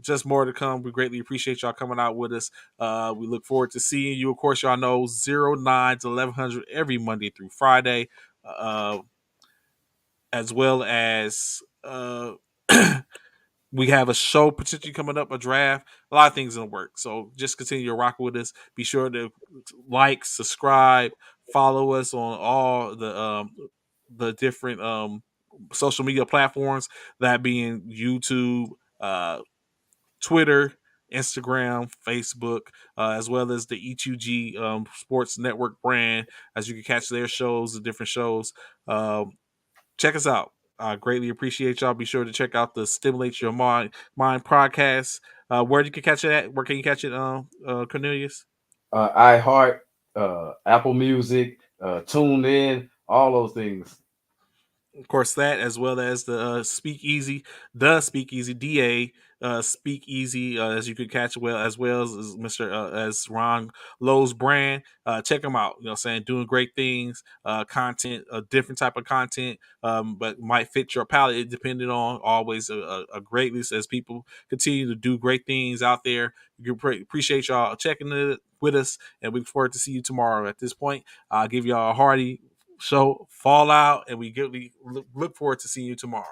Just more to come. We greatly appreciate y'all coming out with us. We look forward to seeing you. Of course, y'all know 09 to 1100 every Monday through Friday, as well as we have a show potentially coming up, a draft, a lot of things in the work. So just continue to rock with us. Be sure to like, subscribe, follow us on all the different social media platforms, that being YouTube, Twitter, Instagram, Facebook, as well as the E2G Sports Network brand, as you can catch their shows, the different shows. Check us out. I greatly appreciate y'all. Be sure to check out the Stimulate Your Mind podcast. Where you can catch it at? Where can you catch it, Cornelius? iHeart, Apple Music, Tuned In, all those things. Of course, that as well as the Speakeasy, DA Speakeasy, as you could catch as well as Mr. As Ron Lowe's brand. Check them out. Saying doing great things, content, a different type of content, but might fit your palate depending on always a great list as people continue to do great things out there. You appreciate y'all checking it with us, and we look forward to see you tomorrow. At this point, I'll give y'all a hearty show Fallout, and we look forward to seeing you tomorrow.